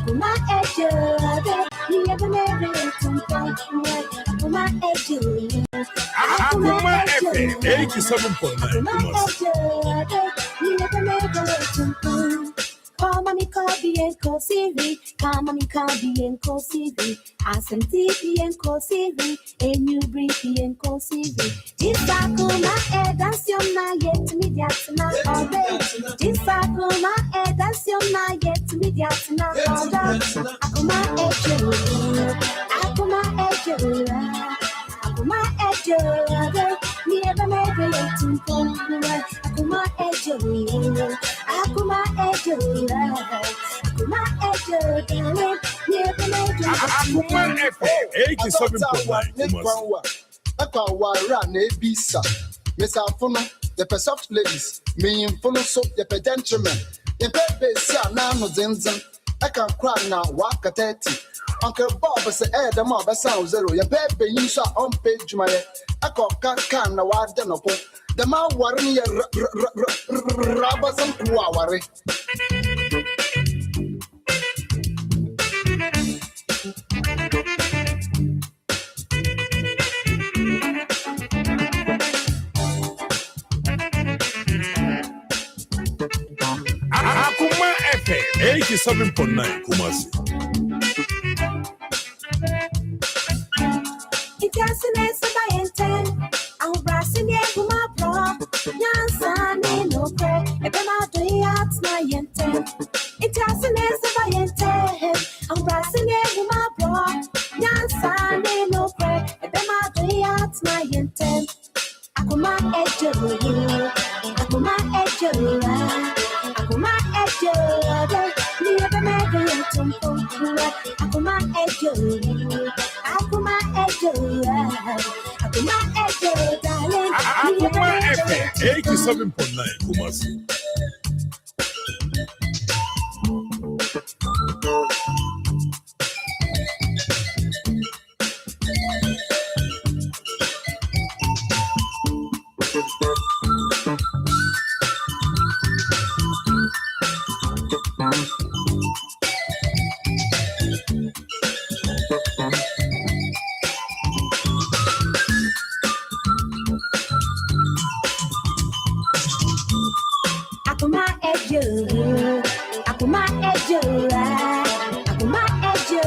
Akoma ejo, you never marry to Akoma ejo. Akoma FM 87.9. You never marry to Come on, copy and co-CV. Come on, copy and co-CV. Asem TV and co-CV. And you bring and co-CV. This Akoma that's your night yet to me, that's not all day. This Akoma that's your night yet to me, that's not all day. Akoma ejo, Akoma ejo, Akoma ejo. Never made it to Akoma ejo, Akoma ejo, Akoma ejo. Akoma FM 87.9. Miss Alfona, the soft ladies, me in full so the gentlemen. The baby, now no zinzan. I can cry now, walk at 30. Uncle Bob say, the mob sound zero. Your baby, you saw on page my. I can now, I don't know. The man worrying rubbers and worry. Akoma FM 87.9 Kumasi. International Sabayente, I'm brassin' Yaguma Pro, Yansan, no pray, if I'm not doing at my yente. International Sabayente, I'm brassin' Yaguma Pro, Yansan, no pray, if I'm not doing at my yente. Akoma ejo, Akoma ejo, Akoma ejo, never made it to Akoma ejo, Akoma ejo, Akoma ejo, darling. Akoma FM 87.9 Kumasi. Akoma ejo, Akoma ejo, Akoma ejo,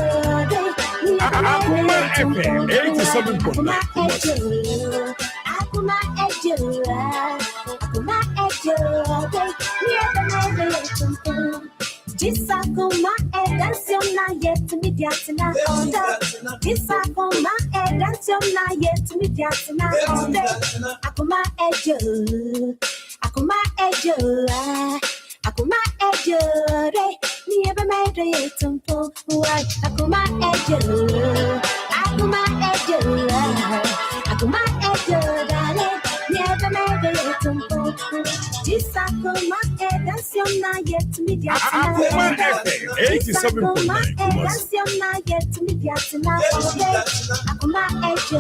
Akoma FM 87.9 Kumasi. Akoma ejo, Akoma ejo, never This Akoma that's your night yet to me, that's not all day. This Akoma that's your night yet to me, that's not all day. Akoma ejo, Akoma ejo, Akoma ejo, never made it to Akoma ejo, Akoma ejo, Akoma ejo, darling, never made it to this Akoma that's your night yet to me, that's not all Akoma day. FM 87.9 Kumasi. That's your night yet to me, that's not all day. Akoma ejo,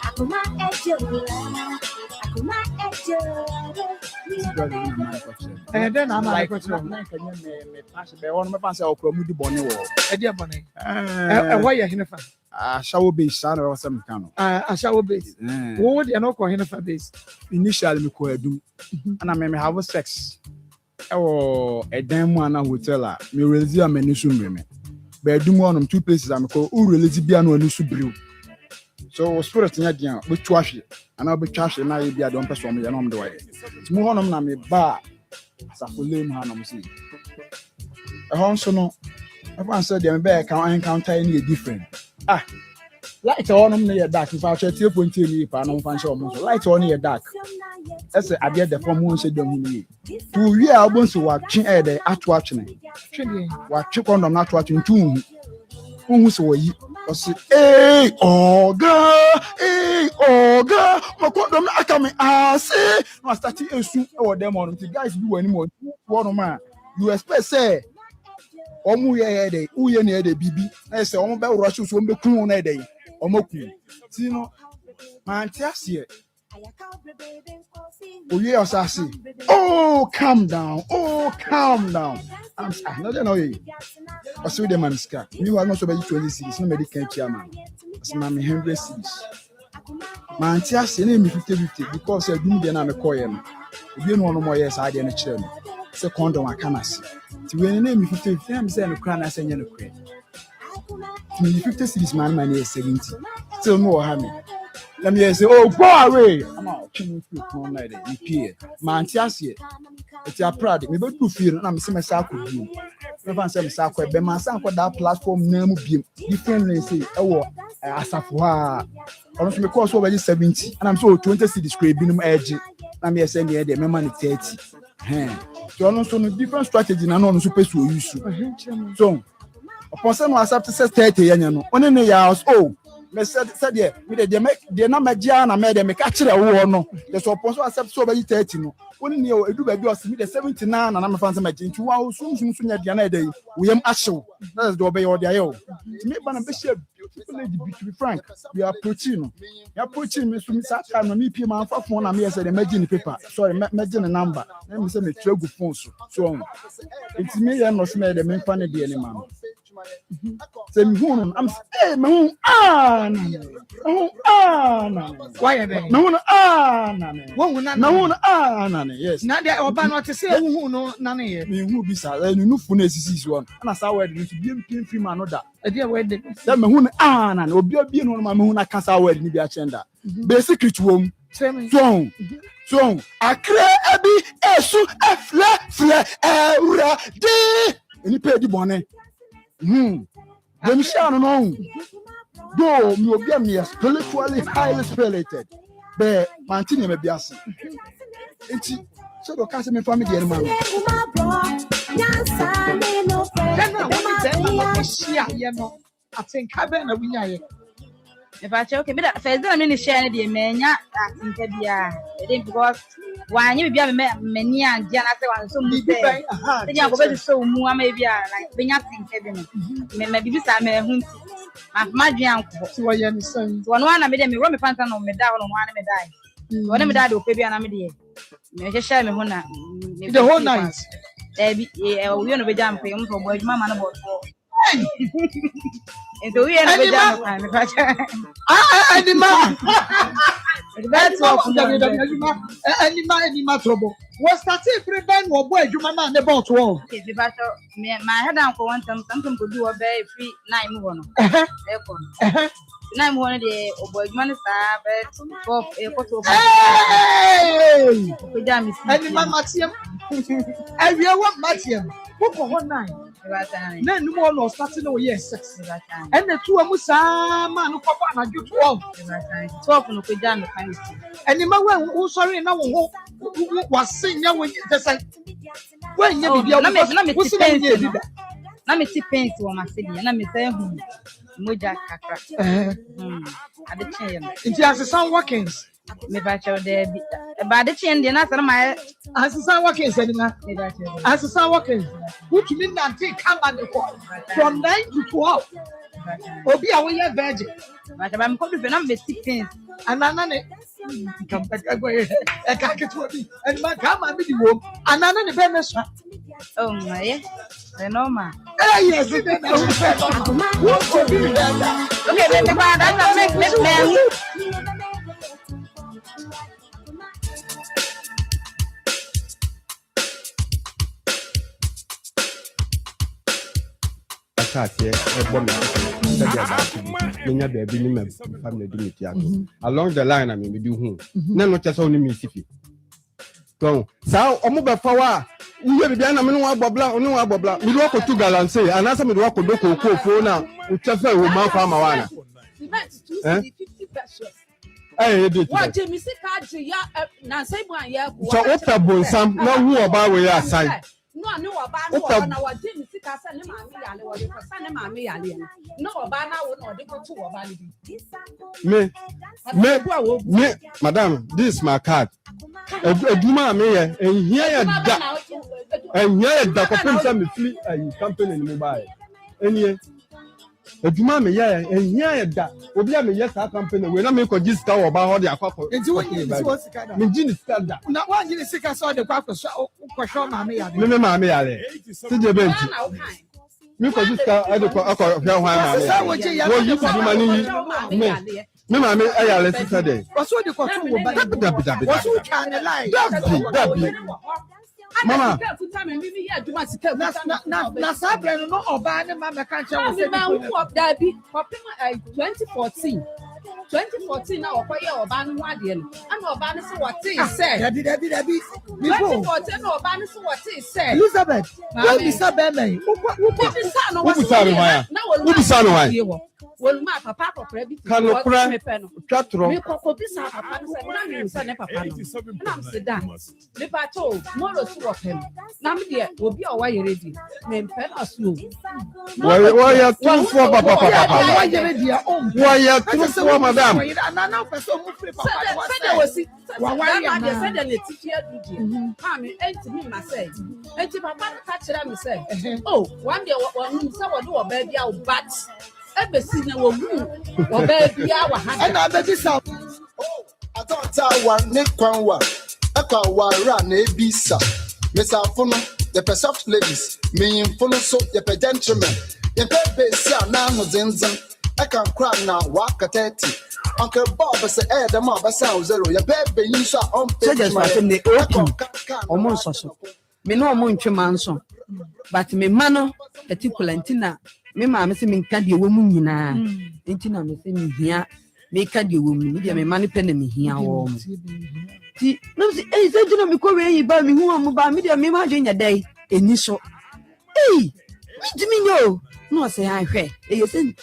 Akoma ejo, Akoma ejo. And then I'm like, me pass the one, my pass our Cromudi Bonnie wall. Edia Bonnie. Why are you here? I shall be son or some kind. I shall be. What you know, Cohina base. Initially, me could do, and I may have sex. Oh, a damn one hotel. Me release a menu soon. But I do one of two places I'm called release piano and Subru. So, spirit in your with trash it, and I'll be trash and I be a don't person me and on the way. It's more on me bar as a full name Hanum see. A horse no. I said, them back can't encounter any different. Light on them near dark. If I share 2.2 per annum function almost light on near dark. That's I get the form one said, don't need 2 years. I want to watch the at watching. Watch on them not watching too. Who's away? Hey, oh, girl, my condom, I come I say, no, starting a soon or them on the guys do anymore. One man, you expect, say. Omu ye day, uye near the BB. I say, Omo Bell Rushes won't be cool on a day. Omoku. Tino, man, Tassie. Oh, yes, I see. Oh, calm down. I'm not know you. I see the man scar. You are not so 20 cities, no medical chairman. As my 100 cities. My auntie has seen me 50 because I do the name of Koyam. If you know no more, yes, I didn't chill. Second, I can't see. To win name 50 times and a crown as a young queen. 50 cities, man, my name 70. Still more, honey. Let me say, oh, go away. I'm out. One night, you peer. My auntie has it. It's your pride. We both do feel, and I'm saying, myself. Never say myself, but my son for that platform name be differently. Say, oh, Asafwa. I want to make us over 70, and I'm so 20 cities scraping edge. I'm here saying, yeah, the money 30. So, I'm also different strategy, and I'm not supposed to use. So, upon some accept to say 30, and on any house, oh. Me said yeah, me the na magia na me de me catch the war no. The suppose accept so by 30 no. Only you do baby us me the 79 na me fancy magia. Nti wa so nya dia na dey. We am ashew. That is the obey or there. Me ban be share beautiful lady to be frank. We are approaching no. We are approaching me so me start time na me pay man fa phone na me say the magia paper. Sorry, magia the number. Na me say me tregu phone so. It's me ya no smell the me fan dey any man. Say me who I'm say me who why are they? No, yes. Now they are about to say, who no, none here. Me who be sad, and no fullness is one. And I saw where the be free man, that. A dear wedding. That me who or be on my moon, I can't say where the agenda. Basically, to strong. I create a be a so a fla, any pay the bonnet. Let me share no. Though you will be spiritually highly spirited, but Mantini may be asking. So the Casimir family, dear man. I think I've been a winner. If I choke a bit at first, I mean, share the man, I think it didn't because why you be a many and Jana so maybe so more maybe like being up in Kevin. Maybe this I may home. My uncle, so I understand. One I made me run a phantom on me down on one me die. One of me died of baby and I'm here. May share me hona the whole night. There be a we on the jam for him from where Mamma about. And so we are the jam. The man. That's all. Any trouble. Was that if prevent or boy, you mamma and the boat wall? My head uncle wants something to do a very free 9 1. 9 1 day, or boy, man, for a photo. Hey, and Mamma, and we are what Matiam. Book for 1 night. Then no more starting over years 6. And the 2 of Musa, man, Papa, and you 12. 12 on the jam. And the man who sorry now who was saying now when you say when you be let me see paint on my city and let me say Moja Kakra. At the chain. It has some workings. Me bacho there but the chain the na my as some workings as some workings which mean that they come and from 9 to 12. Obi a we virgin but I'm coming to number 16 and anane come back go e ka ke to bi and man come and be the wom anane the bemes oh my normal yes okay then that make me along the line I mean do who na no chese oni misifi so sa omo be fawa we be na me no abobla me do ko tu galance anasa me do ko do ko fo na o chese o ma fa ma wana 50 pesos what me see card ya na say mo ya ko so o ta bonsam na hu oba we ya assign no oba na wa je mi sika sa ne ma mi yale wo de ko sa ne ma mi yale no oba na wo no de ko tu oba ni me madam this is my card eduma me ye ehia ya da ko pem me free company ni mobile enie eduma me ye ehia ya da obi a me ye sa company we na me ko jiska wo ba ho de akwa enti wo me jini stada na wa jini sika so de kwa so ma me yale me ma me yale ti je benti Me ko jiska ade ko akọ hwa hwa ma me. Wo yi ti ma ni me. Me ma me aya le sisa de. Wasu de ko tu wo ba. Dabi. Wasu twa ne line. Dabi. Mama. Na sabre no oba ne ma me kan che wo se. Dabi. 2014 na okoye oba no ade no. Ana oba no so wote say. Dabi. 2014 na oba no so wote say. Elizabeth. Wo bi sa be me. Wo bi sa no Wo bi sa no hwan? Wo bi sa no hwan? Wolu ma papa kokra bi. Kanu kura. Twatro. Me kokko bi sa papa no say na me say ne papa no. Na am say da. Me pa to mo lo so wo pem. Na me de obi o wa yere di. Me mpe na so. Wo ya tunfo papa. Wa yere di o. Wo ya tunfo madam. Na person mu free papa. Say we see. Wa wa ya na. Say the letitia do di. Ma me enti me ma say. Enti papa no ka kira me say. Oh, one day one say wo do oba bia o bat. Ebesi na wo hu oba bia wa ha. Na baby sa. Oh, I thought I want ne kwanwa. Aka wara na ebisa. Mr. Afono, the soft ladies, me in Fono so the gentlemen. The pepe sia na no zinzan. I can cry now, walk at 30. Uncle Bob say, the mob sound zero. Your pepe you saw on page. Almost so. Me no mo ntwe manso. But me mano particular ntina me ma me se me nka de wo mu nyina. Ntina me se me hia me ka de wo mu. Me de me mane pe na me hia wo mu. Ti no se se ntina me ko we yi ba me hu mu ba me de me ma dwenya dai eni so. Me timi nyo. No say I hwe. You say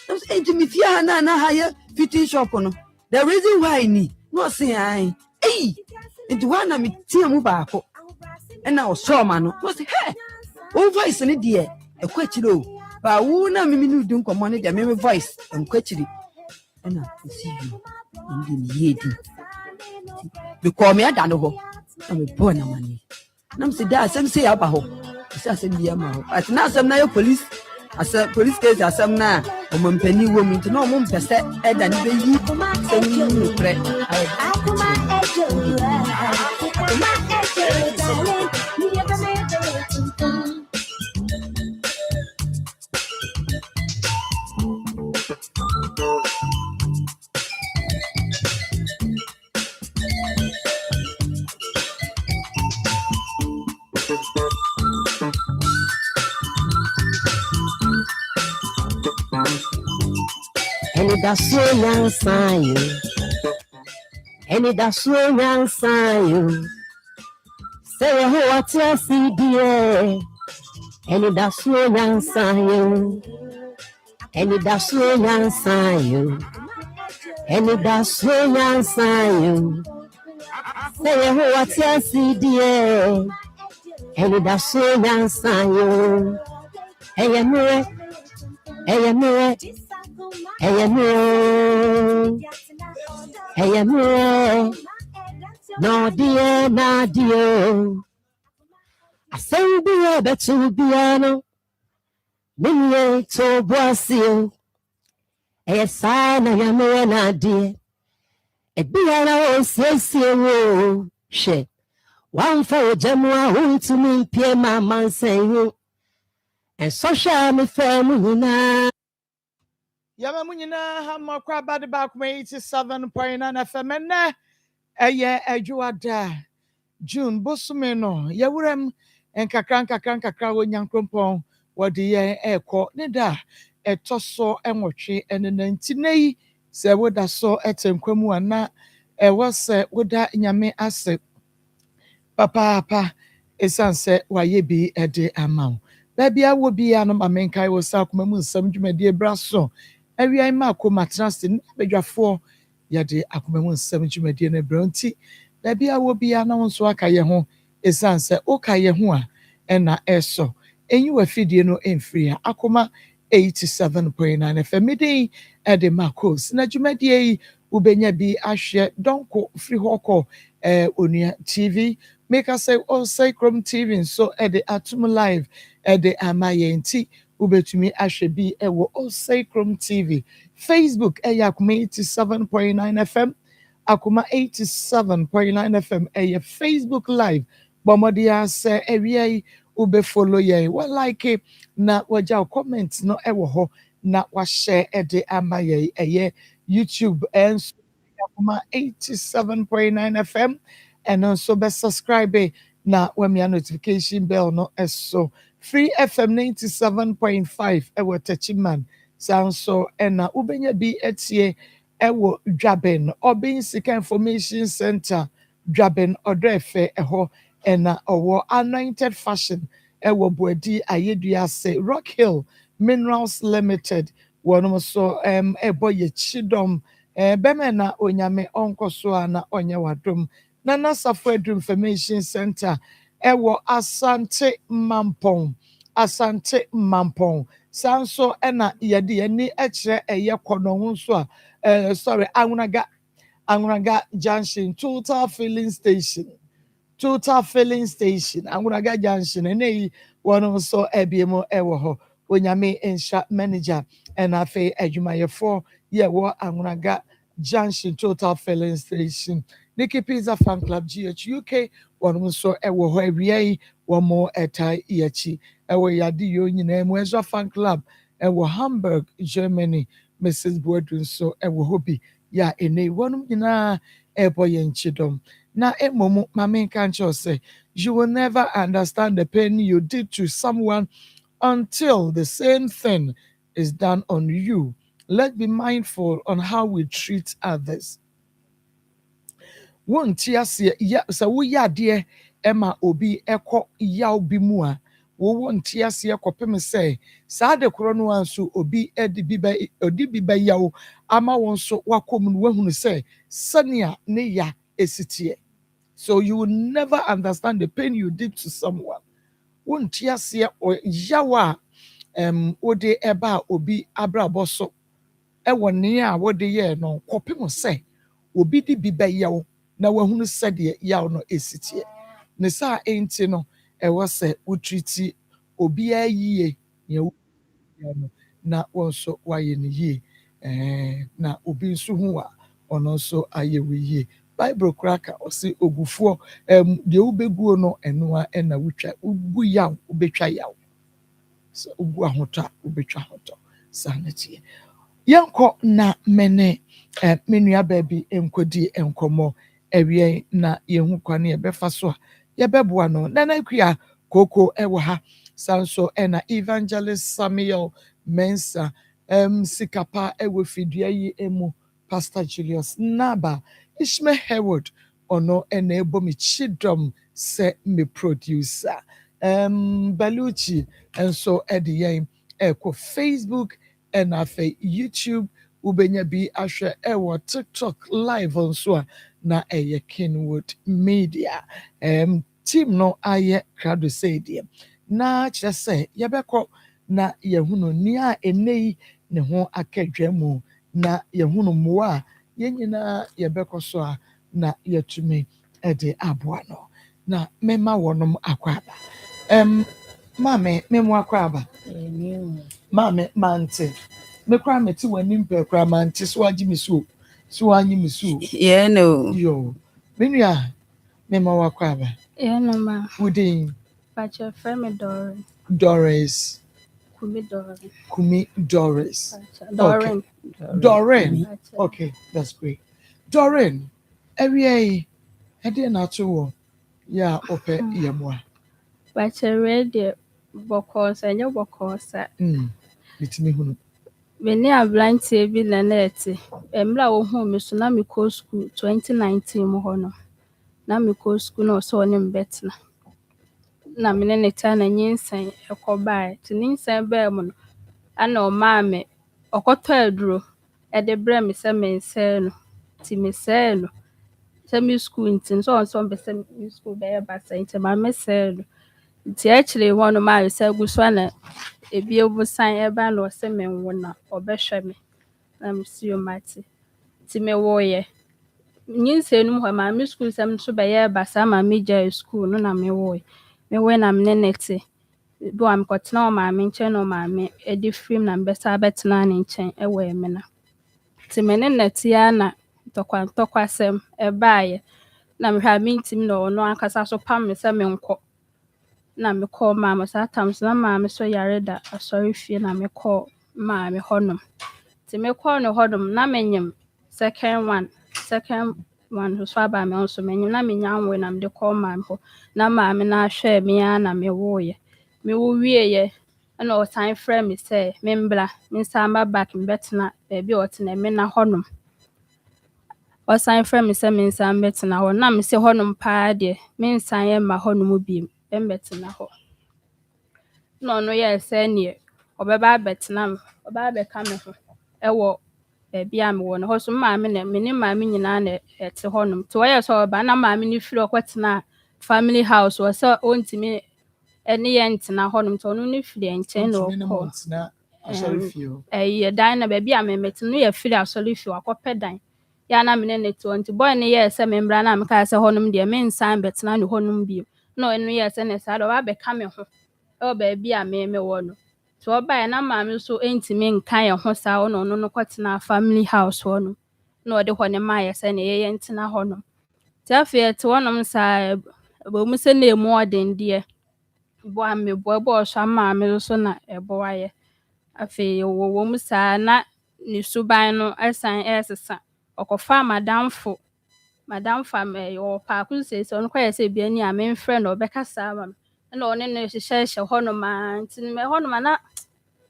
timi fia na higher fitting shop no. The reason why ni no say I. Nti wa na me tie mu ba ko. And now so man no say hey. O voice ni de e kwachiri o. Ba wo na me nu dun komo ne de me voice en kwachiri. And I see you. Ndi ni yedi. Because me ada no ho. I'm born na money. Nam say da asem say aba ho. Say asem bi ama ho. At na asem na yo police. Asa police case asem na o mampani wo mi no mo mpese e da ni be yi. Say ni pre. Akoma ejo. And that's so young sign. And that's so young sign. Say what you see dear. And that's so young sign. And that's so young sign. And that's so young sign. Say what you see dear. And that's so young sign. Hey, me. Hey, me. Hey, me. No dear, no dear. I say be a better piano. Many to Brazil. A sign I am a dear. A piano says you shit. One for Jamua who to me, Pierre, my man saying, and so shall me family now. Yama munyina ha makwa bad back 87.9 FM na eye adwuada June bosume no yewurem enkakra wonyankrompon wode ye ekọ ne da etoso enwotwe enenantinei se woda so etenkwamu ana ewose woda nyame ase papa esanse waye bi ede amaw babia wo bia no mamenkai wo sa komamu nsam dwumade braso awia ma Akoma transit bedwafo yade akomamu nsam dwumade na branti babia wo bia na wonso aka ye ho esanse oka ye ho a ena eso enyi wa fidie no emfria Akoma 87.9 FM midin ede makos na dwumade yi ubenya bi ahwe donko free hoko onua TV make us say all Sacrum TV so ede atum live ede amayenti ubetumi ahwe bi ewo all Sacrum TV Facebook Akoma 87.9 FM Akoma 87.9 FM Facebook live bomodia se ewia ube follow ye wa like na waja comment no ewo ho na wa share ede ama ye eye YouTube and Akoma 87.9 FM and also be subscribe na when your notification bell no so free FM 97.5 ewo techiman sound so and na ubenya bi etie ewo Dwaben Obin Sika Information Center Dwaben Odrefe eho and owo anointed fashion ewo Boadi Ayedua say Rock Hill Minerals Limited one so ebo ye chidom bɛmɛ na onyame ɔnkɔ so a na ɔnyɛ wadom na nasafo adu information center ɛwɔ asante mampɔn saa nso ɛna yɛde yɛni ɛkyerɛ ɛyɛ kɔnɔho nso a sorry anwunaga junction total filling station anwunaga junction ɛna yi wɔn nso ɛbiem ɛwɔ hɔ onyame nhyira manager ɛna afei adwumayɛfoɔ yɛwɔ anwunaga junction total filling station Nikki Pizza Fan Club GHUK wɔn nso ɛwɔ hɔ awia yi wɔn mo ɛta yɛkyi ɛwɔ yade yɛ nyinaa mu Ezra Fan Club ɛwɔ Hamburg Germany Mrs. Boadu nso ɛwɔ hɔ bi yɛ ɛnɛ wɔn nyinaa ɛbɔ yɛn kyidɔm na ɛmɔ maame nka nkyɛw sɛ you will never understand the pain you did to someone until the same thing is done on you. Let's be mindful on how we treat others. Won't aseɛ ya sɛ woyɛ adeɛ ɛma obi ɛkɔ yaw bi mu a won't aseɛ kɔpem sɛ saa de korɔ no anso obi odi bi bɛyaw ama wɔn so wakɔ mu no wahunu sɛ sɛnea ne ya esitie. So you will never understand the pain you did to someone. Won't aseɛ yaw a wode ɛba obi abrabɔ so ɛwɔ nea a wode yɛ no kɔpem sɛ obi di bi bɛyaw na wahunu sɛdeɛ yaw no esitie. Ne saa enti no ɛwɔ sɛ wotriti obi ayie nea no na wɔn nso wayɛ ne yie na obi nso hu a ɔno nso ayɛ wo yie. Bible kraka ɔse ogufoɔ deɛ wobɛguo no ɛnoa ɛna wotwa wogu yaw wobɛtwa yaw sɛ wogu ahotɔ a wobɛtwa ahotɔ saa ne teɛ. Yɛnkɔ na mene me nua baabi nkɔdi nkɔmmɔ awie na yɛhu kwan yɛbɛfa so a yɛbɛboa no nana akua koko ɛwɔ ha saa nso ɛna evangelist Samuel Mensa sikapa ɛwɔ fidua yi emu Pastor Julius Naba Ishmael Hayward ɔno ɛna ɛbɔ me chidom sɛ me producer Baluchi nso ɛde yɛn ɛkɔ Facebook ɛna afei YouTube wobɛnya bi ahwɛ ɛwɔ TikTok live nso a na ɛyɛ Kenwood Media team no ayɛ krado sɛ deɛ na kyerɛ sɛ yɛbɛkɔ na yɛhunu nea ɛnɛ yi ne ho akadwa mu na yɛhunu mmoa a yɛn nyinaa yɛbɛkɔ so a na yɛtumi ɛde aboa no na mema wɔnom akɔ aba maame memo akɔ aba maame mante me kra meti w'anim pɛ kra mante so agye me so anyi me so no yo menua mema wakɔ aba no ma wudin Pacha friend Doris Kumi Doris Doreen. Doreen okay that's great Doreen every ɛdeɛ na ato wɔ yɛ a ɔpɛ yɛmoa Pacha radio bɔkɔɔsa ɛnyɛ bɔkɔɔsa metumi hunu mene abranteɛ bi na ɛte mmerɛ a wɔhuu me so na mekɔ school 2019 mu hɔ no na mekɔ school na ɔsɛ ɔne me bɛtena na mene ne ta na nyinsɛn ɛkɔbae nti nyinsɛn baa mu no ana ɔmaa me ɔkɔtɔ aduro ɛde brɛ me sɛ mensɛe no nti mesɛe no sɛ me school nti nso ɔnso ɔmpɛ sɛ me school bɛyɛ basa nti ma mesɛe no nti akyire hɔ no maa sɛ gu so ana ebi ebusan ɛba na ɔsɛ menwo na ɔbɛhwɛ me na mesi o mate nti mewoyɛ nyinsɛn no mu hɔ ma me school sɛm nso bɛyɛ basa ma me gya school no na mewoyɛ na mene nete do am kɔtena o maame nkyɛn na o maame ɛde film na mbɛsa bɛtena ne nkyɛn ɛwɔ emena nti mene nete ya na ntɔkwasɛm ɛbaayɛ na mehwɛ a mentim na ɔno ankasa so pam me sɛ menkɔ na me call mama saa tam so na mama so yare da asɔre fie na me call mama honom ti me call no honom na menyem second one so aba me so menyem na menya anwe na me de call mama ho na mama na hwɛ me ya na me wo ye me wo wie ye na o time frame me say me mbla me samba back me betena be o tena me na honom o sign frame me say me nsan betena ho na me say honom pa de me nsan ye ma honom bi betena ho no no ye say ne obeba betena me oba be ka me ho ewo bia me wo no ho so ma me na me ne ma me nyina na ete honom to ye so oba na ma me ni firi okwetena family house wo so ontimi ene ye ntena honom to no ne firi enchen no ko dan na ba bia me meteno ye firi asori fi akopɛ dan ya na me ne to nti boy ne ye se me mbra na me ka se honom de me nsan betena ne honom bi no eno ye se ne sa do ba be ka me ho e ba bia me wo no to oba na ma me so entimi nkan ye ho sa ono no kotena family house ho no na ode ho ne ma ye se ne ye ntena honom ti afie te honom sa bo mu se na emu odende bo ame bo so ma me so na ebo aye afie wo mu sa na ni suban no esan esesa okofa madamfo me o pa ku se so no kwa se bia ni a me friend obeka sa ma na one no hyehyehye hono ma nti me hono ma na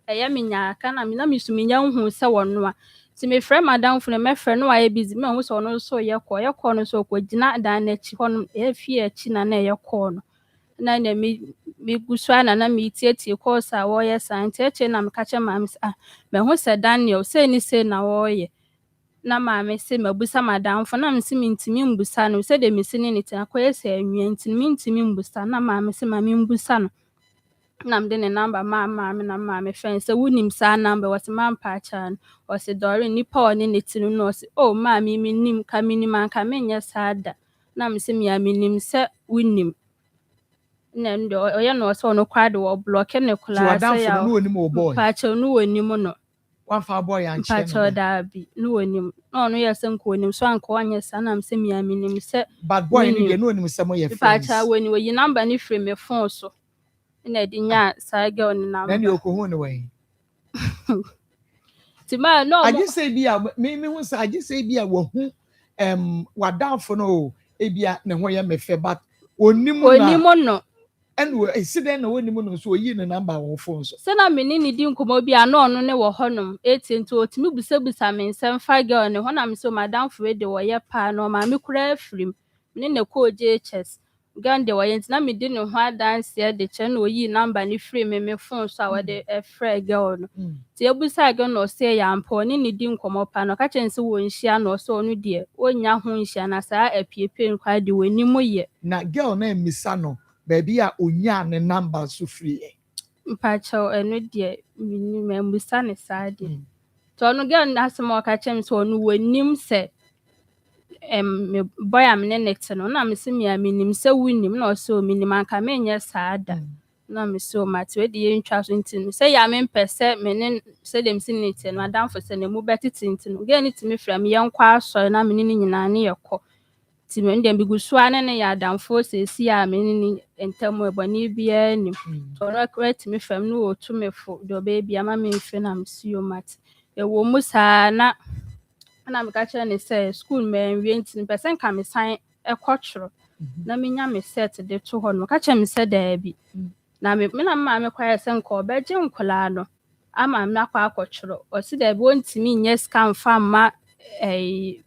eye menya aka na me na misu menya hu se wono a ti me friend madamfo no me friend no aye busy me hu se ono so ye kɔ no so kɔgina dan na chi hono e fie chi na ye kɔ no na me gusua na me tietie course a wo ye science eche na me ka che ma me hu se Daniel se ni se na wo ye na ma me se mabusa madamfo na me se mintimi mbusa no se de me se ni tia koye se anwie ntimi mintimi mbusa na ma me se ma me mbusa no na me de ne number ma me na ma me friend se wunim sa number was man pa chan o se dori nipa oni netinu no se oh ma me nim ka minim anka me nya sada na me se me ya minim se wunim na ndo oye no so no kwade wo block ne kula se ya no onim o boy pa chan no onim no one fa boy and pa chan da bi no onim no no yes nko onim so anko anya sana me se me ya minim se bad boy ni de no onim se mo ye pa friends chan woni wo yi number ni free me phone so na di nya sa girl ni number na ni okohu ne we ti ma no I just say bia me hu say I just say bia wo hu wadamfo no e bia ne ho ye me fe but onim no and we see then no onim no so oyi ne number wo phone so se na me ni di nkomo bia no ono ne wo honom etinto otimi busabusa me nsem fa girl ne ho na me so madamfo we de wo ye pa no ma me kura afrim me ne ko JHS gande wo ye ntina me di ne ho adanse de che na oyi number ni free me phone so a wo de frɛ girl no ti ebusa girl no se ya ampo ni di nkomo pa no ka chense wo nhia no so onu de onya ho nhia na sa apiepie nkwa de wani mo ye na girl na emisa no baby a onya ne number so free mpacho eno de minimum busa ne sade to no girl na asem o ka chem so no wanim se me boy am ne net no na me se me aminim se wunim na o so minim anka me nya saada na me so mate we de ntwa so ntin se ya me mpese me ne se dem sin net no adam fo se ne mu betiti ntin girl ni timi fra me yenkwa aso na me ne nyina ne yekɔ ti me ndem bigusua ne ya damfo se si a me ni entamo eboni bia ni to no correct me fam no otu me fo do baby ama me mfe na msio mat e wo mu saa na me ka kire ne say school me nwie ntin person ka me san ekɔtworo na me nya me set de to ho no ka kire me se da bi na me na ma me kwaya se nko obeje nkola no ama me akɔtworo o si da bi ontimi nye scam fam ma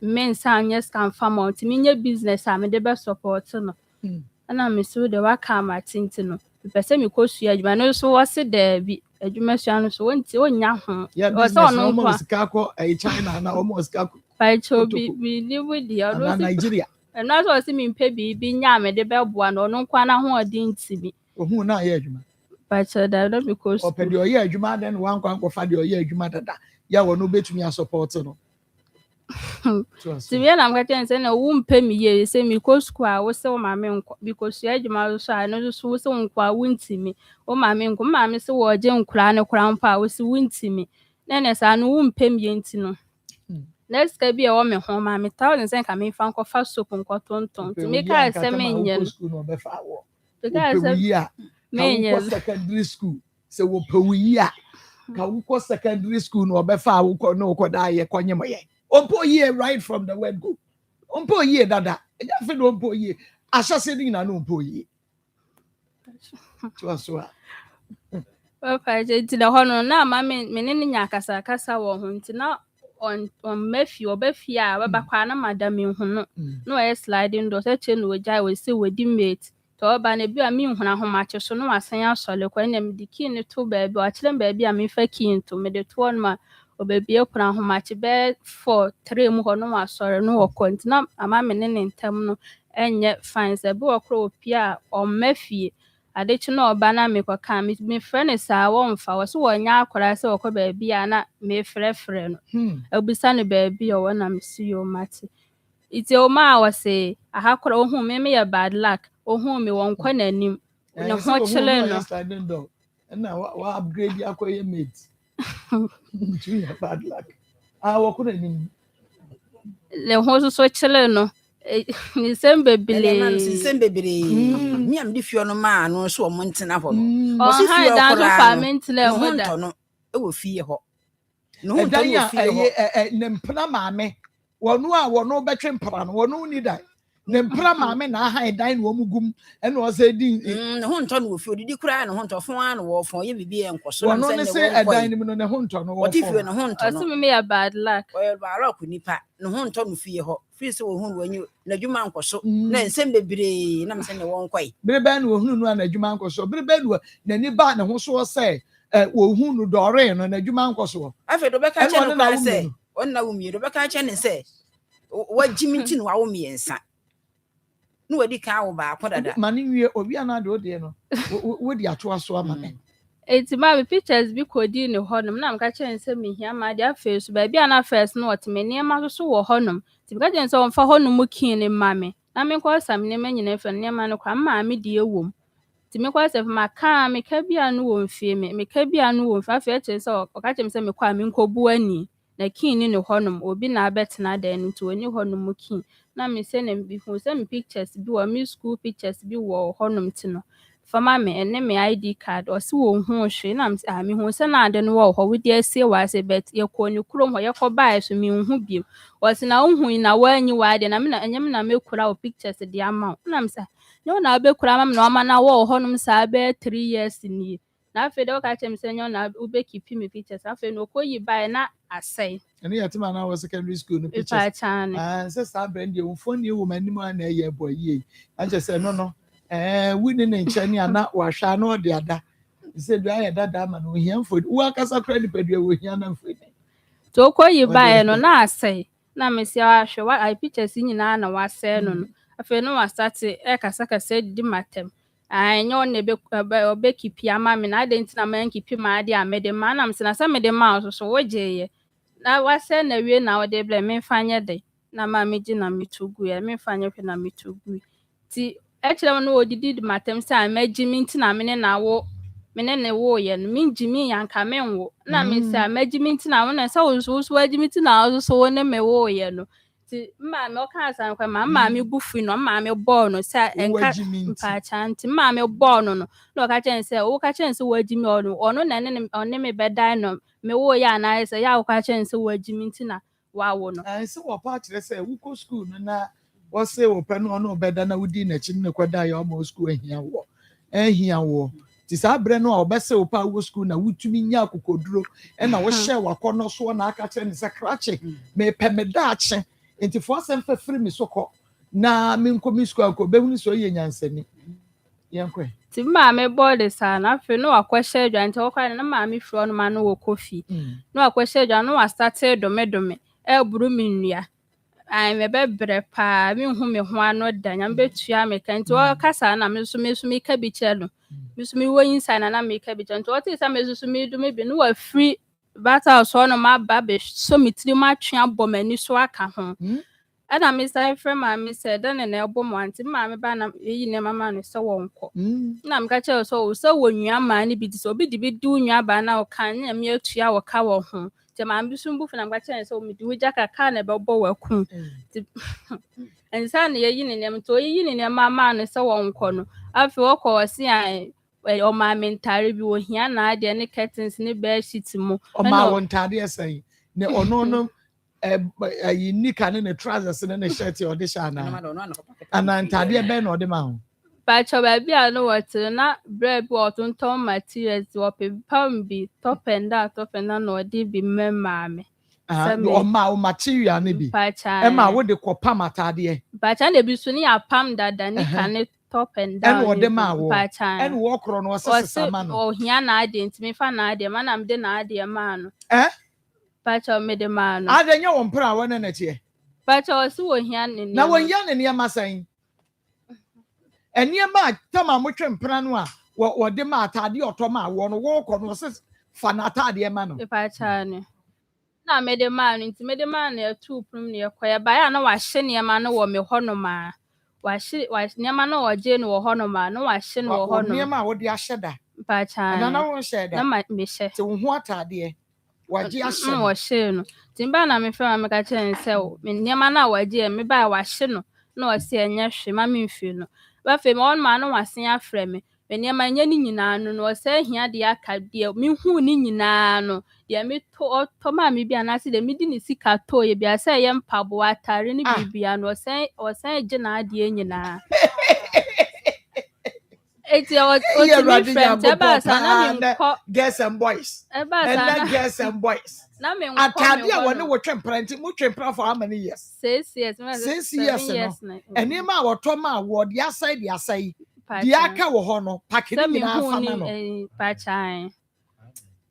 mensa anya scam farm out minye business am de be support no na me so de waka ma tinti no pese me kosu adwuma no so wo se da bi adwuma sua no so wonti onya ho o so no mo sika ko China na o mo sika ko pa cho bi ni wudi o na Nigeria na so se me mpe bi nya me de be boa no no kwa na ho odi ntibi ohun na ye adwuma pa cho da no because o pe de o ye adwuma den wan kwa fa de o ye adwuma dada ya wo no betumi a support no ti me na mka say na wo mpe mi ye say mi ko school a wo se wo ma me nko because ya adwuma so a no so wo se nko a wo ntimi wo ma me nko ma me se wo je nkura ne kura mpa wo se wo ntimi na ne sa no wo mpe mi ye ntino next ka bi e wo me ho ma me 1000 ka me fa nko fa soap nko tonton ti me ka se me nye no school no be fa wo ti ka se ka secondary school se wo pewia ka wo secondary school no obefa wo no ko da ye konye moye ompo ye right from the word go ompo ye dada eja fe no ompo ye asase ni na no ompo ye so Papa je da hono na ma me ne nya kasa wo ho nti na on mafi obafi a babakwa na madam hu no no e sliding door se che no wajai we se wedi mate to oba na bi a me hu na ho mache so no asan asole kwa na me diki ne to ba bi a kire ba bi a me fa kin to me de to on ma obabi ekura ho mache be for 3 mu ho no asore no wo konti na ama me ne ntam no enye fine se bi okro opi a on mafi adechi na oba na mekoka me friend sa wo mfa wo so wonya akora se wokọ ba bia na me frefre no abisa ne ba bia wo na msi yo mate ite o ma wo se aha kora ohun me ya bad luck ohun me won kwa nanim ne ho chile no na wa upgrade akoye mate you ya bad luck wo kwa nanim le ho so chile no Nsem bebele me am di fio no ma no so o montena ho no o si fio dan so pament le mo da no e wo fie ho no ho dan ya ne mpena maame wono a wono betwe mpra no wono ni dai ne mpra maame na aha dan no omugum e no se di ne ho nto no wo fie odidi kura ne ho nto fon an wo fon ye bibi enkoso na se ne se dan ni no ne ho nto no wo fon fie ne ho nto no o si me ya bad luck o ya bad luck nipa ne ho nto no fie ho fie se wo hu wanyu na dwuma nkoso na nsem bebere na mse ne won kwai bere ba na wo hu no na dwuma nkoso bere ba no na ni ba ne ho so se wo hu no dore no na dwuma nkoso afa do beka che no kwa se onna wo mi do beka che ne se wa jiminti no wa wo mi ensa no wadi ka wo ba ko dada mani wie obi ana de ode no wo di ato aso ama me eti ma pictures bi kodi ne honom na mka che nse me hia ma dia face ba bia na face no what me ne ma so wo honom ti mka che nse won fa honom kin ne ma me na me ko sam ne ma nyina fa ne ma no kwa ma me de ewom ti me ko se ma ka me ka bia no wo mfie me ka bia no wo mfa fa che nse o ka che nse me kwa me nkobu ani na kin ni ne honom obi na abetena da ni to oni honom kin na me se ne bi hu se me pictures bi wo me school pictures bi wo honom ti no fama me ene me ID card o si wo hu hwe na me hu se na ade no wo ho we dia sie wa se bet ye ko ni krom ho ye ko bae so me hu bi o si na hu na wa anyi wa ade na me na enyem na me kura o pictures di ama na me sa nyo na be kura ma me na o ma na wo ho no sa be 3 years ni na fe de o ka chem se nyo na u be keep me pictures afa no ko yi bae na asai ene yati ma na wo secondary school no pictures se sa brand ye wo phone ye wo manim na ye boy ye anje se no wini ne nchani ana wahwa na ode ada se do aye dada ma no hia mfodi wo akasa kra ni pedua wo hia na mfodi to koyi bae no na asai na mesi ahwe wa I pictures nyina na wasai no afa no wa start kasa di matem anyo ne be obekipi ama me na adenti na man kipi ma ade amede ma na mse na sa mede ma so wojeye na wasai na wie na ode ble me fanye de na ma meji na mitugu ya me fanye hwe na mitugu ti ekere no odidi matem sa magimi ntina me na wo me ne wo ye no minjimi yanka me nwo na me sa magimi ntina wo na sa wo agimi ntina so wo ne me wo ye no ti ma me o kan san kwa ma me bufu no ma me ball no sa enka pa chanti ma me ball no no ka chen se wo ka chen se wo agimi ono na ne one me bedai no me wo ya na se ya wo ka chen se wo agimi ntina wa wo no se wo pa kire se wo ko school no na wo se wo pe no no beda na wudi na chi ne kwada ya o school ehia wo ti sa bre no obese wo pa wo school na wutumi nya akokoduro e na wo hye wakono so na aka che ne se krache me pe me da che enti fo asem fa free me soko na me nkomi school ko be hunu so ye nyansani yenkwe ti ma me board sa na fe no akwahye adwa nti wo kwa na ma me fro no ma no wo kofi no akwahye adwa no wa start dome e buru minua ai me bebre pa me hu me ho ano da nya betua me kan ti wo kasa na me so me ka bi chelo me so me wo insa na me ka bi chelo nti wo ti sa me so me do me bi no wa free bata so no ma ba be so mitiri ma twa bomani so aka ho ana me say friend ma me said na na ebo mo anti ma me ba na yi ne mama no so wonko na me ka che so wo nwua ma ne bi di so obi di bi du nwua ba na o kan na me atua wo ka wo ho te ma bi so mbu fina me ka che so me di wo jaka ka na be bo wa ku ensa na yi ne nem to yi ne mama no so wonko no afi wo ko si an o ma mentare bi o hia na ade ne curtains ne bed sheet mu o ma won tade esan ne ono no ayi nika ne trousers ne shirt o de sha na ana ntade be na o de ma ho Pacho baby a no water na bread what on materials wopam bi top and that no dey bi memame. O ma material ne bi. Pacha. Ma wo de kopam atade. Pacha na bi so ni apam dada ni kan top and down. And wo de ma wo. Pacha. And wo kro no sese ma no. O hia na ade ntimi fa na ade ma na mde na ade ma no. Pacha me de ma no. Ade nya wo mpra wo na na tie. Pacha o si wo hia ne. Na wo hia ne ne ma san. Eniema tama motwe mpra no a wo de ma atade otoma wo no wo kɔ no se fa na atade ma no pacha ne na me de ma no nti me de ma na tu prum ne yakoya ba ya na wa hye ne ma no wo me hɔ no ma wa ne ma no wo je no wo hɔ no ma no wa hye no wo hɔ no ne ma wo de ahye da pacha na wo hye da na ma me hye te wo ho atade wa je ahye wo hye no ti ba na me fa ma me ka chen se me ne ma na wa je me ba wa hye no na wo se enya hwe ma me mfi no ba fe me on ma no wasen afrɛ me ne ma nya ni nyinaa no no se hia de aka de me hu ni nyinaa no de me to ma me bia na se de me di ni sika to ye bia se ye mpabo atare ni bibia no se je na ade nyinaa eti o ti me friend e ba sa na me nko girls and boys e ba sa na girls and boys na me nko atade a woni wo twempranti mu twempra for how many years 6 years 6 years no eni ma wo to ma wo de asai di aka wo ho no pakini ni na afa na no pachan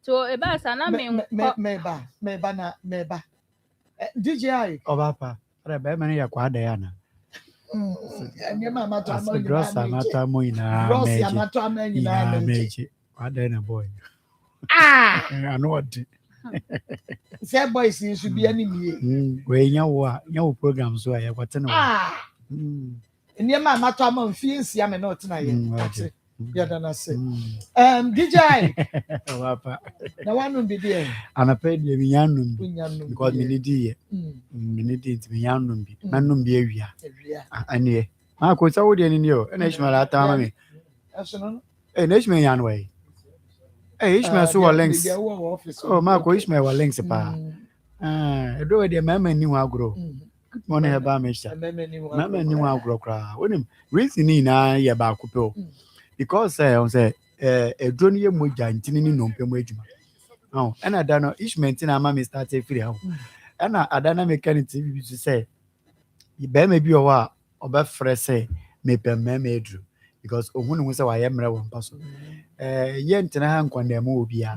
so e ba sa na me nko me ba DJI obapa re be me ya kwa de ya na eni ma ma to ama gross amata mo ina meji kwa de na boy I know what say boys should be enemy we nya wo program so ya kwate na eni ma ma to ama mfie nsia me na otina ye ya da na say DJ obapa na wanu bi dey anapa de mi yanum because me need ye me need it me yanum bi manum bi awia ane ma ko sa wo de ni o na ishmara ata ma me asono na ishmara yan we Ishmael so links. Oh, Marco Ishmael was links pa. Do the mama ni wa agro. Good morning eba mesha. Mama ni wa agro kra. Wonim reason ni na ye ba kupe. Because on say edro ni ye moja ntini ni nompe mo adwuma. Oh, and ada no Ishmael tina mama start free ho. And ada na mechanic TV to say ye be me bi o wa oba frɛ say me pe mama edro because ohunu say wa ye mra wo paso. Ye ntina ha nkwanda mu obia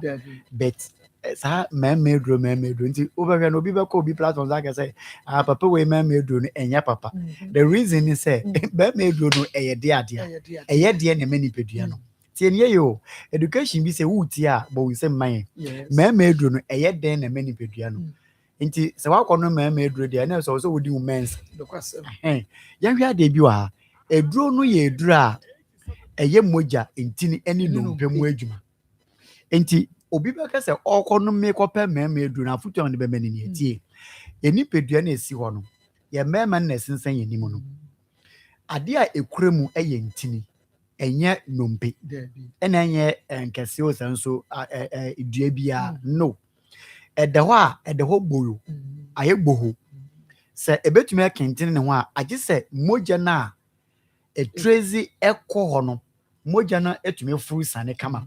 but sa memedro nti obehwe no obi be ko obi platforms aka say papa we memedro no enya papa the reason is say memedro no eye de na mani pedua no tie ne yo education bi say wuti a but we say man memedro no eye de na mani pedua no nti se wakọ no memedro de na so wodi women's ya hwa de bi wa edro no ye edro a eye moja ntini eni nompe mu adwuma enti obi beka se okono me kopa mema edu na afutu on de be mani ne tie eni pedua na esi ho no ye mema na sensan yenim no ade a ekuremu eye ntini enye nompe ena enye nkese o sanso edua bia no edeho boyo aye gboho se ebetumi akentini ne ho a age se moja na etrezi ekọ no moja na etumi furu sane kama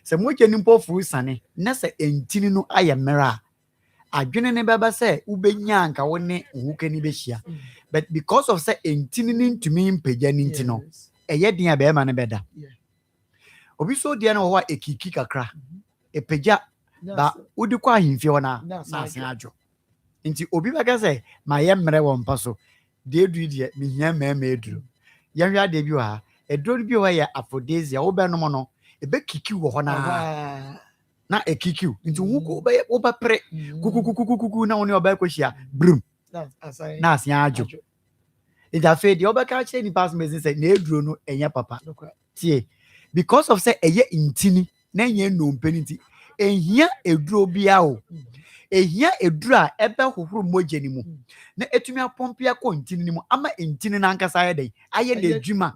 se moja ni mpo furu sane na se entini no aye mera adwene ne baba se ubenya anka woni uhuke ni behia but because of say entini ni ntumi mpagya ni ntino eye den a be ma ne beda obi so dia na ho a ekiki kakra epagya ba udi kwa ahimfie wona na asen adwo nti obi bega se ma ye mmere wo mpa so de edu de mehia mema eduru ya hwa de bi wa eduru bi wa ya aphrodisia wo be no mo no ebe kiki wo ho na ekiki nti wo ba pre kukukukukuku na woni oba kwahia brum na asen adwo ida fe de oba ka che ni pass message say na eduru no enya papa tie because of say eye intini na enya no mpeni nti ehia eduru bia o ehia eduru a ebe hohoro moje ni mu na etumi apompia ko ntini ni mu ama ntini na nkasa aye de adwuma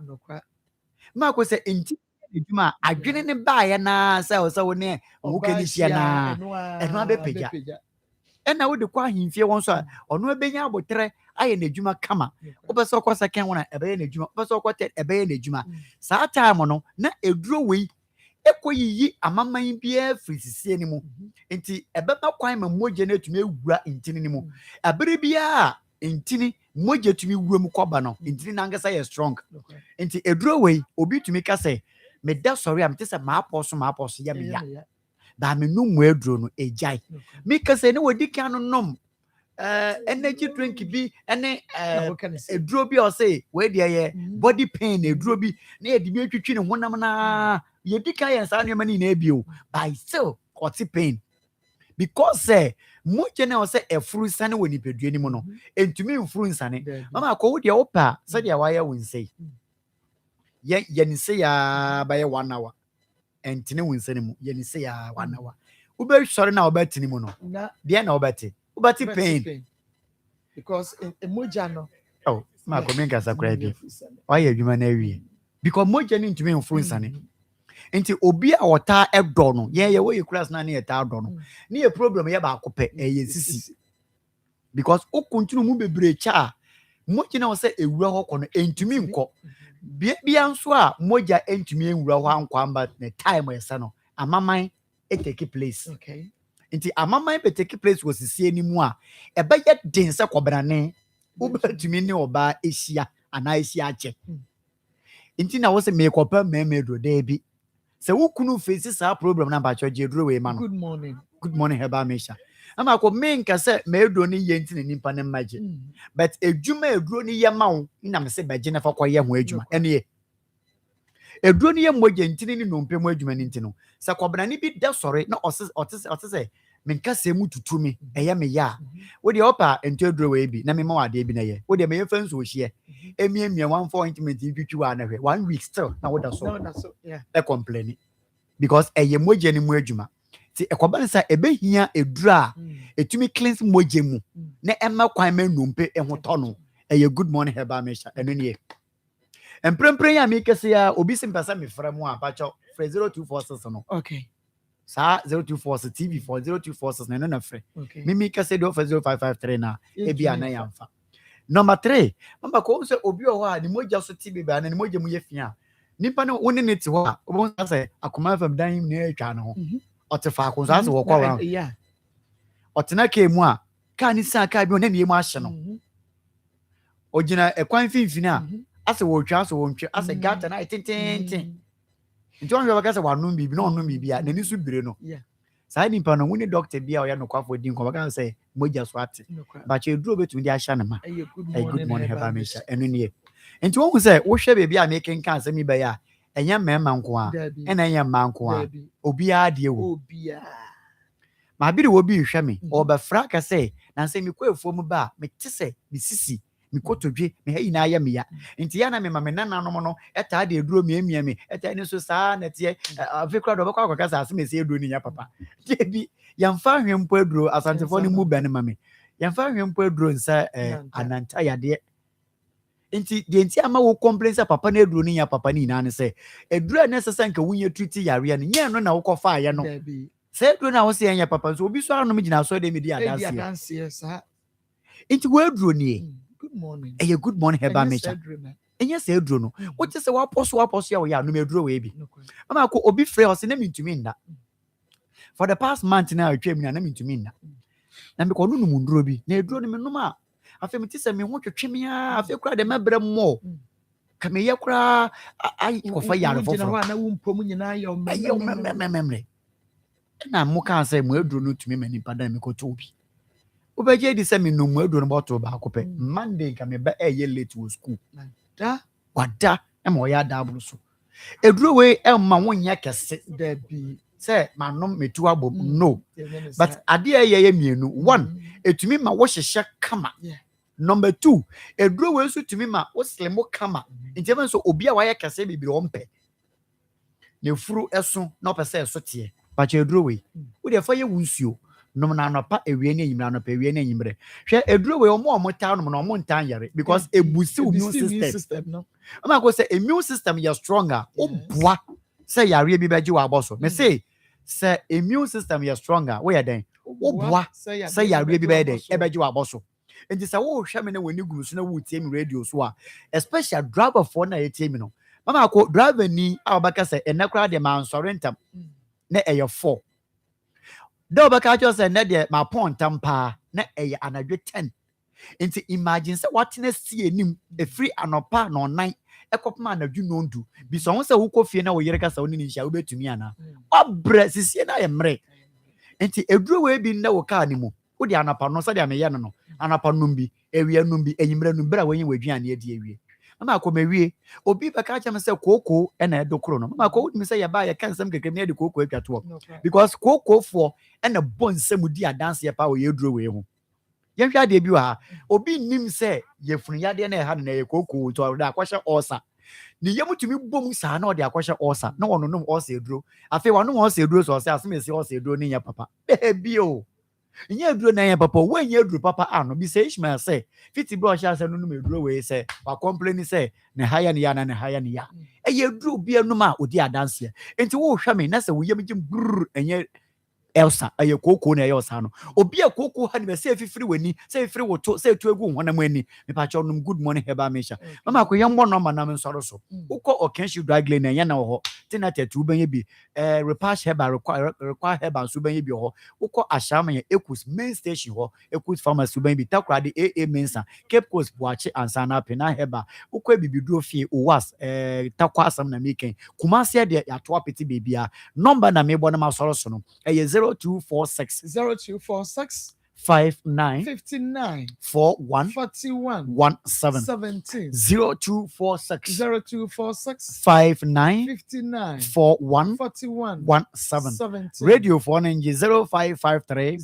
ma ko se ntini edwuma adwene ne baayɛ na sɛ wo ne wo kani hyia na ɛno abɛpagya ɛna wode kɔ ahemfie wɔn so a ɔno abɛnya abotrɛ ayɛ n'adwuma kama wopɛ sɛ ɔkɔ second one a ɛbɛyɛ n'adwuma wopɛ sɛ ɔkɔ third ɛbɛyɛ n'adwuma saa time no na eduro wei ekɔ yiyi amaman biara firi sisie ne mu nti ɛbɛma kwan ma mogya no atumi ewura ntini ne mu abere biara ntini mogya tumi wura mu kɔba no ntini nankasa yɛ strong nti eduro wei obi tumi ka sɛ meda sɔre a mete sɛ maapɔ so yɛ meya ba me no mu aduro no egyae me ka sɛ ne wodi kan no nom energy drink bi ene eduro bi o say we dey ye body pain eduro bi na ye di bi atwitwi ne honam na ye di kan ye sa nneema ni na ebio by still got pain because mo gene o say efuru sane woni pedua ni mu no entumi mfuru nsane mama ko wo dey opa say dey why wo nsei ye nse ya ba ye 1 hour entine wo nsane mu ye nse ya 1 hour wo be sori na wo ba tini mu no dey na wo ba ti but pain because emoja no ma ko men kasa kra bi why adwuma na awie because moja ni ntumi mfuru nsane nti obi a wota edo no ye we class na na ye ta do no na ye problem ye ba akopɛ ye sisi because o continue mu bebre cha moja na wo se ewura hɔ kɔ no entumi nkɔ bia nso a moja entumi ewura hɔ ankwa amba na time yesa no amaman it take place okay nti amaman be take place was sisie ni mu a ɛbɛyɛ den sɛ kɔbrane wobɛtumi ne ɔba ehia ana ehia akyɛ nti na wo se mekopa memedro da bi sɛ wokunu face saa problem na ba chọje duro we ma no good morning heba mesha ama ko menka sɛ medro ne ye nti ne nimpa ne maje but edwuma eduro ne ye ma wo na me se baje na fa koye ho adwuma ene ye eduro ne ye moje ntini ne nompe mo adwuma ne nti no sɛ kɔbrane bi da sɔre na ɔte menka sɛ mu tutumi ɛyɛ me ya wo de opa ento eduro we bi na me ma wade bi na ye wo de me yɛfa nso ohie emiemia 1 ointment twitwi wa na hwɛ 1 week still na wo da so yeah e complain because ɛyɛ moje ne mu adwuma ti ekɔba nsa ebehia eduro a etumi cleanse moje mu na ɛma kwan ma nompe ɛho tɔ no ɛyɛ good morning heba mesha ɛno ne ye emprempren ya me kese ya obi simpasa me frɛ mu a pacho frɛ 0246 no okay sa 0246 TV 0246 na no na frɛ mimi kese do for 0553 na ebi ana yamfa number 3 mama ko se obi o hɔ a ne moja so ti bebe ana ne moja mu ye fia nipa ne woni ne ti hɔ a obo sɛ akoma fam dan ne atwa ne ho ɔte fa ko so ase wɔ kɔ round yeah ɔtena ka mu a ka ni sa ka bi on na ne mu ahye no ogina ekwan finfini a ase wɔ twa so wɔ ntwe ase gata na tententen nti on yɛ bakasa wanum bibi na onum bibi a n'ani so bire no yeah saa nipa no woni doctor bia ɔyɛ no kwafo din ko baka sɛ moja so ate ba che duro betumi de ahya ne ma good morning heba mesha enu ne nti wo hu sɛ wo hwɛ bebi a me kenkan asɛm yi ba ya ɛnya mɛma nko a ɛna ɛnya mma nko a obi a de wo obi a ma bi de wo bi hwɛ me ɔbɛfra ka sɛ na sɛ me kɔ efuo mu ba me te sɛ me sisi me kotodwe me ha ina ya me ya nti ya na me ma me nananom no eta de duro me emia me eta ni so saa na tie afikra do bakwa kwaka saa se me se eduro ni ya papa de bi yamfa hwempo eduro asantefo ni mu bane ma me yamfa hwempo eduro nsa ananta ya de nti de nti ama wo complain sa papa na eduro ni ya papa ni ina ne se eduro na sesa nka wunye treaty yare no nye no na wo kofa ya no se eduro na wo se ya papa so obi so ano me gina so de me di adanse sa nti wo eduro ni good morning good morning heba mecha enya se eduro no wo te se waposo ya wo ya no me eduro we bi mama ko obi frɛ o se na mintumi nda for the past month na atwa mi na mintumi nda na me ko no num nduro bi na eduro no me num a afi me te se me ho twetwe me a afi kura de mebrɛ mo ka me ye kura ai ko fa yare foforo na wo mpom nyina ya o memre na mo kan se mo eduro no tumi mani pada me ko to bi obeje di se me no mu eduro no bottle ba akopɛ Monday ka me ba late to school wada e ma oya da aburu so eduro we e ma wonya kese da bi se manom metu abom no but ade ye mienu 1 etumi ma wo hyehye kama number 2 eduro we so tumi ma wo slemo kama nti e so obi a wa ye kese bibiri o mpe ne furu eso na opese eso tie ba che eduro we wo de fa ye wunsuo nom na anopa ewie ne enyimra anopa ewie ne enyimre hwe eduro we omo taa nom na omo ntan yare because ebusi immune system no ama ko say immune system is stronger o boa say yare bi beji wa boso me say immune system is stronger where then wo say yare bi be dey e beji wa boso enti say wo hwe me na wani guru so na wo tie me radio so a especially driver for na tie me no mama ko driver ni abaka say enakra de man sorentam na eye 4 do baka cho say na de ma pontam pa na eye anadwe 10 enti imagine say what na see enim e free anopa no 9 ekopma anadwu no ndu bi so won say wo kofie na wo yere ka say woni nhia wo betumi ana obre sisie na ye mre enti eduro we bi na wo ka ni mu wo de anapa no say de ameye no anapa no bi ewia no bi enyimra no bra won wadwane adi ewie mama ko mewie obi baka cha me say koko e na edokoro no mama ko me say ye ba ye kan sam kekere me de koko atwato because koko fo e na bonsam di adanse ye pa wo ye duro we ho yen hwa de bi wa obi nim say ye funu yade na ha na ye koko to da akwahye osa ni ye mutumi bom sa na ode akwahye osa na wono nom osa eduro afi wono osa eduro so say asem esi osa eduro ni ya papa bi o nye eduro na ya papa when ye eduro papa ano bi say Ishmael say fiti bro sha say no nom eduro we say wa complain say ne haya ni ya na ne haya ni ya ye eduro bi anum a odi adanse enti wo hwa me na say wo yem jim brr enye Elsa aye koko na Elsa no obi a koko ha ne say fifiri wani say fifiri woto say tu egu wona mani me pa cho num good morning heba mesha mama ko yembo no ma na me nsoro so ukọ okenshi drag lane na ya na ho tina tetu benye bi repash heba require heba so benye bi ho ukọ ashama ya ekus main station ho ekus pharmacy benye bi takra de AA mensa Cape Coast buache ansa na pena heba ukọ bibiduro fie owas takwa asam na meken kumase de ya to apeti bebia number na me bo na ma soro so no 0246 59 41 17 0246 59 41 17 radio phone nje 0553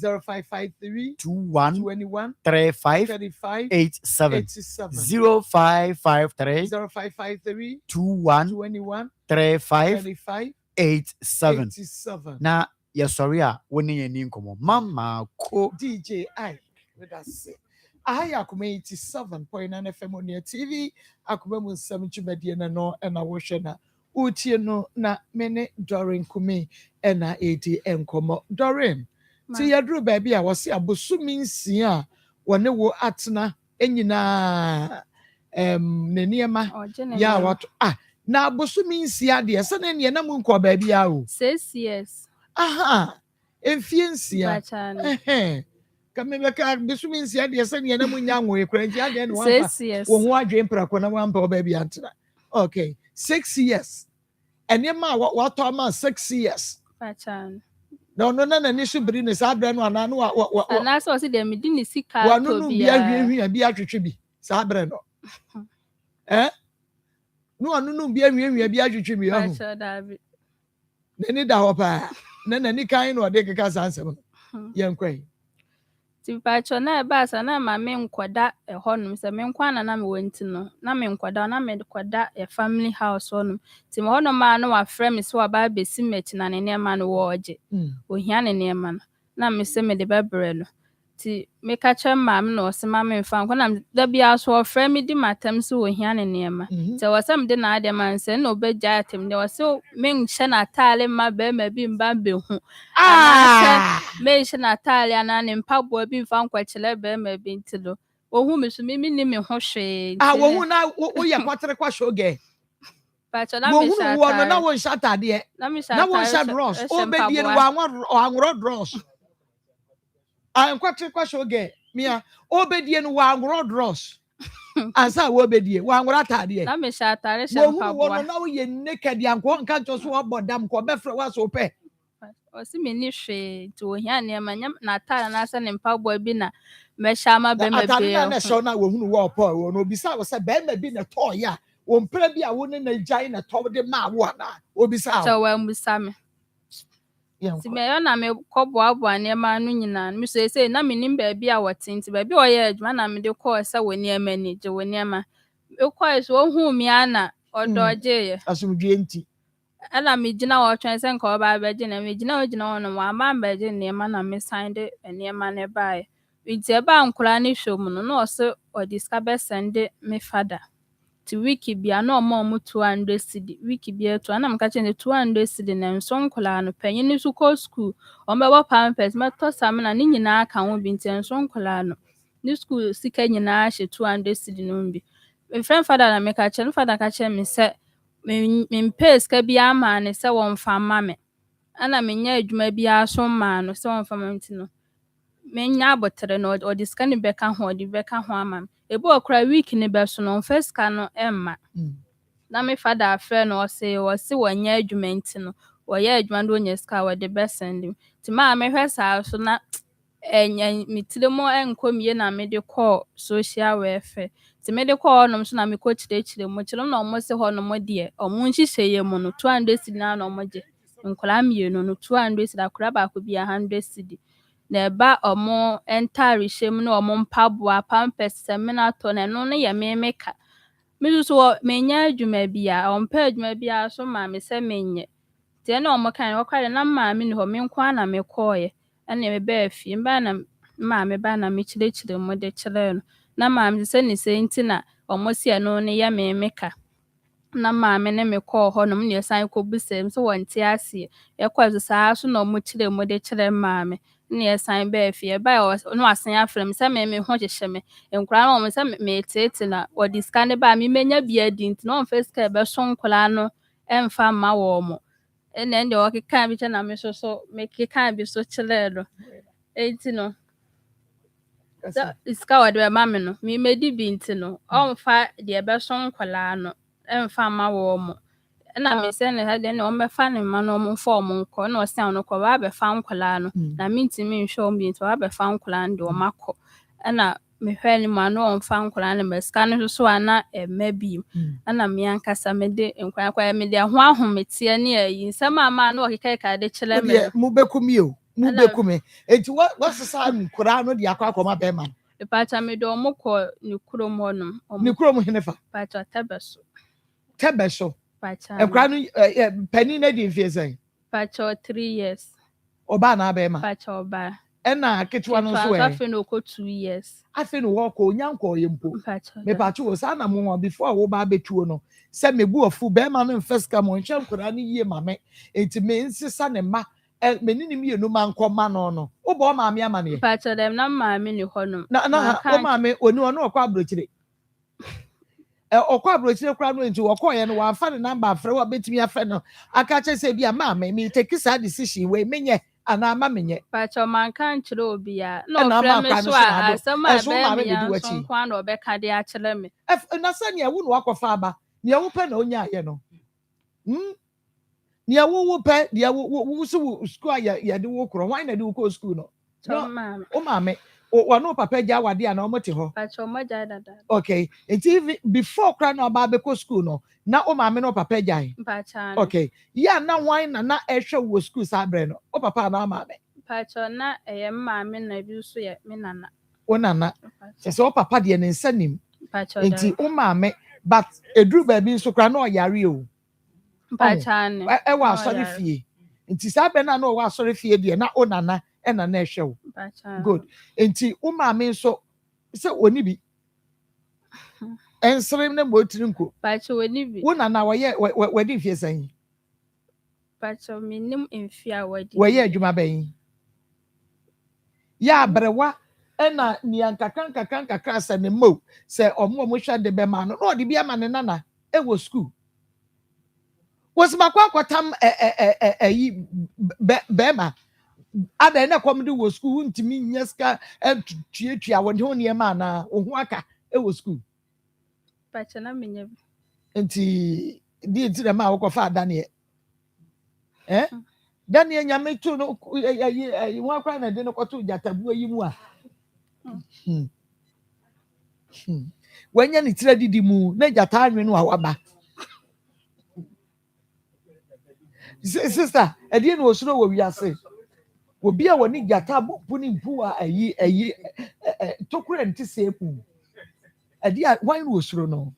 21 35 87 0553 21 35 87 na yes sorry woni ye ni nkomo mama ko DJ I with us Akoma 87.9 FM on your TV Akoma mu Nsem chumedie na no na wo hwe na utie no na mene Doreen Kume na edi enkomo Doreen ti yadru ba bia wo se abosumi nsia wone wo atena enyina neniema ya wato na abosumi nsia de se na ne na mu nko ba bia o 6 years aha enfiensia kamebeka bisuminsia de sene na munya nwe kranji ade no wampa wo ho adwen prako na wampa oba bia ntena okay 6 years enema what ma 6 years pachan no na ni subiri ne sabra no ana no ana so se de medi ni sika to bia no bia hwehwe bia twetwe bi sabra no no anu no bia hwehwe bia twetwe bi ahu nani da hopa nani kan no de keka sansem yenkwan ti pacho na ba sa na ma me nkoda ehonum se me nkwa na me wanti no na me nkoda na me koda e family house honum ti me honum ma na wa frame so wa ba besi mechi na ne ma no wo oje ohia ne ma na me se me de bebre no ti me ka che ma me no se ma me fa nkwa na da bia so frame di matam so ohia ne ma ti wo se me de na ade man se na obegya atem de wo se me nhye na tale ma be ma bi mba be hu me nhye na tale ana ne mpabo bi mfa nkwachele be ma bi ntilo ohu me so me ni me ho hwe wo hu na wo ye kwatere kwa shoge pacho na me shata wo na wo shata de na wo shata dross o be die no wa anwro dross an kwatere kwa shoge mia o be die no wa anwro dross ansa wo be die wa anwro atade na me shata re shempa bo wo na wo ye naked yanko nka nto so obodam ko be fra wa so pe o si me ni hwe to ohia ne ma nyam na tara na asa ne mpabo bi na me shama be ma be atare na so na wo hunu wo po wo no bisa wo se be ma bi na to ya wo mpra bi a wo ne na jai na to de ma wo na obisa so wa musa me ti me yo na me kobo abo ane ma no nyina me so say na me nim ba bi a wotinti ba bi o ye adwuma na me de call sa woni ema ni je woni ema e call so hu mi ana odoje ye asumdwe nti ala me gina wo twen se nka oba ba gina me gina wono wa ma ba gina ne ma na me sign de ne ma ne bae nti e ba nkura ne hwom no no so o discover send me father ti wiki bia na omo 200 cedi wiki bia to na mka che 200 cedi na nso nkola no panyin so ko school omo pampers meto samina ni nyina ka ho bi nso nkola no ni school sika nyina hye 200 cedi no bi me friend father na meka che no father ka che me se me pay sika bia ma ne se won fa ma me ana menya adwuma bia so ma no se won fa ma ntino menya abotre no o diska ne beka ho di beka ho ama ebu okra week ne be so no first ka no emma na me father afre no o se wonya adwuma ntino wo ye adwuma no onya ska wo de be send ti ma me hwesa so na enya mitire mo enkomie na me de call social welfare ti me de call no so na me ko chire mo chire no mo se ho no mo de o mo nhihye mo no 200 cedi na no mo je nkola mienu no 200 cedi akura ba ko bia 100 cedi na eba omo entire shem na omo mpaboa pampers seminato na no ne ye memeka me so menya adwuma bia ompa adwuma bia so ma me se menye tie na omo kan okware na ma me ni ho me nko na me koye ene me ba afie mba na ma me ba na me chire mo de chire no na ma me se ni se ntina omo se no ne ye memeka na maame ne me call ho no me san ko busem so wonte ase e kwazo saa so no mo chire mo de chire maame ne san ba afie ba no asan afrem se me ho hyehye me enkura no mo se me tete na odi scan ba me menya bia di nti no first ka be so nkula no emfa ma wo mo ene nde o keka bi che na me so me keka bi so chire do enti no iska wa de ma me no me medi bi nti no omfa de be so nkula no emfa ma wo mo na me se ne ha de ne o mefa ne ma no mo fo mo nko na o se no ko ba be fa nkola no na mintimi nhwe o bi nti ba be fa nkola ndo o makọ na me hwe ni ma no o mfa nkola ne be ska ne so ana ema bi na me ankasa me de nkwan kwa me de ho ahomete ne ayi nsem ama na o keka ka de chele me mu bekumi o mu bekumi enti what sasa nkura no de akwa be ma pacha me do mo ko ni kurom honum ni kurom henefa pacha tebeso pacha ekura no pani na di mfie sen pacha 3 years oba na be ma pacha oba ena ketwa no so afi no ko 2 years afi no wo ko nyanko yempo me pacha wo sa na mo before wo ba betuo no se mebu ofu be ma no mfeska mo nhwe nkura no yie ma me enti me nsisa ne ma menini mi enu ma nkoma no wo ma me ama ne pacha dem na ma me ni honum na o ma me oni ono okwa abrochire okwa abrochire kra no enti okoye no wa fa ne number afre wa betimi afa no aka che se bia ma me take sa decision we menye ana ama menye pacha man kan chire obi ya no frɛ me so asama be me ya so kwa na obeka de a chire me na sa ne wo no akɔfa aba ne wo pɛ na onya aye no ne wo pɛ ne wo so school ya de wo kro why na de wo ko school no o ma me o no papa ja wade ana o mote ho pacha o moja dada okay until before kra na ba be ko school no na o ma me no papa ja pacha okay ya na why na ehwe wo school sa bre no o papa na ma me pacha na ma me na bi so ye me nana o nana se o papa de ne nsanim pacha until o ma me but edru ba bi so kra na o yare o pacha ne e wa asori fie until sa be na o wa asori fie de na o nana e na na ehwe o good enti uma me so se oni bi ensrem na motiri nko pacha oni bi wona na wadi fie san pacha minim enfia wadi adwuma ban ya brewa ena ni ankakan se ne mo se omo hwe de be ma no odi bi ama ne nana e wo school was makwa kwatam yi be ma ada na komde wo school ntimi nyeska tuatua won ho ne ma na ohu aka e wo school pacha na menye nti di nti na ma wo kofa Daniel Daniel nyame tu no wo akwa na de no koto jatabu yi mu a wanya ni tira didi mu na jata anwe no awaba sister edi no osuro wo wiase obi a woni gata bu ni mpu a ayi tokura nti se epu adi a wan wo suro no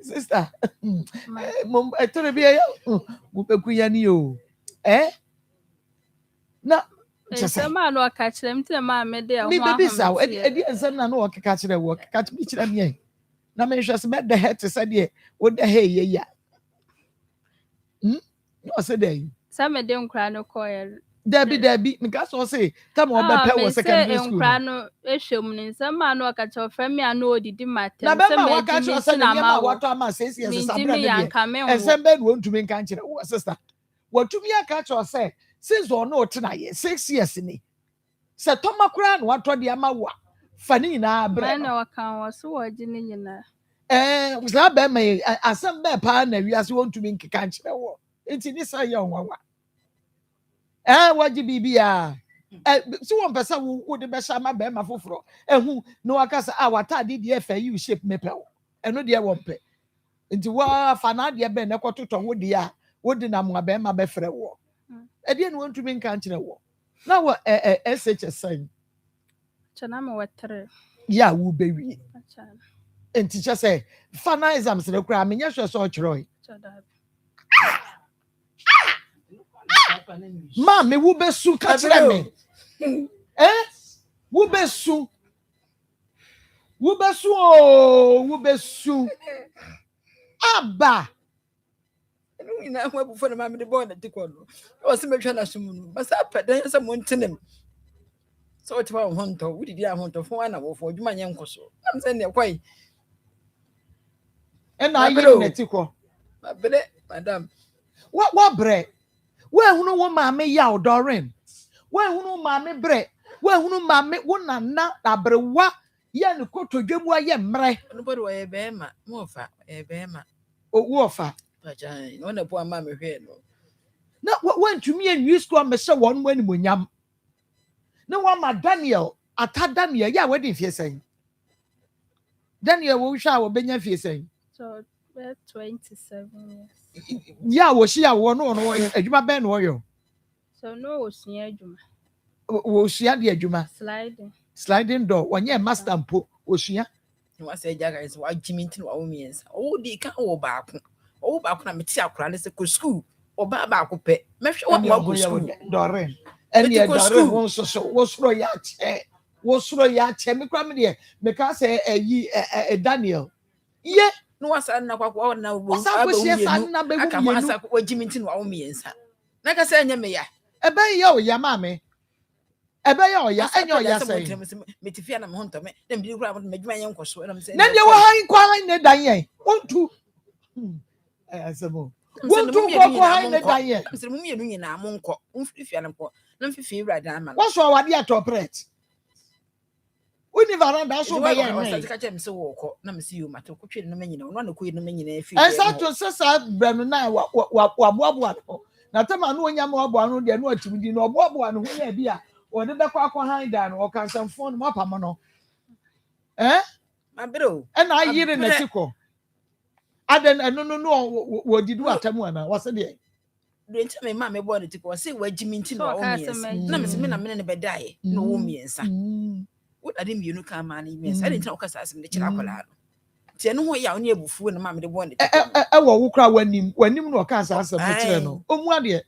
sister mom etore bi ya mo beku ya ni o na Nsem a no aka kyerɛ m te ma me de ho Me baby saw ahom. edi nsem na no okeka kyerɛ wo okeka kyerɛ me na me hwɛ se me de het se de wo de he ye ya no say dey Sa me de nkra no koye. Debbie me ka so say tam obepe wo secondary school nkra no ehwem ne nsem a no aka kyerɛ ofra me a no odidi matem. na be ma waka kyerɛ say na ma wato ama say say sabra me nsem be no ntumi nka kyerɛ wo sister watumi aka kyerɛ say since ono otena ye 6 years ni se toma kura no watɔ de ama wo fa ni nyina bre na waka wo so wo gi ni nyina sa be ma asem be pa na wiase wontumi nkeka kyerɛ wo enti ni sa ye onwawa wagi bibia so won pesa wo de be sha ma be ma foforo ehu no waka sa wata de de fa you shape me pe wo eno de wo mpe enti wa fa na de be na kototo wo de a wo de na mo be ma be frɛ wo edi no wontumi nka kyerɛ wo na wo SHS sign chana me wetre ya wo be wi enti che say final exams na kura me nya hwɛ so ɔkyerɛ ma me wo be su ka kyerɛ me wo be su wo be su aba na ho abufo na ma me de bɔ na tikɔ no o se metwa na so mu no basa pɛdan sɛ mo ntenem so o tiba ho ntɔ wo didi a ho ntɔ fo na wo fo adwuma nyɛ nkoso am sɛ ne kwai na ayi na tikɔ ma bele madam what bre we hunu wo ma me ya odoren we hunu ma me bre we hunu ma me wo nana abrewa ya ne kotodwemu aye mre no body wo ye be ma mo fa e be ma owu ofa pajan no na po ama me hwe no na wantumi enwi school me se won mu animonyam na wa ma Daniel ya wedding fie sen Daniel wo hwa wo benya fie sen so 27 years ya wo hia wo no adwuma ben no yo so no wo hia adwuma wo hia de adwuma sliding door wonye master mpo wo hia no wa say jaga is wa jimintin wa wo miensa o di ka wo baako na meti akora ne se ko school oba baako pe mehwe wo ko school doren eni doren won so wo suro ya che me kwa me de me ka say Daniel ye no wasa na kwakwa na wo aka mo asa ko jimintin wa wo miensa na ka say nya me ya ebe ye o ya ma me ebe ye o ya enye o ya say metifia na me honto me na bi kura mo medwuma yen nkoso na me say na de wo han kwa ne dan yen wontu asemo wontu ko han ne dan yen mse mu mienu nyina mo nko mfifia na mko na mfifi wrada ama wo so wade atopret uni varanda so be yen ne ka che mse wo ko na mse yo mato ko twe no manyina no na ko yi no manyina afi esa to sesa branu na wa boaboa no na tema no onya ma oboa no de no atimdi no oboaboa no ho ya bi a wode be kwa han dan no kan samfo no mapam no ma bro na ayire na tiko aden no wo didu atamu ana wase de nti me ma me bo ne tiko say wa jiminti no wo miensa na me se me na me ne be dai no wo miensa wo ade mienu ka ma na miensa ade nti na wo kasa asem de kira akola no tie no ho ya wo ne abufu na ma me de bo ne tiko wo wo kra wanim no ka asa asem de kira no omu ade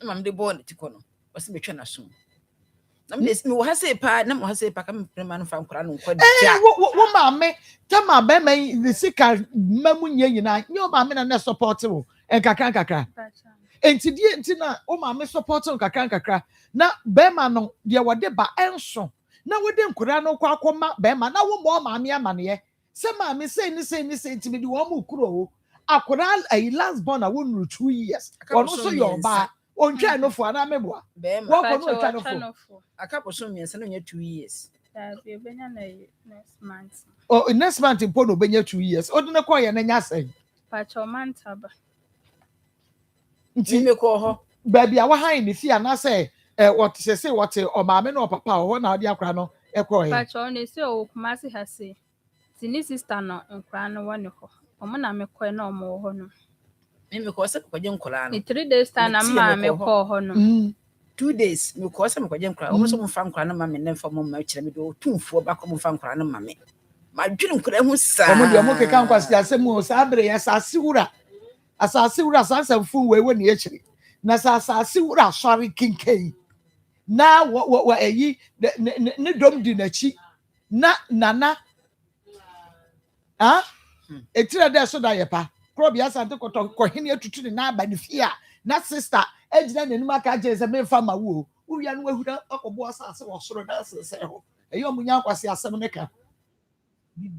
ma me de bo ne tiko no wase betwa na so na me wo ha say pa na mo ha say pa ka me prema no fa nkora no nkwa dia wo ma me tama be me the sika mamu nyina nyo ma me na support wo kakra enti die enti na wo ma me support wo kakra na be ma no de wode ba enso na wode nkora no kwa akoma be ma na wo mo ma me amane se ma me say ni enti me di wo mu kuro wo akora ai last born a wo nuru 2 years ono so yo ba ontwa no fo ana meboa wo ko no ontwa no fo akapo so miensa no nya 2 years be benya na next month next month impo no benya 2 years odine ko ye na nya sen pacho mantaba nti me ko ho ba bia wa han ni fi ana say what say what o ma me no papa ho na odi akra no e ko he pacho ne say o kuma se ha say ti ni sister no nkra no woni ho o mo na me ko na o mo ho no me ko se ko je nkra no 3 days time na ma me ko ho no 2 days me ko se me ko je nkra o mo so mo fa nkra no ma me ne fa mo ma kire me do tumfuo ba ko mo fa nkra no ma me ma dwinu nkra hu sa o mo de mo ke kan kwasi asem o sa abre ya sa asiwura sa samfu wewe ne yechiri na sa asiwura sorry kinkai na wa eyi ne dom di nachi na nana etira de so da yepa kro bia sante kohene atutu ne na aba ne fie a na sister ejina nanim aka je se me fa ma wo uwia no wahu na akobo asase wo soro na asese ho eyi omunya akwase asem ne ka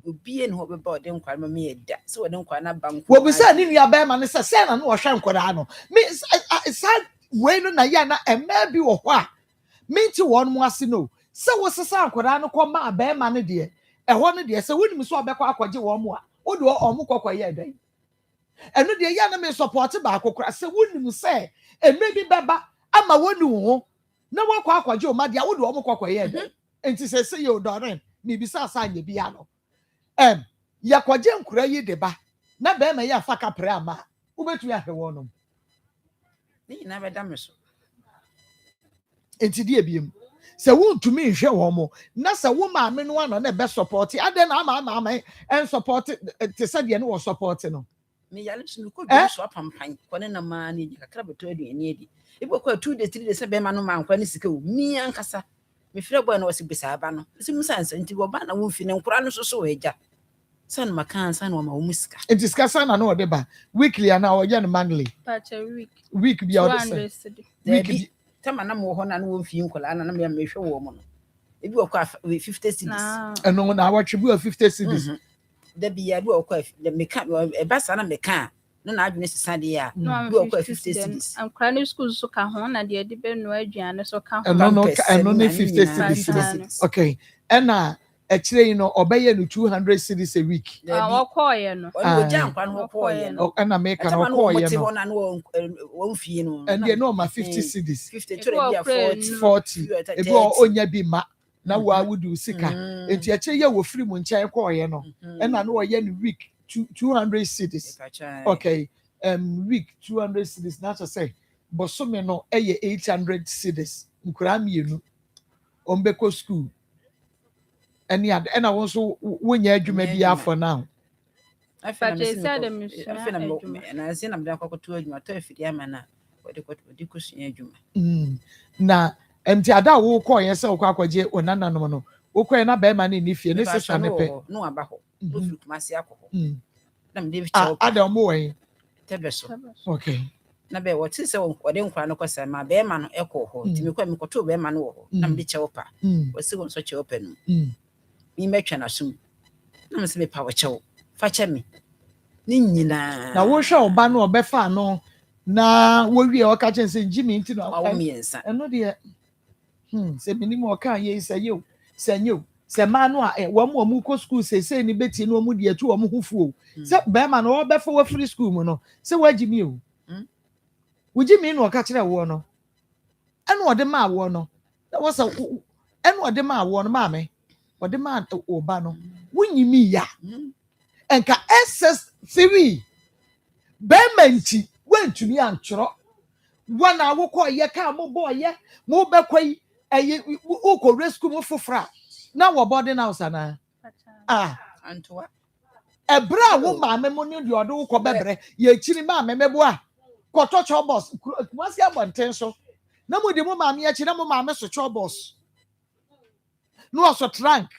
obie ne ho be ba de nkwa ma me eda so de nkwa na bank wo bi sa ni nua ba ma ne se na no wo hwa nkora no me sa we no na ya na ema bi wo ho a me ti won mu ase no se wo sesa nkora no ko ma ba ma ne de ɛhɔ no deɛ sɛ wonim so ɔbɛkɔ akɔgye wɔn mu a wode ɔmo kɔkɔyɛ dɛn ɛno deɛ yɛ na me support baako kora sɛ wonim sɛ ɛmɛ bi bɛba ama wɔni wo ho na wɔkɔ akɔgye wo ma deɛ wode ɔmo kɔkɔyɛ dɛn enti sɛ sɛ yɛ odɔren ne bisa sa nyɛ bi ano yɛkɔgye nkora yi de ba na bɛrima yɛ afa kapre ama wobɛtumi ahwɛ wɔn nom ne nyinaa bɛda me so enti deɛ biem sɛ wontumi nhwɛ wɔn mo na sɛ wo maame no ano na ɛbɛ support adɛn na ama ɛn support te sɛ deɛ ne wɔ support no me yale so ko bi so apampan kɔne na ma ne kakra beto aduane adi ebo kɔ 2 days 3 days sɛ bɛma no ma nkwa ne sika wo mi ankasa me frɛ boy na wɔse bisa aba no sɛ mu sansa nti wo ba na wo mfi ne nkora no so so ɛgya san makan san wo ma wo musika nti sika san na no ɔde ba weekly ana ɔyɛ no monthly week bi a ɔde sɛ week tama na mo ho na no mfi nkola na me hwɛ wo mo no ebi okɔ 50 cedis ɛno na awɔtwe 50 cedis da bi ya bi okɔ de meka eba sa na meka no na adwene sesa de ya bi okɔ 50 cedis ankra ne school so ka ho na de be no aduane so ka ho ɛno ne 50 cedis okay ɛna ɛkyerɛ yi no ɔbɛyɛ no 200 cedis a week wɔkɔɔyɛ no ɔgya nkwa no wɔkɔɔyɛ no ɛna meka na ɔkɔɔyɛ no na wɔn fie no ɛnde no ma 50 cedis 50 to be 40 ebi onya bi ma na wo awudu sika enti ɛkyerɛ yɛ wɔ free mu nkyɛn kɔɔyɛ no ɛna no ɔyɛ no week 200 cedis okay week 200 cedis na so say bosome no ɛyɛ 800 cedis nkura mienu ombeko school ɛna wo nso wonya adwuma bi afọ now after say dem na se na mda kwakoto adwuma to afidi ama na wode kosua adwuma na emti ada wo kɔ yɛ sɛ wo kɔ akɔgye onananom no wo kɔ na bɛrima ne ni fie ne sesa ne pɛ no aba hɔ no firi kumase akɔ hɔ na mde bi kyɛw ada mo wɔ tebe so okay na bɛ wɔte sɛ wɔde nkwa no kɔsɛ ma bɛrima no ɛkɔ hɔ timi kɔ mi kɔto bɛrima no wɔ hɔ na mde kyɛw pa wɔse wɔn so kyɛw pa no mi metwa na sum na me se me pa wo kyɛw fa kyɛ me ni nyina na wo hwɛ oba no ɔbɛfa no na wo wie ɔka kyɛn sɛ ngimi nti no awo miensa ɛno deɛ sɛ minim ɔka yɛ sɛ yew sɛ ma no a wɔn mu kɔ school sɛ ni beti no mu deɛ tu wɔn ho fuo sɛ bɛrima no ɔbɛfa wo free school mu no sɛ waji mi o woji mi no ɔka kyerɛ wo no ɛna ɔde ma wo no na wo sɛ ɛna ɔde ma wo no maame ɔde ma oba no wonyimi ya enka SS3 bɛrima nti wantumi antwerɛ wana wokɔ yɛ ka mo boye mo bɛkɔ yi ɛyɛ wokɔ rescue mo fofra na wo body now sana antoa ɛbra wo maame mo ne de ɔde wokɔ bɛbrɛ yɛ kyiri maame mebo a kɔtɔ chobos kumasi abɔnten so na mo de mo maame ya kyiri na mo maame so chobos no also trunk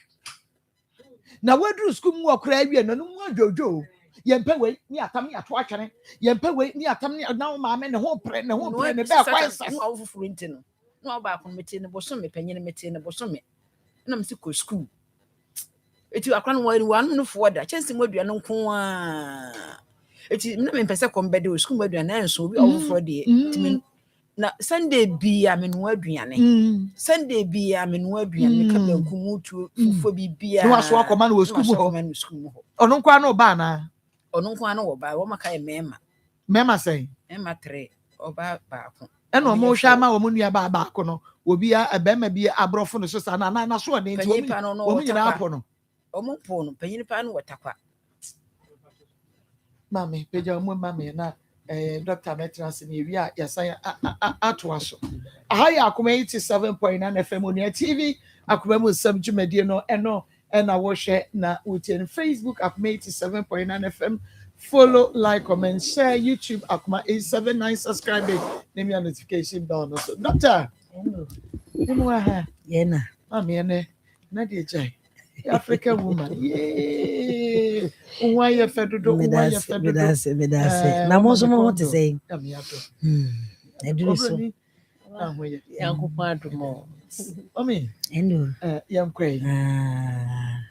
na wedru school mu okra awie no mu adwojo yempe we ni atam ni ato atwene yempe we ni atam ni na maame ne ho pre ne be akwansa no awofuru nti no no ba akon meti ne boso me panyin meti ne boso me na msi ko school eti akran wanu no fo da chensi modua no nko a eti na me pese ko mbede o school modua na enso bi awofuru de timi na Sunday bi a menu aduane Sunday bi a menu aduane ka banku mutu fufo bi bia no aso akoma na school ho ono nkwa na oba na ono nkwa na oba wo maka e mema say mema 3 oba baako ena omo hwa ma omo nua ba baako no obi a bema bi abrofo no so sa na so de nti omo nyina apo no omo po no panyin pa no watakwa mame peja omo mame na Dr. Metras ni wi a yasa ato aso ahaya Akoma 87.9 FM on TV Akoma mu Nsem dwumadie no ena wo hwe na utie Facebook Akoma 87.9 FM follow like comment share YouTube Akoma 879 subscribe name your notification bell no so Doctor Yena. Mamiene, Nadia Jay, African woman. Yay! Uwaya Fedo, Uwaya Fedo. Na mo so mo what to say. Edriso. Yankopon adumo. Omi. Endo. Yankwe.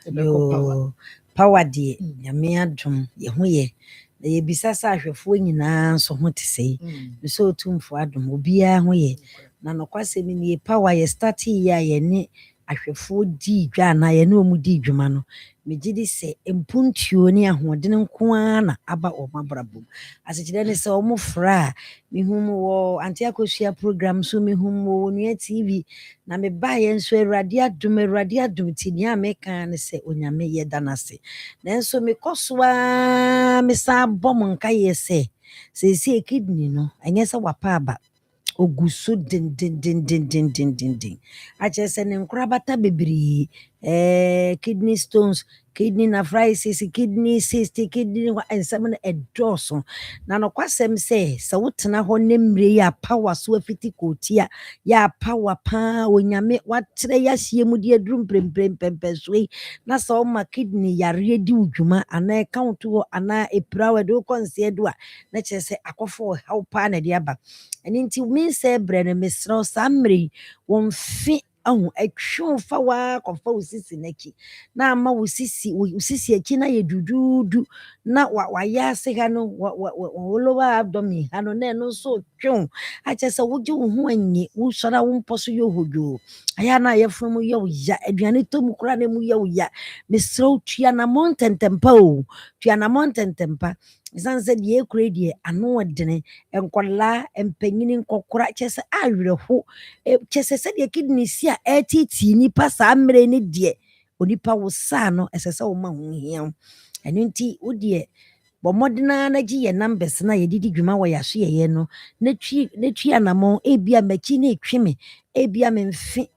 Yo power de nyame adom ye ho ye. Na ye bisa sa ahwefo nyinaa so ho te sei. Me so tumfo adom obia ho ye. Na nokwasem ni power ye start ya ye ne ahwefo di dwa na ye ne omu di dwuma no. Megidi se empuntuo ne ahoɔden nko na aba o mabrabom. Asekire ne se omu fra mihum wo anti akosua program so mihum wo nua TV na me ba ye nso awurade adom ti nia me kan ne se onyame ye danase. Nanso me koswa me sa bom nka ye se kidney no enye se wapa aba oguso din ache se ne nkura bata bebiri kidney stones kidney nephritis kidney cyst kidney ensem na edoso na no kwasem se wotena ho ne mre ya power so afiti kotia ya power pa onyame watere ya hie mu de adrum prempempempe so na sa o ma kidney yare di udwuma ana count wo ana eprawe do konse do a na che se akofo help na de aba eni nti mi se bre ne mesro samri won fi atwe fa wa kofa usisi naki na ama usisi aki na ye dududu na wa ya se ha no lower abdomen ha no na no so twe ache se woje wo ho anyi wo sora wo mposo ye hojo aya na ye from ye wo ya aduane to mu kura na mu ye wo ya mesro tua na montentempa o tua na montentempa sanse de ekure de ano odene enkola empanyini nkokora chese awerefo chese se de kidney si a etiti ni pa sa mre ni de onipa wo sa no esese wo ma ho hia eno nti wo de bomodena na gi ye numbers na ye didi dwuma wo ya so ye no na twi anamo ebia machi na etweme ebia memfe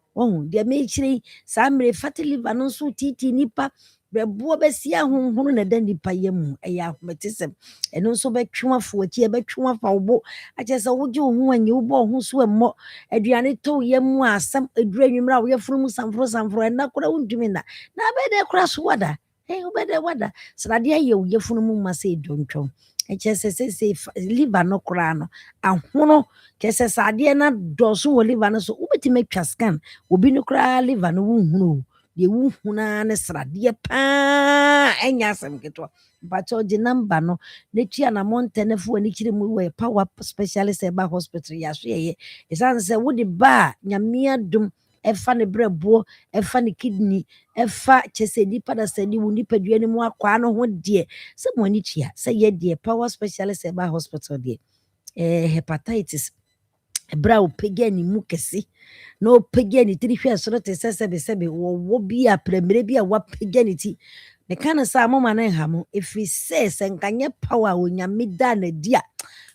de me chiri sa mre fatty liver no so titi nipa bebo besia honhoro na da nipa yemu eya ahometesem eno nso betwafo aki betwafa wo ache se woje ho anyi wo bo ho so emmo aduane to yemu asam edura nwumra wo yefuru mu samfro na kora wundumi na bede kora so wada ubede wada srade aye wo yefunu mu masa edontwo eche se liver no kora no ahono kese sade na doso wo liver no so ubeti metwa scan obi no kora liver no wunhunu de wuhuna ne srade pa enya asem ketwa but oje number no ne tua na montenefo ani kire mu we power specialist eba hospital ya so ye esan se wo de ba nyame adum efa ne brebo efa ne kidney efa chese nipa da sani wo nipa duane mu akwa no ho de se mo ani tua se ye de power specialist eba hospital de hepatitis ebra o pega ni mu kesi na o pega ni tiri hwe soro te sebe wo bi a premere bi a wa pega ni ti me kana sa mama na ha mo efi se nkanye power onyame da na dia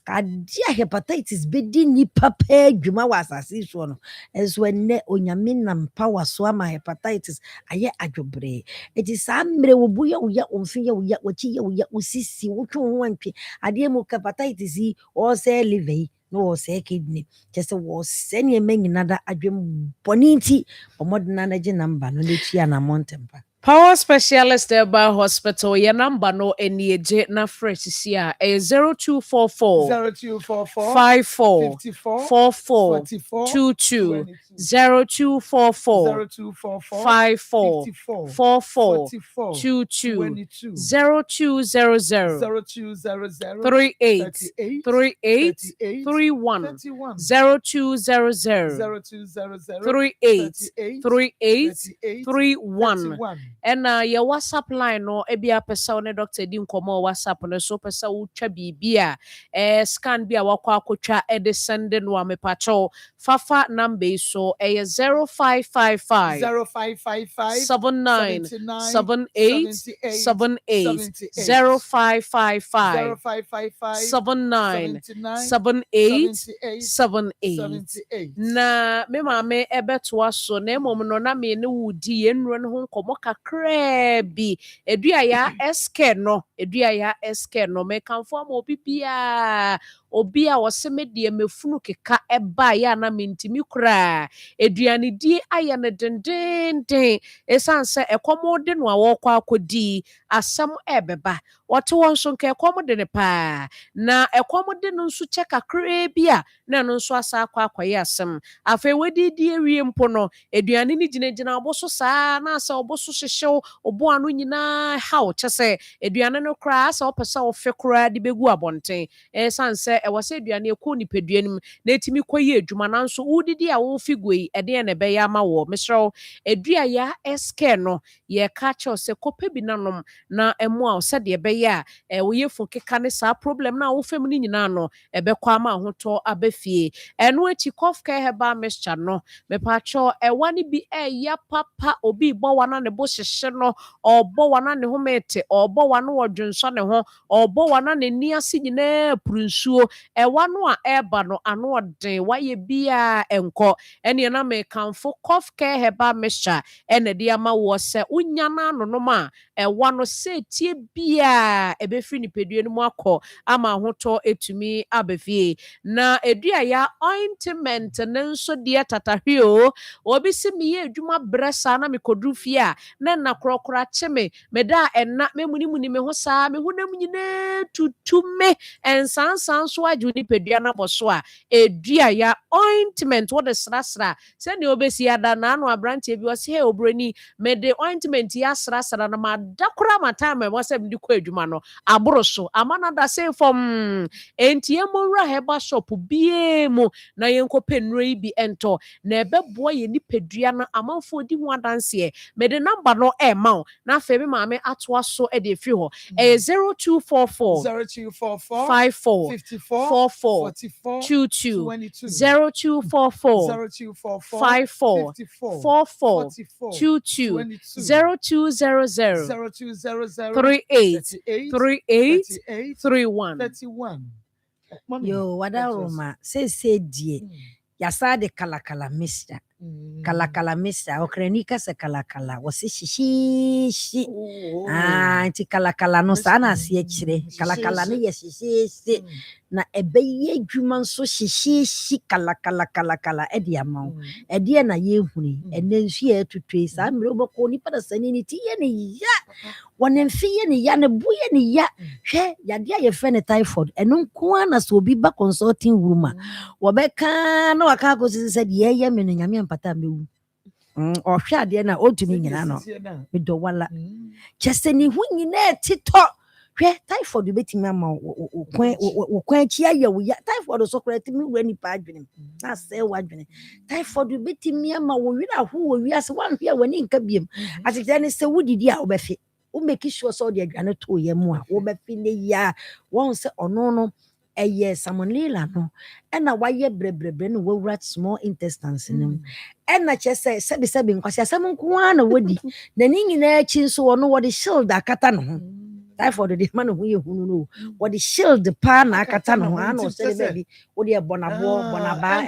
ka dia hepatitis be di ni papa dwuma wa asase so no enso enne onyame nam power so ama hepatitis aye adwobre eti sa mre wo buya wo ya onfi ya wo ya wachi ya wo ya osisi wo twe ho antwe ade mu hepatitis yi o se liver no o se kidney just wo se ne menyina da adwem boninti omodena na je number no le tua na montempa Power Specialist Eba Hospital, your number no any na fresh sia 0244 54 44 22 0244 54 44 22 0200 38 31 0200 38 31 and your WhatsApp line no ebia pesa ne doctor di nkomo WhatsApp no so pesa wo twa bibia scan bia wakwa akotwa e send no amepacho fafa number so 0555 79 78 78 0555 79 78 78 na me mame ebeto aso na emom no na me ne wudi enro no ho nkomo kakra bi edua ya eske no me kanfo ma obibia obi a wɔse me de mefunu keka eba ya na mentimi kura eduane die aye ne dendenden esan se ekomo de no awokwa akodi asam ebeba wote won so nka ekomo de ne pa na ekomo de no nso che kakra bia na no nso asa akwaye asam afa wedi die wie mpo no eduane ni ginagina oboso saa na asa oboso hyehyew obo anu nyina haw chese eduane no kra asa opesa ofe kra de begu abonten esan se ewose eduane ekɔ nipaduanim na etimi koyi adwuma nanso wudidi a wo figui ede na be ya ma wo mesro edua ya eske no ye ka cho se kope bi nanom na emu a se de be ya wo ye fo keka ne sa problem na wo fam ni nyina no ebe kwa ma hoto abafie eno echi kofka heba mixture no me pa cho wani bi ya papa obi bo wana ne bo hyehye no obo wana ne homete obo wana wodwonso ne ho obo wana ne ni ase nyina prunsuo wano a eba no ano den waye bia enko ene na me kanfo kofka heba mixture ene de ama wo se unya na no no ma wano se tie bia ebefri ni pedue no mu akọ ama hoto etumi abefie na edua ya ointment ne nso de tatahweo obi si me ye adwuma bresa na me kodru fie a na krokra cheme me da enna me muni me ho saa me hunam nyina tutume ensansan so aju ni pedua na boso a edua ya ointment what the srasra se ne obesi ada na anu abrante bi o se he obroni me de ointment ya srasra na ma dakora mata me wo se me di ko adwuma no aboroso amana da se fom entie monra heba shop bie mu na yenko penro yi bi ento na ebeboa ye nipadua na amanfo di ho adanse me de number no e ma na fe me maame atoa so e de fi ho 0244 54 44 22 0244 54 44 22 0200 38 31 Yo, wadaroma se die. Yasa de kalakala mister. Kalakala mister. Okrenika se kalakala. Wasi shishi. Nti kalakala no sana si chire. Kalakala ne ye shishi. Na ebeye dwuma nso shishi kalakala edi amao. Edi na ye huni. Ene nsu ye tutwe sa mre oboko ni pada sani ni ti ye ni ya. Wanemfiye ni ya ne buye ni ya. Hwe yade ye fe ne typhoid. Eno nko na so obi ba consulting room. Wobeka na waka ko se de ye me no nyame ampata mewu. Ohwe ade na otumi nyina no. Me do wala. Chese ni hu nyina tito. Hwe typhoid betimi ama wo kwan chi aye wo ya typhoid so korati mi wura ni pa adwene. Na se wadwene. Typhoid betimi ama wo wira ho wo wiase wan hwe wani nka biem. Atikya ne se wudidi a obefe. Wo make sure so de adwane to ye mu a wo befe ne ya. Won se ono no eye salmonella no ena waye brebrebre no wawura small intestines no ena chese sebi nkwasi asem nko na wodi na ni nyina achi nso wo no wode shield akata no ho typhoid de ma no ho ye hunu no wode shield pa na akata no ho ana o se baby wode bonaba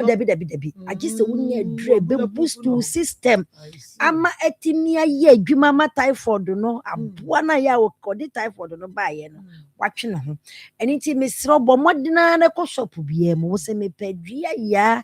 debi agise wunya dre be boost to system ama etimia ye adwuma ma typhoid no aboa na ya wo kodi typhoid no ba ye no watwe no ho eniti mesro bo modena na ko shop bia mu wo se mepadua ya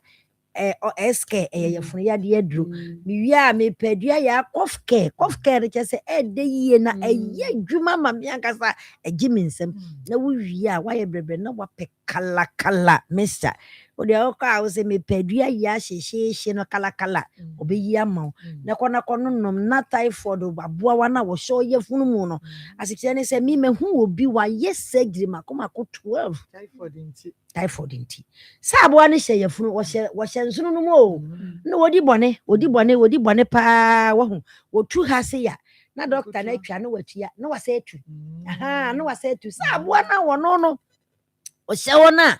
eske yefunu ya de aduro mi wia me padua ya kofke de chese de yie na eye dwuma ma me ankasa egi Nsem na wo wia wa ye brebre na wa pe kala mister o de o ka wo se me padua ya hyehye no kala obeyi ama na kono nom na typhoid aboa wa na wo sho yefunu mu no asikye ne se mi mehu obi wa yes surgery makoma ko 12 typhoid nti saabo ne hye yefunu wo hye nsunu no mo na wodi bone pa wo hu wotu ha se ya na doctor na atwa na watua na wase atu na wase atu saabo na wono no o hye wona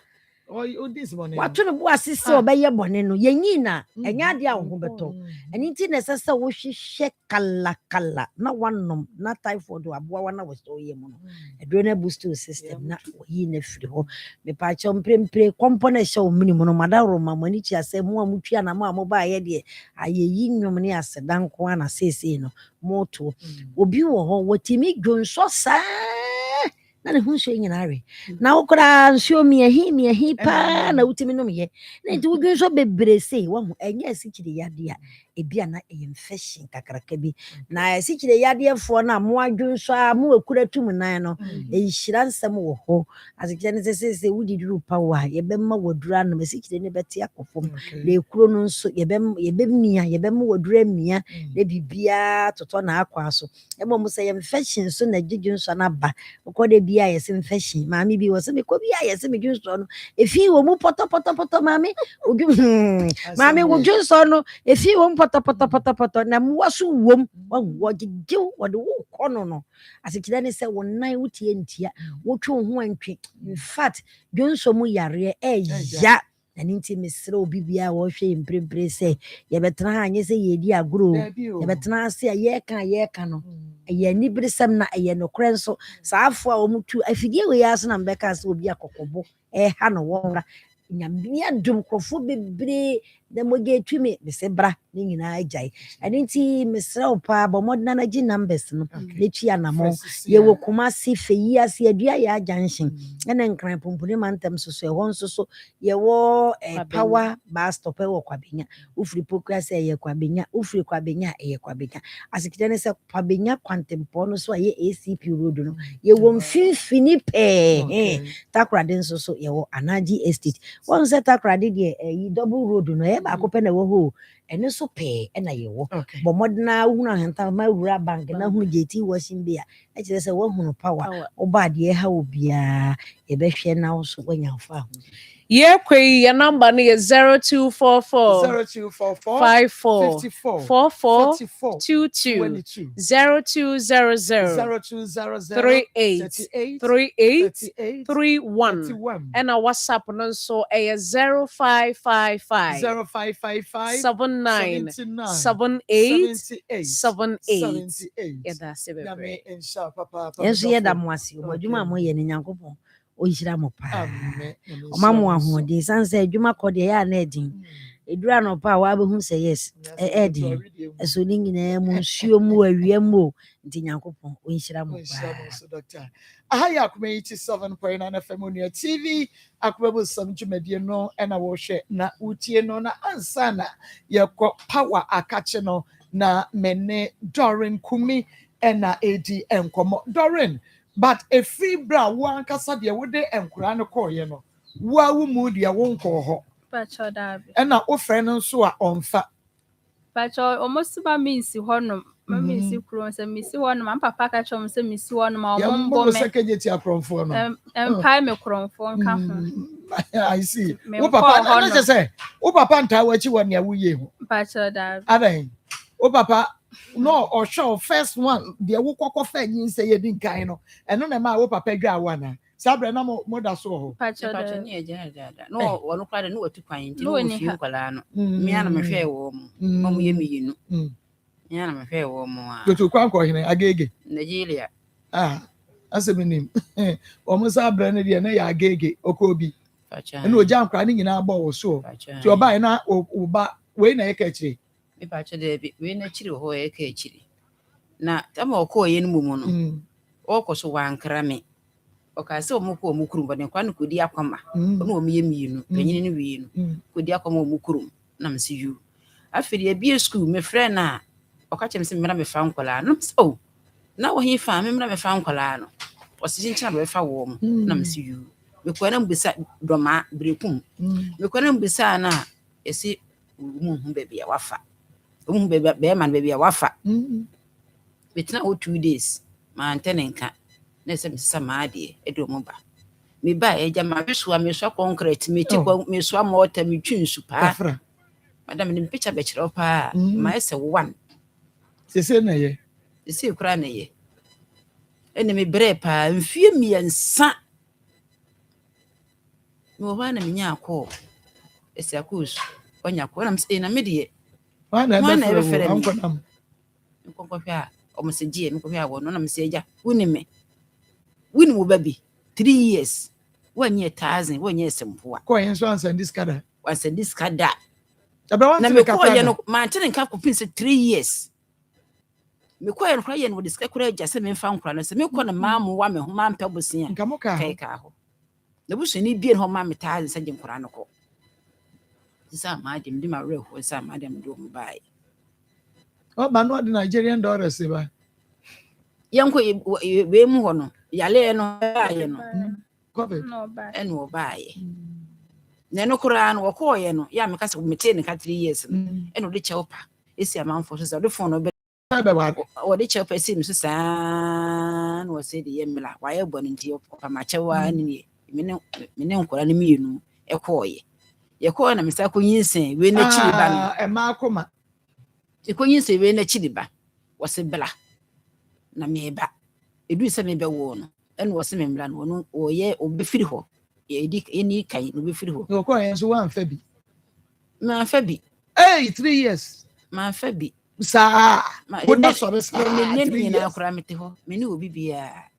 watu no bo asese obeye bone no yenyi na enya de a wo beto eni nti na sese wo hwehwe kala na wanom na typhoid aboa wana wo so ye mu no adrenal booster system na yi na firi ho me pa cho mprempre component show minimum no madaro mamani chi asemu amutwa na ma ba ye de ayeyi nwom ne asedan ko ana sese no moto obi wo ho wotimi dwonso saa na ne ho nsuo nyinaa we na wokora nsuo miahi pa na wutimi nom ye na nti wodwen so bebre sei wo enye asikyire yade a ebia na infection kakraka bi na asikyire yade fo na mo adwen so a mo akura tum nan no ehira nsem wo ho asikyire ne se wudi duru pa wa ye bemma wadura no asikyire ne bete akofom na ekuro no nso ye bemma wadura mia na bibia toto na akwa so emo mo say infection so na gidwun so na ba ko de bia ye infection maami bi wo se me ko bia ye se me dwun so no efi wo mu poto maami maami wo dwun so no efi wo mu poto na mu waso wom wo gigiw wo de wo kono no asikida ne se wo nan wutie ntia wo twe ho antwe in fact dwun so mu yare ya na ninti mesre obi bia wo hwe mprempre se ye betena ha anye se ye di agro ye betena se ye kan no ye ni bresam na ye no krenso saafo a wo mutu afidie we ya so na mbeka se obi akokobo ha no wonra nyambia dum krofo bebre da moge twime me bra ni nyina agyae aninti mesre opa bo modna na gi numbers no le tua na mo ye wo kuma si feyi ase adua ya junction ene nkran pompone mantem so ho nso so ye wo power bus stop e wo kwabenya ufri pokua se ye kwabenya ufri kwabenya ye kwabenya asikide ne se kwabenya kwantempo no so ye ACP road no ye wo mfimfini pe takrade nso so ye wo Anaji estate won se takrade de yi double road no e ba ko pe na wo ho ene so pe e na ye wo bo modna hunu ahenta ma wura bank na hunu jeti washing bia e kire se wo hunu power oba de ha obia e be hwe na wo so wanyamfa ho Yeah, your number is 0244 54 44 22 0200 38 31 and our WhatsApp also is 0555 79 78 78. Yeah, that's it. Yes, yeah, that was you. But you mamma ye ni nyankopon oyira mo pa omamo ahode sanse adwuma kode ya na edin edura no pa wa behu say yes edin eso ni nyina mu nsuo mu awia mu nti nyankopon oyira mo pa ahaya Akoma 87.9 FM on your TV Akoma some dwumadie no na wo hwe na utie no na ansana ye power akache no na mene Doreen Kumi na edi enkomo Doreen. But a free bra one kasa de wo de enkura no call ye no wa wu mu de wo nko ho pacho dabi e na wo frɛ no so a onfa pacho almost ba minsi honom ma minsi kuro se misi honom am papa ka chom se misi honom a ombo me se kejeti akronfo no pai me kronfo nka ho I see wo papa na say wo papa nta wa chi won ya wo ye ho pacho dabi adan wo papa no or show first one the wo kokko fa nyin say ye din kan no eno na ma wo papa dwa wa na sabre na mo da so ho pacho ni eje dada no wono kwade no watu kwan nti no fi nkwala no me ana me hwe wo mo mo ye miyinu me ana me hwe wo mo a to kwan ko hene agege Nigeria aseminim o mo sabre na de na ya agege okobi pacho eno oja nkwa ni nyina agbo wo so ti oba na oba we na ye ka chire me pacho de bi we na chire ho ye ka chire na tama okoye no mumu no okoso wankra me okase omukọ omukurum bane kwa no kodi Akoma no omiye mienu panyin no wie no kodi Akoma omukurum na mse yu afiri abie school me frɛ na okache mse mera me fa nkola no so na wo hi fa me mera me fa nkola no osisi ncha be fa wo mo na mse yu me kwa na mbisa doma brekum me kwa na mbisa na esi mu hu bebia wafa mu bebia man bebia wafa betena o 2 days ma antenenka na se msisa maade edo mo ba me ba eja ma hwesoa me so concrete me ti kwa me so amota me twinsu pa madam ni picture be kire pa ma ese 1 sese na ye sese kura na ye ene me bre pa mfie miensa me wo na me nya akọ ese akọs onya ko na me na me de wana be fere ankonam nkonko hwa o mo se die nkonko hwa wo no na me se eja woni me win wo baby 3 years wanye 1000 wanye sempoa ko yen so ansa diskada wansa diskada abra wan na me ko ye no ma tene nka ko pin se 3 years me koye no kra ye no de sika kra agya se me mfa nkra no se me kɔ na maamu wa me ho ma mpɛ bosia nka mo ka kai ka ho na busu ni bie no ma me taa nsa gye nkra no kɔ sa ma dem de ma re ho sa ma dem do mo bai o ba no de Nigerian dollars ba yanko we mu hɔ no yale no aye no kobe No ba. eno baaye na no kra no wɔkɔɔ no ya me ka se me te ne ka 3 years no eno de kyɛwpa esi amanfo so de phone no be o de kyɛwpa esi me so saa no se de yemla wa ye bɔ no nti o ma kyɛwa ni me ne nkora no mienu ɛkɔɔ ye kɔɔ na me sa kɔ yinsen we na chiri ba no e ma Akoma kɔ yinsen we na chiri ba wo se bla na me ba edu se me be wo no eno wo se me mla no no o ye o be firi hɔ edi eni kan no be firi hɔ no kɔ yen so wan fa bi ma fa bi 3 years ma fa bi sa wo na so be sa ne na akora mete hɔ me ne obi bia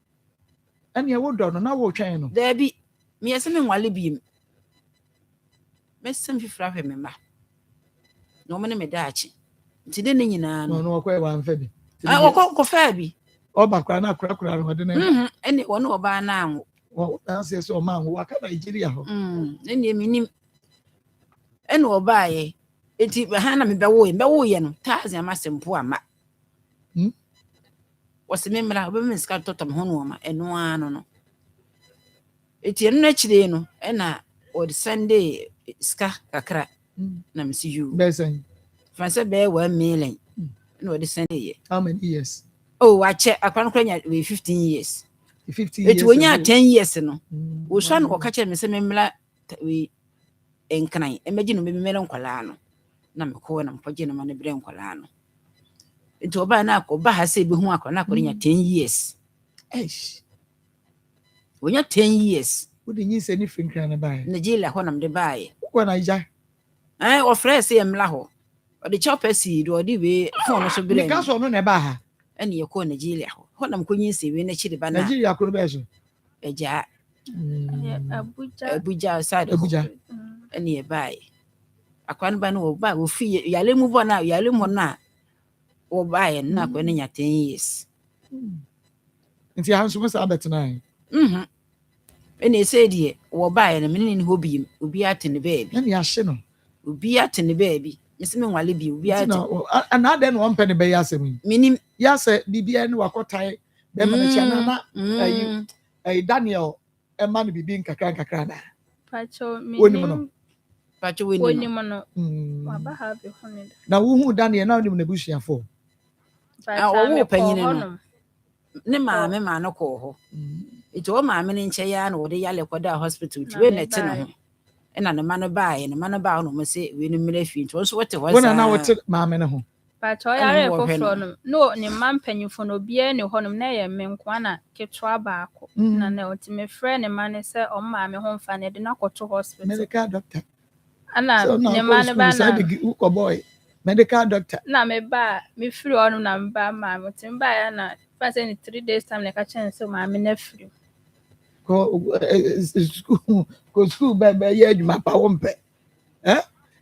ani e wo dɔ no na wo twɛn no da bi me yɛ se me nwale bi me sem fifra hwɛ me ma no mo ne me daachi nti de ne nyinaa no no kɔ wan fa bi wɔkɔ fa bi o ba kra na kra no de na ɛne wɔne ɔbaa na anwo wo na se so ma anwo waka Nigeria hɔ ɛne minim ɛne ɔbaa yɛ enti ha na me bɛwo yɛ no taazia ma sempo ama wɔse me mra obe me ska totom ho no ma ɛno ano no enti ɛno na kyire no ɛna o Sunday ska kakra na me si you besan fanse be 1 million na o de Sunday ye how many years oh ache akwan kranya we 15 years 15 years enti wonya 10 years no wo sha no ka kire me se me mla we enkran emagi no me mele nkwala no na me ko na mkwaje no ma ne bre nkwala no enti oba na akọ ha se be hu akọ na akọ nya 10 years eish wonya 10 years wo de nyi se ni finkran na bae Nigeria ho nam de bae ko na ija o fresh e mla ho o de chopper seed o de we phone no so bre ni ka so no na ba ha ene ye ko Nigeria ho nam ko nyi se we na chiri ba na Nigeria ko be so eja Abuja. Abuja side Abuja ene ye bae akwan ba no wo ba wo fi yale mu bo na yale mu na wo bae na ko ne nya 10 years nti ha so musa abetina ene se die wo bae na menene ho bi obi ate ne baabi na ya hye no obi ate ne baabi mesi me nwale bi obi ate na ade no pɛ ne be ya asem minim ya se bibia ne wakotai be ma ne chana na ayi Daniel e ma ne bibi nkakra na Pacho Woni mo pacho Woni weni mo no. Waba ha be honida. na wo hu Daniel na onim na busuafo wo panyine no ne maame ma no kɔ hɔ iti wo maame ne nkyɛ ya na wo de yale kɔda hospital ti we net no ho ena ne ma no baaye ne ma no baa no mo se we no mira fi nti wo so wote hɔ wona na wote maame ne ho Pacho yare foforo no. No ne mampanyifo no bia ne hɔ no na yɛ me nko na ketwa baako. Na na oti me frɛ ne ma ne sɛ o maame ho mfa ne de na kɔto hospital. medical doctor Ana ne ma ne ba na uko boy medical doctor na me ba me free on na me ba ma me tim ba ya na fa say ni 3 days time na ka chen so ma me na free ko school ba ye adwuma pa wo mpe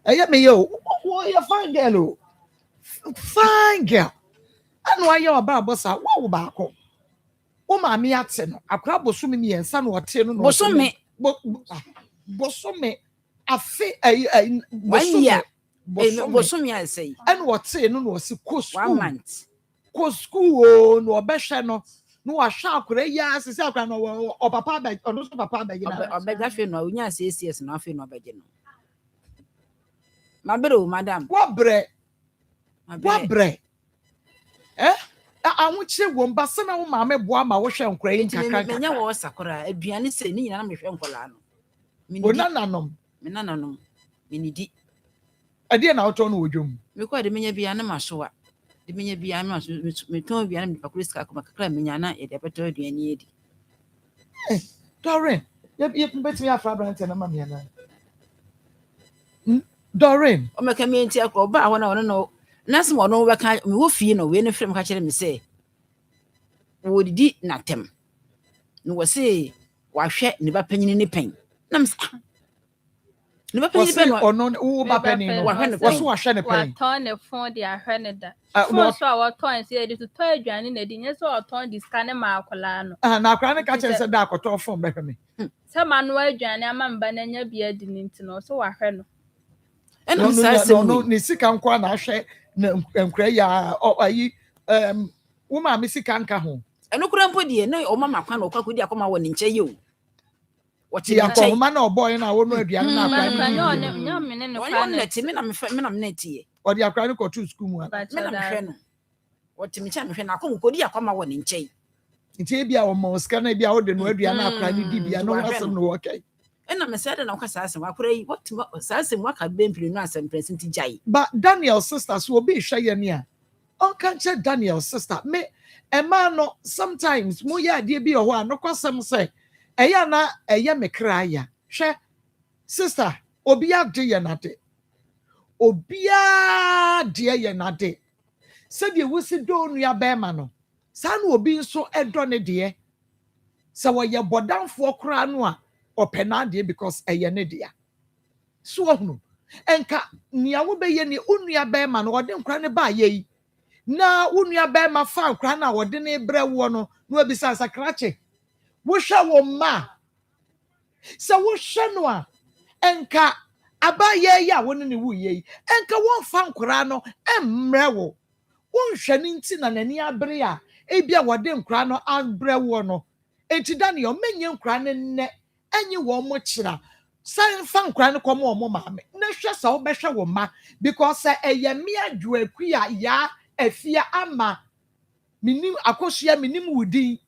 eye me yo wo ye fine girl o fine girl anu aye oba bossa wo ba ko wo ma me ate no akra bosumi me yensa na ote no bosumi afi bosom ya sei and what say no no si ko 1 month ko school no obehwe no no wa hwa akora ya asese akora no o papa ba no so papa ba gina obega fe no unya CCS no afi no obege no mabere o madam what bre anwo kire wo mba se na wo maame boa ma wo hwe nkora yi kakaka menya wo sakora aduane se ni nyina na me hwe nkola no me nananom minidi ade na auto no wodwom me ko de menya bia na masoa de menya bia na me ton bia na me pakuri ska akoma kakra menya na e de beto aduane edi Doreen ye betimi afra brand na ma me na Doreen o me ka me nti akọ ba ho na wono no nasem wono we ka me wo fie no we ne frem ka kire me se wo didi na tem no wo se wa hwe ne ba panyini ne pen na me or no, who Bappany, was who are Shannon Penny. Turn a phone, they are Herneda. Most of our toys here to tell you, and in the dinner, so I turn this kind of Marcolano. Now, Chronic catches a dark or top from Beckamy. Some manual journey, a man banana beard in to so I heard. And no, Nisikan Kwana share Craya or woman Missikanka home. And no grandpa dear, no, or Mamma Quano, could you come out in Chayo? What you are, man or boy, and I won't know if you are not. I'm netty. Or the Acronic or two school. What to me, I could you come out in Chay? It's a almost can I be out and where you are not planning to be. I know some okay. And I'm a certain assassin. I pray what to assassin what had been pretty nice and present to Jay. But Daniel's sisters will be shy near. Oh, can't you, Daniel's sister? Me, a man, no, sometimes, Moya, dear be a one, no, cause some say, Ayana, a yame cry. Share, sister, Obia dear nate. Obia dear nate. Said you will sit down your bearmano. Son will be so edrone dear. So why you bought down for cranwa. Or penade because a yenedia. So no, enka niawo be ye ni unua be ma no ode nkra ne ba ye na unua be ma fa nkra na ode ne bre wo no no abisa sakrache wo hwa wo ma se wo hwe no a enka aba ye ya wo ne wu ye enka wo fa nkra no emmre wo wo hwe ni nti na nani abre a ebia wode nkra no abre wo no enti Daniel menye nkra ne Any woman chira, San Fan Cran come on, mamma. No stress all better woman because a yamia drew a queer ya a fear ama. Minim akosia minim woody.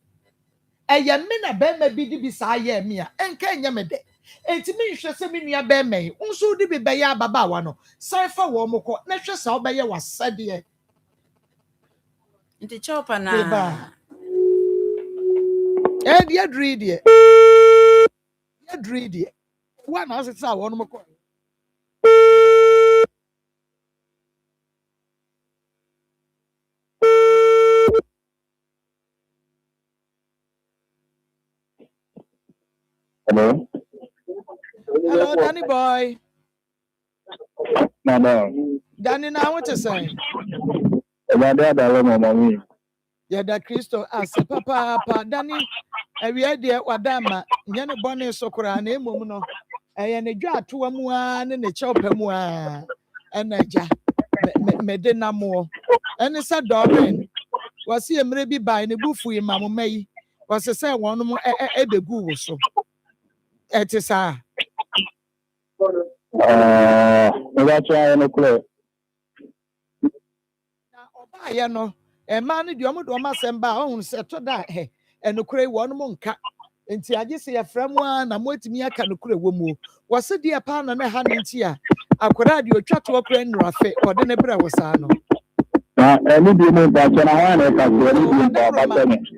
A yamina bear may be beside yamia and can yamade. And to me, she said, Minia bear may also be baya babawano. Cypher womoko, no stress all bear was said ye. Into chopper now. And yet read ye. Read it. One has it out one more. Hello. Hello, Danny boy. No. Danny, now what you saying? Yeah, that Crystal as a papa, Danny. Every idea what dama, Yana Bonnet Socra, name woman, and a jar to a moan and a chop a moan, and a jar, medina more. And it's a darling. Was he a maybe by the booth for Mamma May? Was a say one more a Google so. It is a. That's why I'm a clue. I know, a man, you almost send by own set to that. And the cray one monka. And I just say a friend one, I'm waiting me a can of cray woman. Was it dear pan and a hand in tea? I could add you a chat to a crane rafe or the nebra was ano.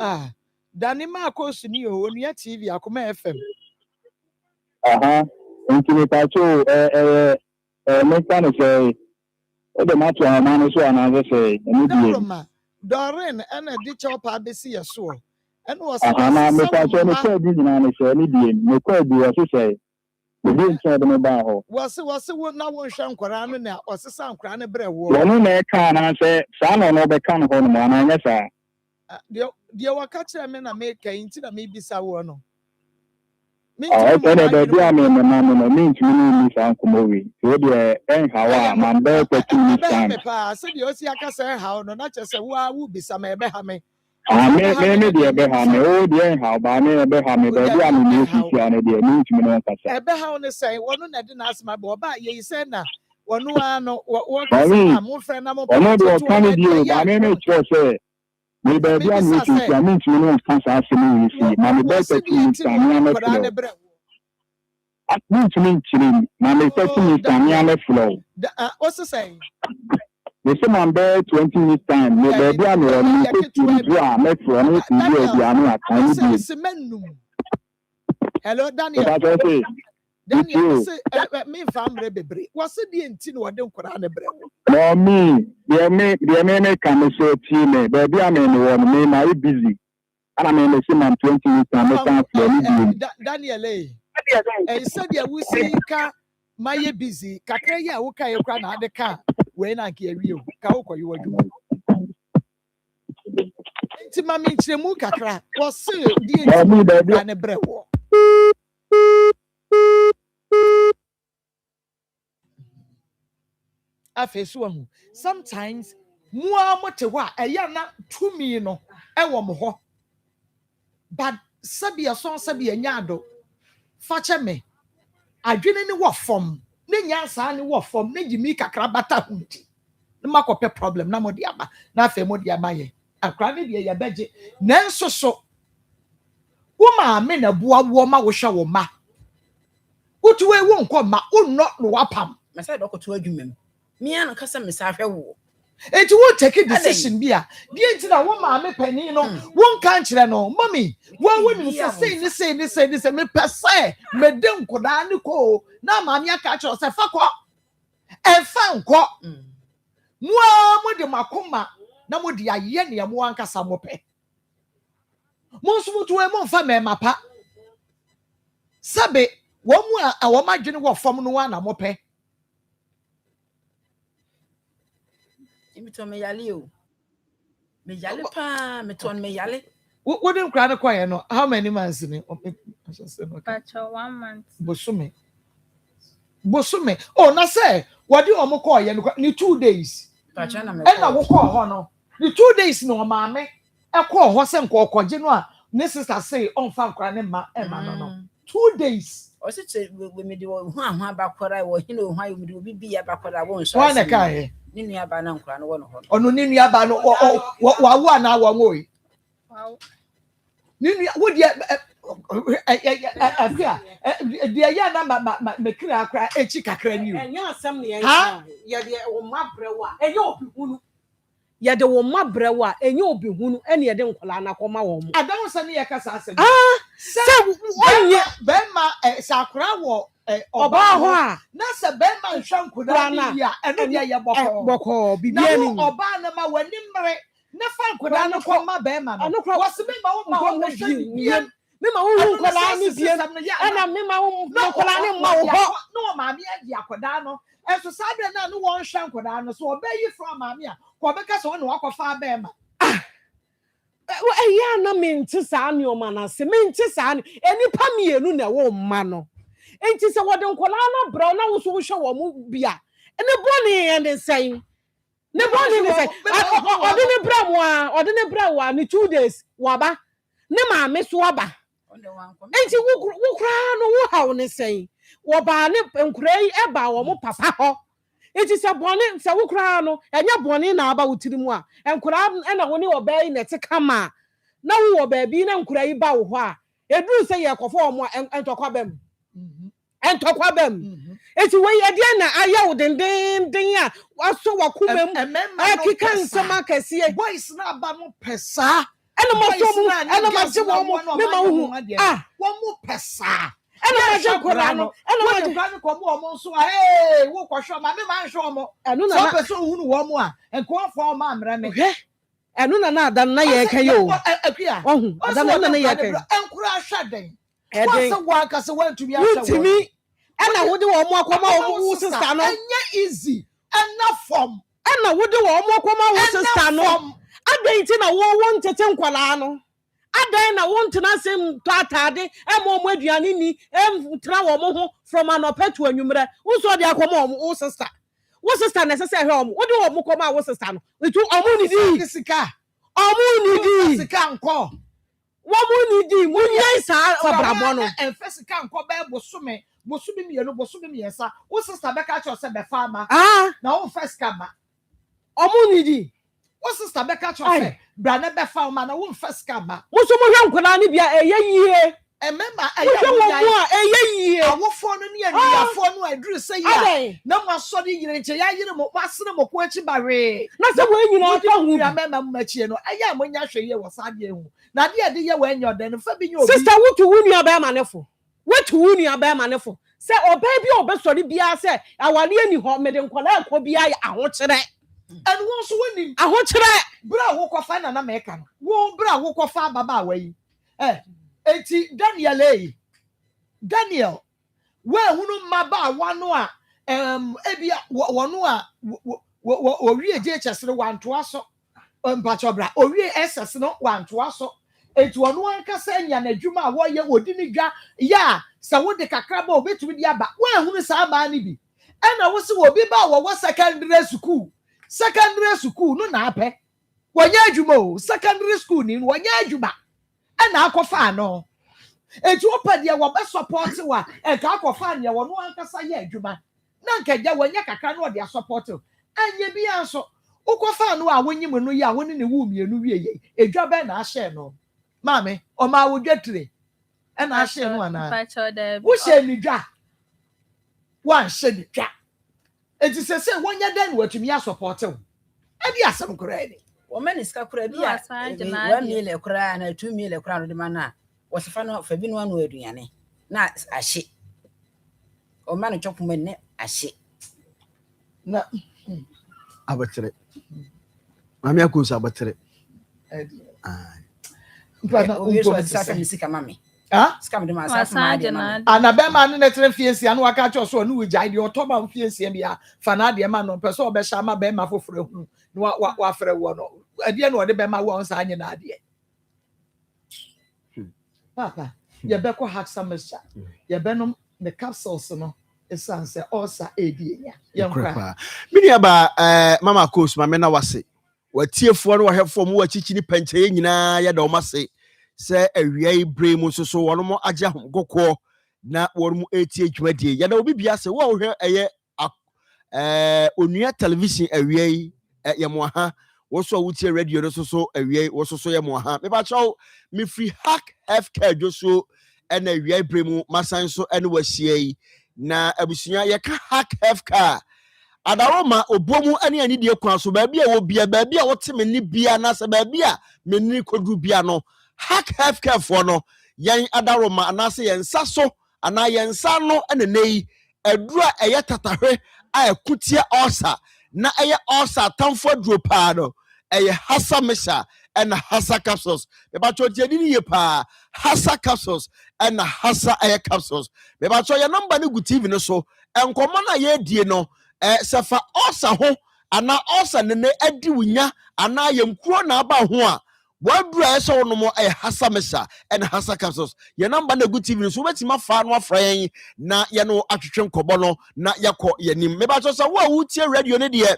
Ah, Danny Marcos knew on your TV, Akoma FM. Into the make kind of say, the matter of man so another say, Doreen and a ditch up at the sea as well. And was no say. We didn't tell them about was what now one shank around now was a sound crown a bread war. One can I say, son or no become home, and yes, sir. The Wakacha men are making into the maybe Sawano. I said, I mean, the man means me, Uncle Movie. So, how my bed for 2 weeks. I said, you see, I can say how no, not just a wow would be some Ebehame. I may be a Behame, oh, dear, how by me a Behame, but I am in the and the means me. Ebehane say, one I didn't ask my boy, but ye said now, one who I know what I'm more friend. I'm not coming you, I may make sure say. We be be an issue. I mean, you know, cancer as you see. My best is to I mean to me, my best is to flow. What's the saying? They say my bed 20 minutes time. Me be an hello, Daniel. Daniel, me family bebre. What's the intino or don't cry the bread? No, me, the men come so team, baby, I mean, me, my busy. And I mean, the same 20 minutes time. Daniel, I said, yeah, we see my busy. Kakaya, okay, you can add the car. When I hear you, Kauko, you were doing. Inti mami chemu kakra was say the and a brewo. Afesu sometimes mua motewa eyana tumi no ewo mo ho. But sabia son sabia nyado fache me adwene ne wo fom ne nyansa ne wo fom ne gimi kakra bata hunti ne makope problem na modi aba na afa modi aba ye akra ne de ye beje nanso so wo ma me na bua wo ma wo hwe wo ma wotuwe wo nko ma unno no wapam me say dokoto adwumem me an kasa me sa hwe wo enti wo take decision bia die enti na wo ma me pani no wo nka nkyere no mommy wo woni say ni me pese me de nkoda ne ko na ma me aka kire say fa ko enfa nko mo de makoma na mo de aye ne mo ankasa mo pe mo so mutu e mo fa me mapa sabe wo mu a wo madwene wo fom no wa na mo pe imi to me yale o me yale pa me to me yale wo dem kra na kwa no how many months ni Pacho 1 month. bosume oh na say what do omo call ye ni 2 days pacho na me e na wo call ho no ni 2 days no ma me e call ho se nko okoje no a ne sister say on fa nkra ne ma e ma no 2 days o se che we me de wo hu ahwa bakora wo hina o hwa yo me de obi bi ya bakora wo nso wa na kai ni nua ba na nkra no wo no ho ono ni nua ba no wa wo na wo ngo yi Wow. ni nua wo de afia de ya na ma kira akra echi kakra ni o enya asem ne ye de wo mabrewa enye obi hunu ye de wo mabrewa enye obi hunu ene ye de nkola na koma wo mo adan se ne ye kasa asem se onye be ma sakra wo oba ho a na se be ma nhwa nkoda ni ya eno de ye boko bibia ni oba na ma wani mre na fa nkoda no koma be ma no wose be ma wo ma wo hwe me ma wo nkola ni bie ana me ma wo nkola ni ma wo ho no ma me agi akoda no enso sabe na no won hwe nkoda no so obayi from ma me a ko be ka so no wakofa be ma ya na menti saa ne o ma na se menti saa ne enipa mienu na wo mma no enti se wode nkola na bra na wo so wo hwe wo mu bia ene boni ene sen ne boni ne sen ode ne bra mo a ni 2 days waba ne ma me so aba enti wo kra no wo hawo ne sen wo ba ne nkura yi eba wo mo papa ho enti se boni se wo kra no enya boni na aba wutirimu a nkura na wo ne oba yi na te kama na wo oba bi na nkura yi ba wo ho a eduru se ye kofo wo mo entokwa bam entokwa bam enti we ye de na aya wo den a waso wakumem akika nsema kase boys na aba no pesa ena ma se wo mo me ma wo wo mo pesa ena ma je kora no ena ma je kora no ko mo nso wo ko hwe ma me ma hwe mo enu na so pesa hunu wo mo a enko afọ ma amra me enu na adan na ye kan yo ohun adan na ye kan enkura hwaden wasa wa kase wantumi ahwa timi ena wo de wo mo akoma wo sister no enya easy ena form ena wo de wo mo akoma wo sister no adan ti na wo ntete nkwala no adan na wo ntena sem to atade e mo aduane ni tra wo mo ho from anope to anwumre wo so de akoma wo sister na sese he wo de wo mo koma wo sister no itu omo ni di sika nko wo mo ni di mo nyai sa obrabo no enfe sika nko be bosome mienu bosome miensa wo sister be ka cho se be fama na wo first kama omo ni di wo sister be ka cho se bra na be fama na wo first kama wo so mo hwe nkola ni bia eye yie emema eye awofo no ne anuafo no aduru se ya na mo aso de yire nche ya yire mo wasene mo ko achi bare na se wo nyina ka hu ya mema mmachie no aya mo nya hwe ye wo sade ehu na de ye wo enyo de no fa bi nya obi sister wutu wuni aba manefo se oba bi obesori bia se awale ani ho mede nkola akọ bia aho kire and won so woni aho kire bra wo kofa na meka no wo bra wo kofa baba awayi eti Daniel Where hunu maba wano a ebia wono a owie JHS no wantoa so mpachobra owie SS no wantoa so etu ono ankasa nya na adwuma a woye wodi ni dwa ya sa wo de kakra ba obetumi di aba wa hunu sa ba ni bi ena wo se obi ba wo secondary school no na apɛ wonya adwuma o secondary school ni wonya adwuma ena akɔfa no etu opade wo be support wa enka akɔfa ne wo no ankasa ye adwuma na nka gya wonya kakra no de support anye bi anso ukɔfa no a wonyim no ya woni ne wu mienu wie ye edwa be na ahye no Mame, o ma wo dwetire. E na ahye no ana. Wo hye ni dwa. Wan hye ni dwa. Enti sese wonya den watumi ya support wo. E bi asem kora ni. Wo mani ska kora bi a 1 million kora na 2 million kora no de mana. Wo sefa no fa bi no anu aduane. Na ahye. O mani chopo mane ahye. Na abatere. Mami akosa abatere. Anabema ne netre fiesi anu aka cho so nu wujai de otoba fiesi bia fana de ma no pese obesha ma be ma foforo hu wa frɛ wo no ade no de be ma wo nsa anye na ade papa ye be ko hack semester ye be no the capsules no esanse osa edi nya ye nkra mini aba mama coach ma me na wase watiefo no wahefo mu wachichi ni penche nyina ya da omase se awia bremu soso wono mo agya gokɔ na wono mu etie adwumadie ya da obi bia se wo hwɛ eye onua television awia ye mo ha wo so wutie radio no soso awia wo soso ye mo ha me ba chaw me free hack FK joso na awia bremu masan so ene wahie na abusunya ye ka hack FK adaroma obomu ane ani die kwan so ba bia wo bia ba bia wo te me ni bia na se ba bia me ni kodu bia no hack FK for no yen adaroma anase yen saso ana yen sa no ene nei adura eye tatahwe a ekutia osa na eye osa tamfo duro pa no eye hasa mesha and hasa capsules me ba cho tieni ni ye pa hasa capsules and hasa eye capsules me ba cho ye number ni gu TV no so enkomo na ye die no sefa osa ho ana osa nene adi wunya ana yemkuro na aba ho a wadura eso no mo hasa mesha and hasa capsules ye number na good TV so wetima fa no afra yen na ye no atwetwe nkobo no na yakọ yenim me ba so so wo tie radio ne de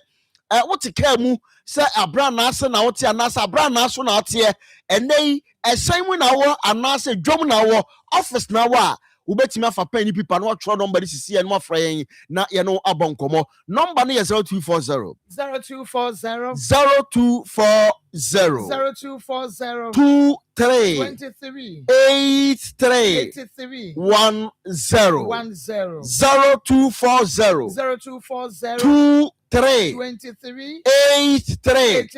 wote ka mu se abra na ase na wote ana ase abra na aso na wote enei esan mu na wo ana ase dwom na wo office na wo a ubetimi afa pen ni pipa no atro number sisi ye no afra yen na ye no abonkomo number no ye 0240 0240 0240 23 23 83 83 10 10 0240 0240 23 23 83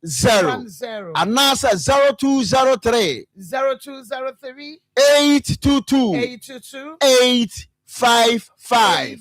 10 anasa 0203 0203 822 855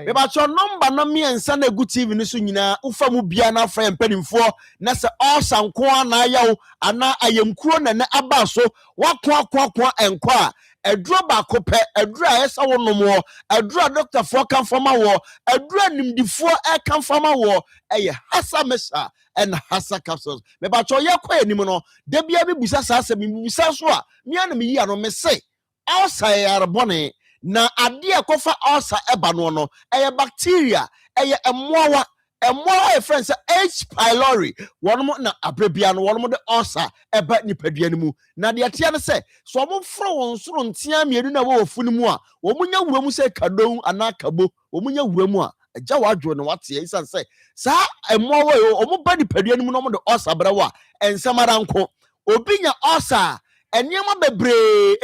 Eba cho number na miensa na gu TV ni so nyina ufa mu bia na fra mpanimfo na se osanko na yawo ana ayemkuro na na aba so wakwa enkwa eduro ba kopɛ eduro a yesa wo nomo eduro doctor fo kan fama wo eduro nimdifo e kan fama wo eye hasa mesha and hasa capsules me ba cho ye kwa enim no da bia bi busa sa asem bi busa so a me ana me yi ano me se outside yarbone na ade akofa ulcer eba no eye bacteria eye emowa a friend say H pylori wono na abrebia no wono de ulcer eba nipadua ni mu na de atia ne say so mo fro won soro ntia mienu na wo fu ni mu a wo munya wura mu say kadon ana kabo wo munya wura mu a agya wadwo no wate isan say sa emowa yo o mo ba nipadua ni mu no mo de ulcer brawa ensamara nko obinya ulcer eniema bebre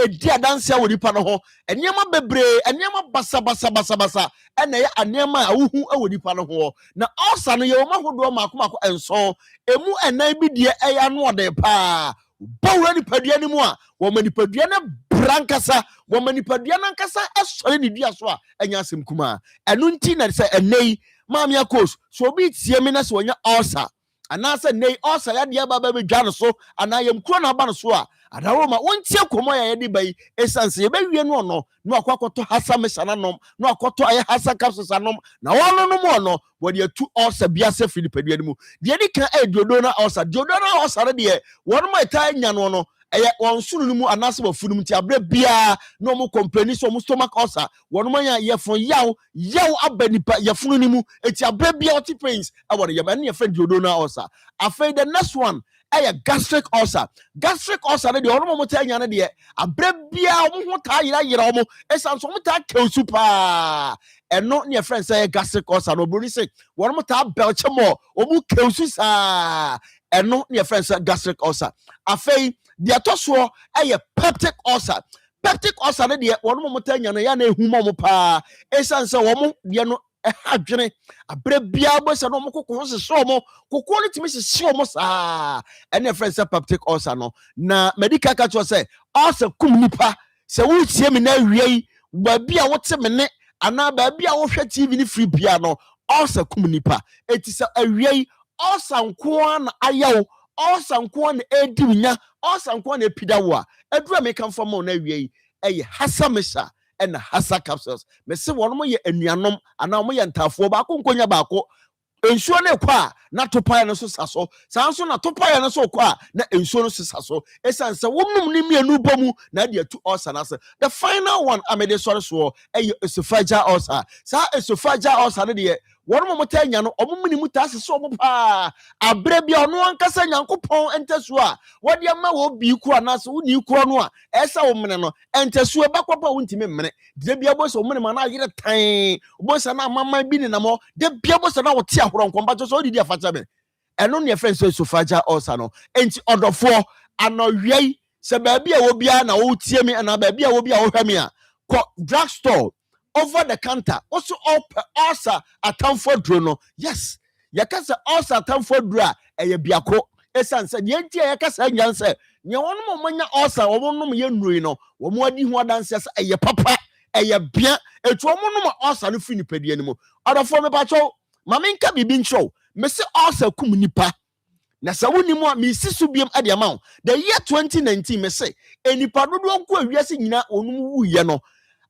edi adanse wo nipa no ho eniema bebre eniema basa ena ye eniema awuhu wo nipa no ho na osa no ye wo mahodo makoma enso emu enan bi die eya no ode pa bawura nipadua ni mu a wo manipadua na brankasa wo manipadua na nkasa esore ni dua so a enya asem kuma enu nti na se enei maami akos so obi tie me na se wonya osa ana se nei osa ya de baba be dwa no so ana yem kuro na aba no so a Adaroma wontie komo ya yedi bai esanse ye bewie no no no akwakoto hasa mesana nom no akoto aye hasa capsules anom na wono no mo no wode atu osa biase Philippedia mu de di kan diodona osa de wono ma ta nya no eye wonsunu no mu anase wafunu mu ti abre bia no mo complain so mo stomach ulcer wono ma ye fon yaw abanipa ye funu ni mu eti abre bia oti pains e wode ye ba ne ye friend diodona osa afei the next one gastric ulcer ne de ono mo ta nya ne de abre bia mo ho ta yira mo esan so mo ta kewsu pa eno ne friend say gastric ulcer no bro ni say wono mo ta belche mo o mu kewsu sa eno ne friend say gastric ulcer afei de atoso peptic ulcer ne de wono mo ta nya ne ya na ehuma mo pa esan say wo mo de no adwene abre bia bo se no mo kokko se so mo kokko no timi se so mo sa ene friend say peptic ulcer no na medical catch say ulcer kum nipa se wo tie me na wiei ba bia wo te me ne ana ba bia wo hwe TV ni free bia no ulcer kum nipa eti se awiei ulcer nko na ayawo ulcer nko na edinya ulcer nko na epidawo a edura me kan fam na wiei hasamesha and hasa capsules me se wono mo ye anuanom ana mo ye ntafo ba ko nkonya ba ko ensuo ne kwa na topa no so saso sanso na topa no so kwa na ensuo no so saso esanse wonum ni mienu bomu na de atu ulcer na se the final one amede sore so esophageal ulcer sa esophageal ulcer ne de wono mo tanya no omumni mu ta se so mo pa abre bia ono ankasa nyankopon entasu a wode ma wo bi ku ana so woni ku no a esa wo mene no entasu bakwa pa wontimi mene de bia bo so mene ma na yire tan bo sa na mama bi ni na mo de bia bo sa na wo ti ahoro nkomba so odi dia facha me eno ne friend so esophageal ulcer no enti odofo anowiei se ba bia wo bia na wo tie me na ba bia wo bia wo hwa me a drugstore over the counter also ulcer atamfo duro no yes yakasa ulcer atamfo duro a eye biako esanse de enti yakasa nyanse ne wono mo manya ulcer wo nom ye nnuri no wo mo adi ho adanse se eye papa eye bia etu wo nom ulcer no fi nipadie ni mu odofo me pacho mama nka bibi ncho me se ulcer kum nipa na sa woni mu a me sisu biem ade ama the year 2019 me se enipa dodo nko awiase nyina onum wuye no.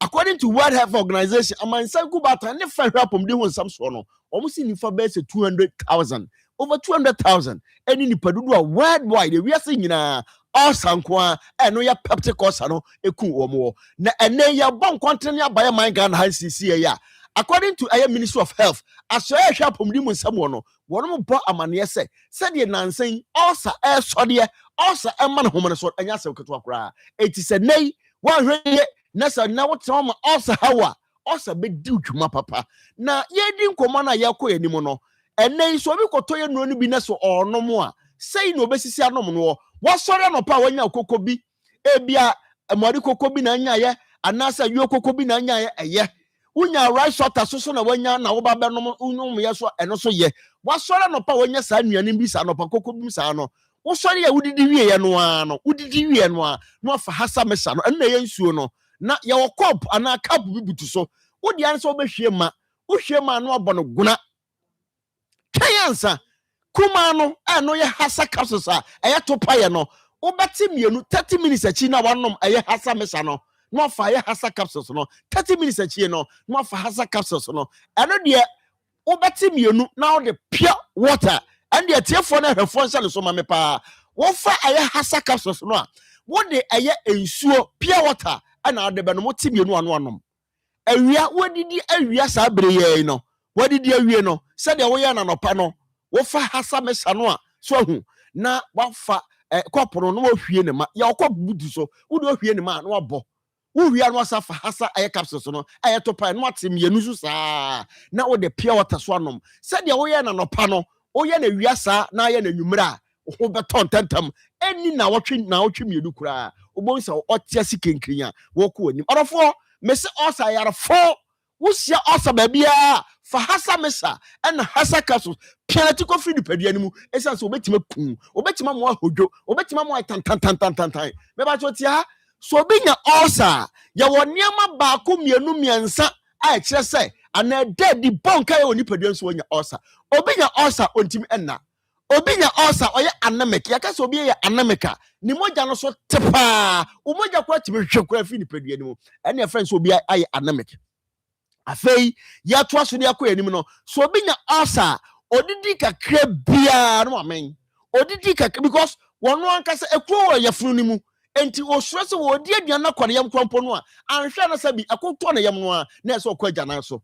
According to World Health Organization, amansanku bata ne fa hwapom de hon samso no. Omusi nifa base 200,000. Over 200,000. Eni nipa dudu a worldwide we are seeing na osanko a eno ya peptic ulcer no eku omo. Na ene ya bon kwantene ya baye man Ghana HCC ya. According to Air Ministry of Health, as I hwapom de mu nsam no, wono bo amane se de nansen ulcer so de ulcer man hom so anya se keto akra. It is a nay one hwe nasa na wote ma ulcer hawa ulcer be di dwuma papa na ye di nkomo na ye kọ anim no ene so bi koto ye no bi na so onom a sei no obesisi anom no wo sore no pa wanya kokko bi ebia amari kokko bi na anya ye anasa yo kokko bi na anya ye eye unya right shot so na wanya na wo ba be no unum ye so eno so ye wo sore no pa wanya sa nuane bi sa no pa kokko bi sa no wo sore ya wudidi wie ye no a no wudidi wie no a no fa hasa mesa no ena ye nsuo no na ya wo cup ana cup bibutu so wodi an so behwie ma wo hwie ma no abono guna twayansa kuma no eno ye hasa capsules a eye to paye no wo beti mienu 30 minutes achi na wanom eye hasa mesa no no fa ye hasa capsules no 30 minutes achi no no fa hasa capsules no eno de wo beti mienu na wo de pure water and the tiefo na hwefo nsa le so ma me pa wo fa eye hasa capsules no a wo de eye ensuo pure water ana adebe no moti mienu anu anom awia wodidi awia sa bere ye no wodidi awie no se de wo ye na nopa no wo fa hasa mesa no a so ahu na wa fa koporo no wo hwie ne ma ya okop budu so wo do hwie ne ma na wo wo hwie no sa fa hasa aye capsules no aye to pa no atem mienu so sa na wo de pure water so anom se de wo ye na nopa no wo ye na awia sa na ye na nwumra ho beton tantam eni na wotwe mienu kura obonsa otia sikenkrinya wo ko anim orofo mese osa yara fo wosia osa babia fa hasa mesa and hasa capsules pianati ko free nipadua nimu esanse obetima kun obetima mo ahodwo obetima mo tan me ba chotia so obinya osa ya woniama ba ko mienu miensa a kire se ana dead bonka ye onipadua nso wonya osa obinya osa ontimi enna Obinya also oye anemic. Yakasa obi ye anemica. Ni moja no so tepa. Umoja kwa timi hwekwa fi ni pedua ni mu. Ene friends obi aye anemic. Afei ya to aso ne akwa anim no. So obinya also odidi kakra bia no amen. Odidi kakra because wono ankasa ekwo ye funu ni mu. Enti osuro se wo di aduan na kwade yam kwampo no a anhwe na sabi akoto na yam no a na eso kwa agyanan so.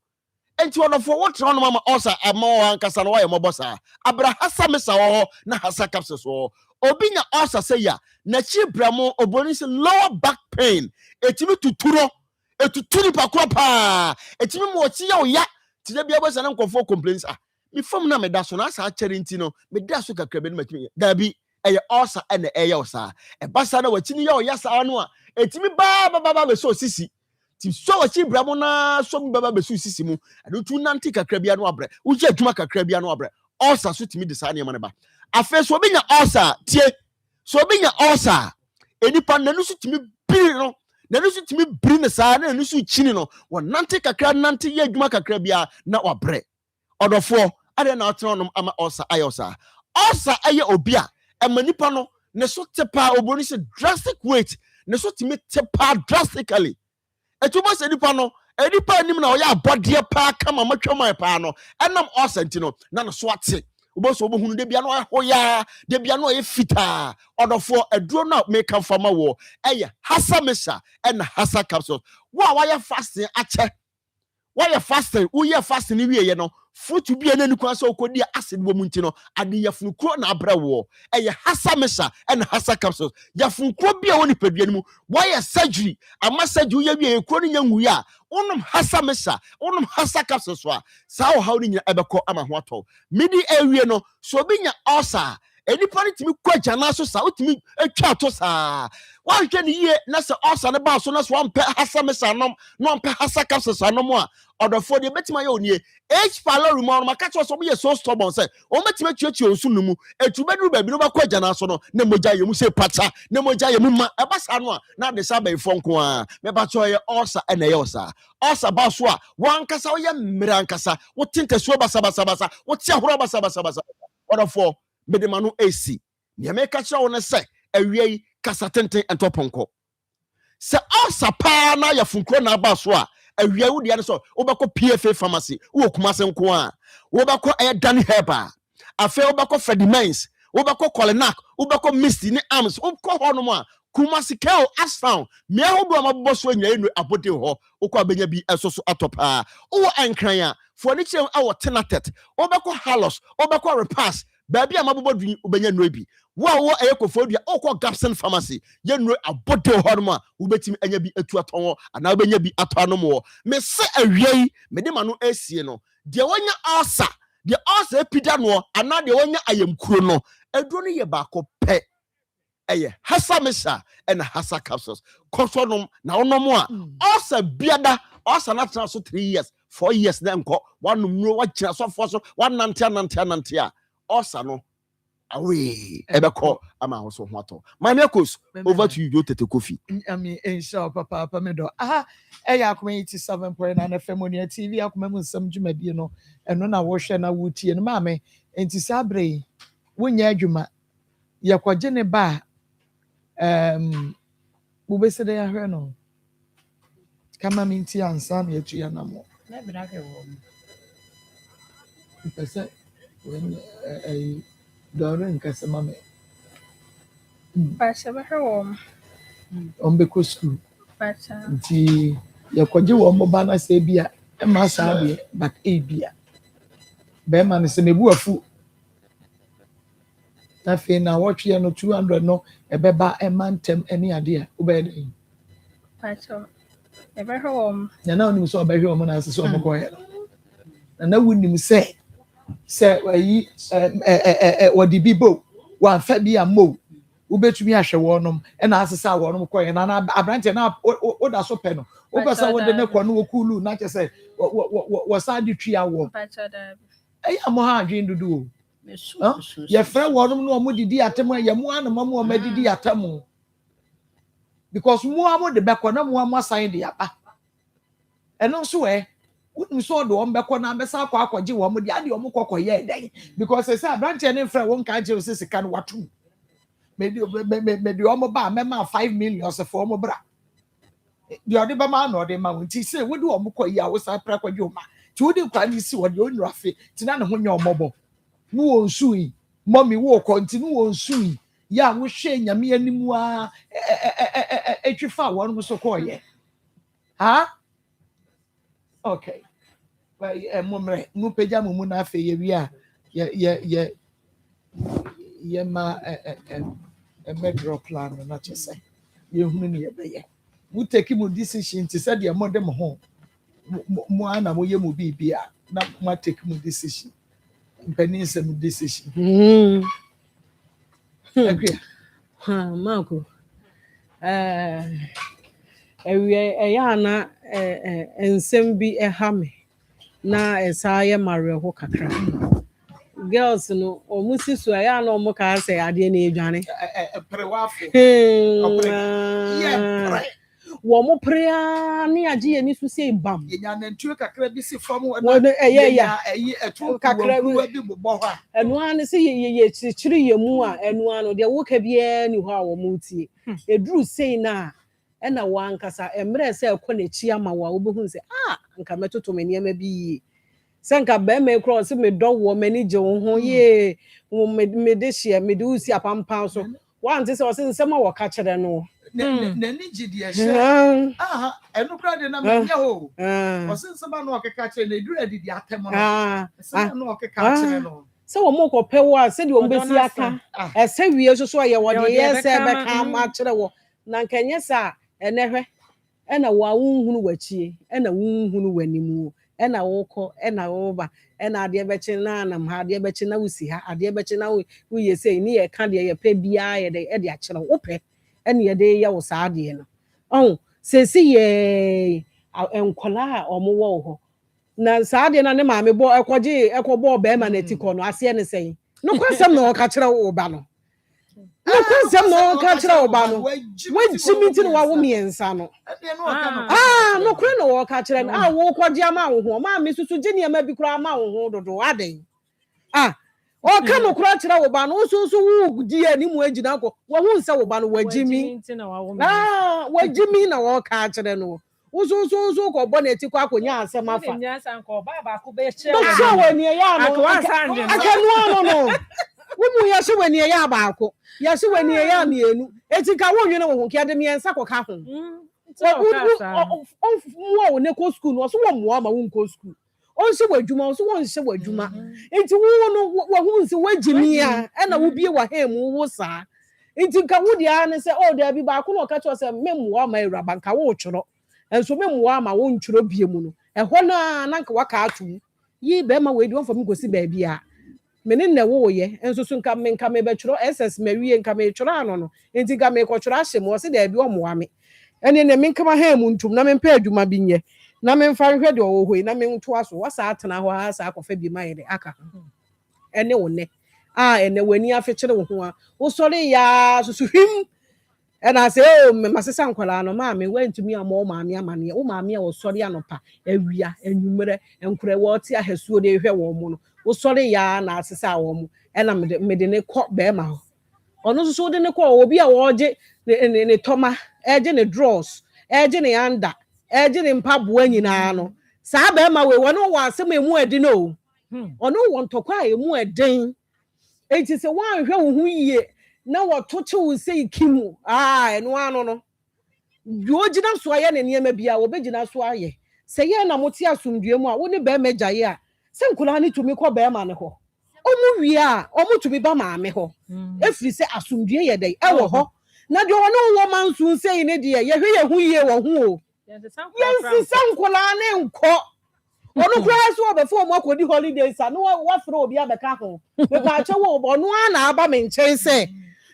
Enti wono fo wo tro no mama osa ama wo ankasa no wa ye mobosa abrahasa mesa wo na hasa capsules wo obinya osa say ya na chi bramo oboni se lower back pain etimi tuturo etuturi pakro pa etimi mo chi ya oya ti da bia bosa na nkofo complaints me fam na me da so na asa akere nti no me da so kakra be no matimi da bi eye osa ene eye osa e basa na wachini ya oya sa no a etimi ba be so sisi ti so wachi bramo na so baba be so sisi mu ado tu nanti kakra bia no abre uji adwuma kakra bia no abre osa so timi de sa ne ma ba afa so obinya osa tie so obinya osa enipa nanu so timi biri no nanu so timi biri ne sa na nanu so chini no wo nanti kakra nanti ye adwuma kakra bia na wabre odofo ade na otronom ama osa ayosa osa aye obia emanipa no ne so tepa oboni se drastic weight ne so timi tepa drastically etuma se nipa no edipa anim na oya abode pa kama matwama pa no enam osa ntino na no so ate oboso obohunu de bia no ahoya de bia no fita odofo aduro na make fama wo eye hasa mesha and hasa capsule wa ya fasting ache why you fasting? Who you fasting? You know, food to be an enuquan so could be acid woman. Adi yafun kro na abra wo. E hasa mesa and hasa capsules. Yafun kro be a one pedium. Why a surgery? I must say you be a crony young we are. Onum hasa mesa, onum hasa capsules. Sao how did you ever call Amahuato? Midi area no, so being your osa. Any party to me quite janaso south me a chatosa. Why can you nasa osa and about so that's one per hasa mesa no per hasa capsules no more. Or the 40 bet my own year. H. Palo Rumor, my catch was so stubborn. Say, oh, met me church you soon. A two bedroom baby, no quite janasono, Nemoja, you say Pacha, Nemoja, Muma, a basanwa, not the Sabe Fonqua, Mebachoya, Osa, and Eosa. Osa Baswa, one Casaya Mirancasa, what tinta Swaba Sabasa, what's your Roba Sabasa, or the 4, Bedemanu AC. Yameka on a sec, a yea, Casatente and Toponco. Se Osa Pa na ya Funkona Baswa. Awia wo dia so obako PFA pharmacy wo kumase nko a obako Danny Herba afa obako Fedimens obako Colenac obako Misty ni Arms obako ho no mo a kumase kel asfound me ahodo amabbo so anya enu abode ho okọ abenya bi esoso atopa wo enkran a for ni chem awo tenatet obako Halos obako Repass baabi amabbo dun obenya no bi wo ekofodua okọ Gapson pharmacy ye no abode ho no a ubetimi anya bi atu aton ana obenya bi ato no mo me se awiei me de ma no asie no de wonya asa de asa epida no ana de wonya ayamkuro no aduro no ye ba ko pe eye hasa mesha and hasa capsules konsonom na onom a asa biada asa na tra so 3 years 4 years na nko wanum no wachira so fo so wanante a asa no away ebeko ama ho so ho ato my mekos over to you do tete coffee inshallah papa me do eya akoma 87.9 FM on TV akoma mu nsam dwumadie no eno na wo hwe na wo tie no ma me enti sabre wonya adwuma yakwaje ne ba wo besede ya hwe no kama minti ansa na etu ya namo na bira ke wo pese when Dora and Casamame. Pasha ba home. Ombeko school. Pasha. Nti yakwaje wo mbana se bia e ma sa be but e bia. Be ma ne se mebu afu. Na fe na wotwe no 200 no e beba e mantem eni ade a wo be dey. Pasha. E ba home. Na na onim so be hwe na se so mo ko he. Na wunim se wayi wodi bibo wan fa bia mo ubetumi ahwe wonom e na asesa wonom koye na abrante na oda so pe no obesa wode ne kwa no okulu na che se wo sadi twa wo eya mo ha adwen dudu o ye fra wonom no mo didi atem ya mo anama mo ma didi atem because mo amo de be kwa na mo asan de aba eno so wouldn't saw the one back on Ambassa Quack, you want the idea of Moko, yeah, because I said, Branch and friend won't catch you, sister can watch you. Maybe you almost buy member 5 million or so for Mobra. The other man or the man, he said, what do Moko, ya was I prep with you, ma? To the crime see what you're in Rafi, to none of your mobile. No sui, mommy walk continue on sui. Ya, we share me anymore. If you found one was so quiet. Huh? Okay. Well, mumre, mupeja mumuna fe ye ma a medro plan, not just say. You many a we take him decision to say your mother home. Moana mo be beer, not my take him decision. Penny some decision. Marco. Ayana Nsem bi ehame na esaye mare ho kakra girls no omusi so ayana omo ka say ade na edwane Prewafo wo mo prea ni age ni so say bam ye nya nantuo kakra bi si fam wo ya etu kakra bi bobɔ ha eno an say ye chichiri ye mu a eno an de wo ka bia ni ho a wo mu tie eduru sei na ena wankasa emre se ekɔ n'echi ama wa obehu se nka metoto me niam bi se nka ba me cross me dɔ wo mani je wo ho ye me de hia me de usi apampan so wan se o se nsɛm a wɔ ka kyerɛ no nani gidi ehye eno kra de na me nya ho o se nsɛm na ɔkeka kyerɛ na eduru adidi atem no nsɛm na ɔkeka kyerɛ no se wo mo kɔ pɛ wo a se de wo besi aka ɛsɛ wie so so ye wo de ye se be ka ma kyerɛ wo na nkanye sa enehwe ena wa wunhunu wachie ena wunhunu wanimu ena wokɔ ena woba ena ade bechi na anam ha ade bechi na wusi ha ade bechi na wo ye sei ni ye ka de ye pɛ bia ye de akyerɛ wo pɛ ena ye de ye wo sa ade no sesi ye enkola a omo wo ho na sa ade na ne maame bo ekɔbɔ be ma na tikɔ no ase ne sei no kwasɛm na ɔka kyerɛ wo ba no no kwasɛm na ɔka kyerɛ wo ba no wajimi ti no wa wo miensa no no kure na ɔka kyerɛ no wo kɔgye ama wo ho ma me susu gye ne ma bi kura ama wo ho dodo aden ɔka no kura kyerɛ wo ba no so wo di ani mu agina kɔ wo hu nsa wo ba no wajimi wajimi na ɔka kyerɛ no so ko bɔ na ti kɔ akonya asɛm afa nyansa nko ba ba ko be kyerɛ wo ni ya no akanu no wumu ya se wani ya baako ya se wani ya mienu etika wo nwene wo kia de miensa ko ka ho wo ne ko school no so wo mo ama wo nko school on se wadwuma so won se wadwuma enti wo no wo hu nse wagimi a na wo bie wa ha mu wo saa enti ka wo dia ne se da bi baako no ka cho se memmo ama ewraba nka wo tworo enso memmo ama wo ntworo bie mu no ɛhɔ na nka waka atum yi be ma we di won fam gosi ba bia mene na wo ye enso so nka me betworo ss mawie nka me tworo ano no enti nka me kɔtworo ahye mo se da bi omoa me ene ne me nkama ha mu ntum na me mpa adwuma bi nye na me mfa hwɛ de ɔwɔ hoi na me nto aso wasa atena hɔ a sa akɔfa bi ma ye de aka ene wo ne ene wani afekyere wo ho a wo sɔre ya susu hwim ena se me masesa nkwala no ma me wantumi ama maame amane wo maame a wo sɔre anopa awia anwumere enkure wo te ahasuo de hwɛ wo mu no wo sɔre ya na asesa wo mu ena me de ne kɔ be ma ho ono so de ne kɔ obi a wo gye ne toma eje ne draws eje ne anda eje ne mpaboa nyina no saa be ma we wono wo asem emu edi no ono wo ntokwa emu eden enti se wan hwɛ wo hu yie na wotoche wo sei kimu eno ano no yo gina so aye ne niema bia wo begina so aye se ye na mote asomdue mu a wo ne be magyaye a se nkula ne tumi kɔ be ma ne ho omu wie a omu tumi ba maame ho efiri se asomdue ye dai ewo ho na de wono wo mansu sei ne de ye hwe ye hu yie wo ho o yensi se nkula ne nkɔ onu kura so obefo mo akodi holidays a no wa fro obi abeka ho me pa che wo onu ana aba me nkyɛn se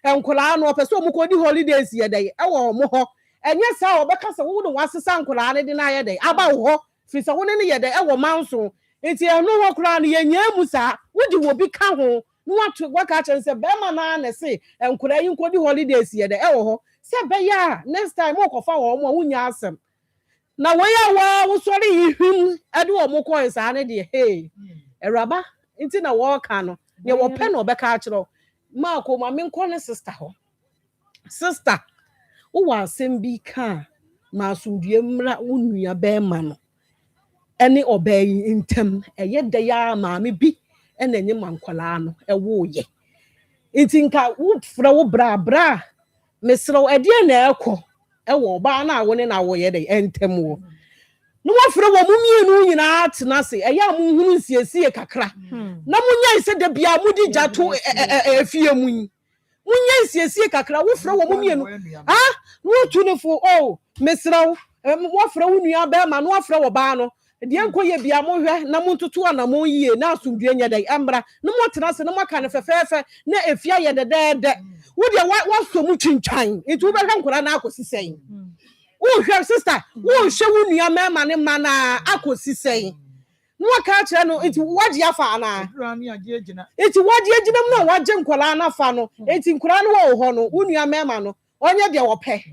enkola no opese omukodi holidays ye dai ewo mo ho enye sa obeka se wo no wasesa nkola ne de na ye dai aba wo ho fi se wo ne ye dai ewo manso enti enu ho kura no ye nya mu sa wodi wo bi ka ho no waka chen se be ma na na se enkola yi nkodi holidays ye dai ewo ho se be ya next time wo kofa wo mo wunya asem na wa wo sori yihim ade wo mo coins ane de hey eraba nti na wo ka no ne wo pe no be ka akiro ma Akoma me nko ne sister ho sister wo wa asem bi ka ma asundue mra wo nua be ma no ene obey ntem eye de ya ma me bi ena enye mankwala no wo ye nti nka wo fra wo bra mesro ade na ekọ wo ba na wo ne na wo ye de ntem wo no wafre wo mumienu nyina atena se eya mu hunu nsiesie kakra na munya ise de bia mudi jato efie mu munya nsiesie kakra wofre wo mumienu ha no tunefo oh mesraw wafre wo nua ba ma no wafre wo ba no de enkoye bia mo hwe na muntutu na mo yie na asundue nya dai embra no mo tena se no maka ne fefefe na efia ye de wo de waso mu twintwan nti wo be hwa nkora na akosisen hwe sister wo hwe wo nua mema ne ma na akosi sei no aka kire no enti wagye afa na enti wagye agina mu na wagye nkola na afa no enti nkora no wo ho no wo nua mema no onye de wo pe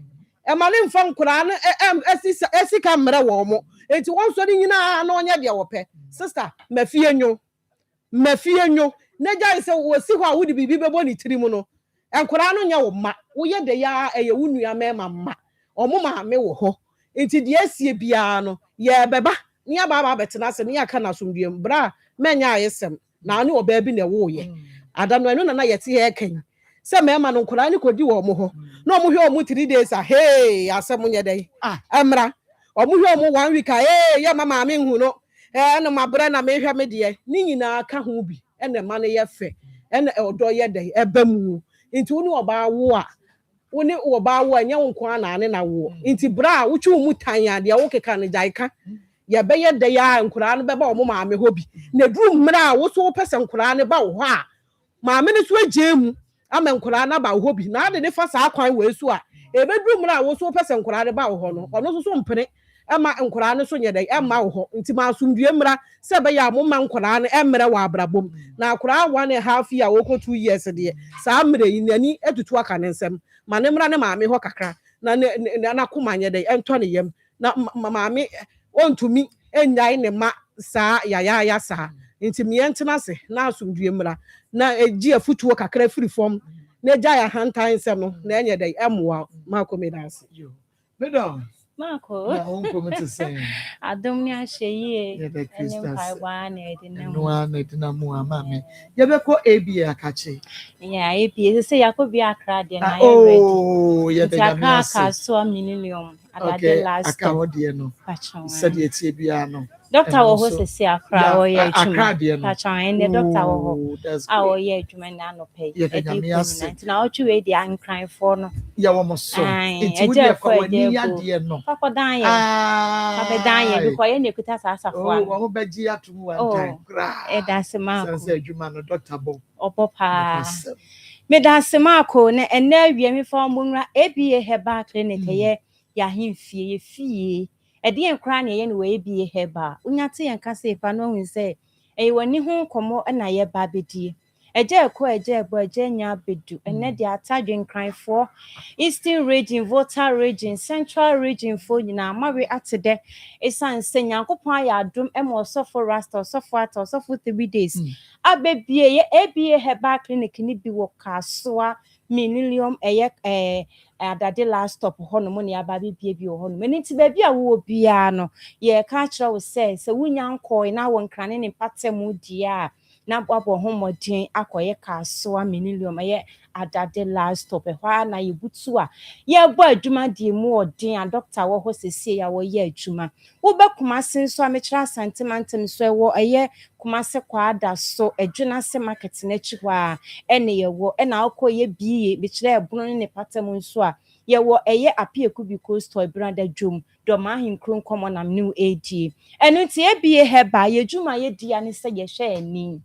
e ma ne mfa nkora no esika mre wo mo enti won so ni nyina na onye de wo pe sister mafie nyo na jai se wo si ho a wo di bibi bebo ni tiri mu no nkora no nya wo ma wo ye de ya eye wo nua mema ma omo ma me wo ho enti de asie bia no ye beba ni aba betena se ni aka na somduem bra menya ayesem na ani oba bi na wo ye ada no eno na yete he kan se mema no nkora ni kodi wo mo ho na omo hwe omo 3 days hey asem nye dai emra omo hwe omo 1 week hey ya mama me hu no no mabra na me hwe me de ni nyina ka ho bi ene ma no ye fe ene odo ye dai ebamu enti woni oba wo a woni wo ba wo anya wo nko ana na wo nti bra wo twu mu tan ya de wo keka ne jaika ya be ye de ya nkura no be ba wo maame hobi na duru mra wo so pese nkura ne ba wo ho a maame ne so agemu ama nkura na ba wo hobi na ade ne fa sa akwan we so a e be duru mra wo so pese nkura ne ba wo ho no ono so mpene ama nkura ne so nye de ema wo ho nti ma asumdue mra se be ya mo ma nkura ne emre wa abrabom na nkura 1.5 year wo ko 2 years de sa mre yi nani etutu aka ne nsem mane mra ne maame ho kakra na Akoma nye de ento ne yam na maame ontumi enyai ne ma sa ya sa nti me entena se na asumdue mra na eji afutuo kakra firi fom na eja ya hantan nsem no na enye de emwa ma komedase Madam Marco, na unko mete say adom ni ahye ye be enim Christmas paiwa na edinam. no an edina mu amame ye be ko ABA akache Yeah, ebi say yakobi akra de na ye ready. oh ye be nyame ase Ka so millennium adade okay last aka ho de no patron. said ye tie bia no Doctor wo ho sesi akra wo ye akra adwuma. de no Patron and the doctor wo ho. that's A wo great ye adwuma na no pay. ye be nyame ase Na otu we di ankran for no. ye wo mo so Ai, enti wo eje de fa ko wani eje ya go. de no Papadan ye. Papadan ye because ye nekuta sa asafo oh an. wo ho beji atum one time kra E da se Marco. sense adwuma no doctor bo Opo pa. Me da se Marco na ene awie me fa mbunra ABA Herbal Clinic ye ya hemfie ye fie. E de enkra na ye no ABA Herbal. Unya te yenka se pa no hu se e wani ho komo na ye ba bedie. Eje eko eje ebo eje nya bedu ene de atadwen kranfo Eastern region, Volta region, Central region for nyina mawe atede esan se Nyankopon ya adom e mo sofo rasta sofo ata sofo 3 days abebie ye ABA Herbal Clinic ni bi wo Kasoa Millennium adade last stop ho no mo ne aba bebie bi ho no meni ti ba bi a wo bia no ye ka kira wo se wunya nkoi na wo nkrane ne patemu dia na babo homodin akoye Kasoa Millennium ye adade last stop hwa na yebutu a ye bo adwuma die mu odin a doctor wo ho sesie ya wo ye adwuma wo be Kumase so a me kira sentimentum so wo ye Kumase kwada so adwuna se market na chi hwa ene ye wo na akoye biye be kira ebunu ne patam nso a ye wo eye apieku bi ko store branda dwom do ma hinkron komo nam new AD enu ti ebie heba ye dwuma ye dia ne se ye hwe ani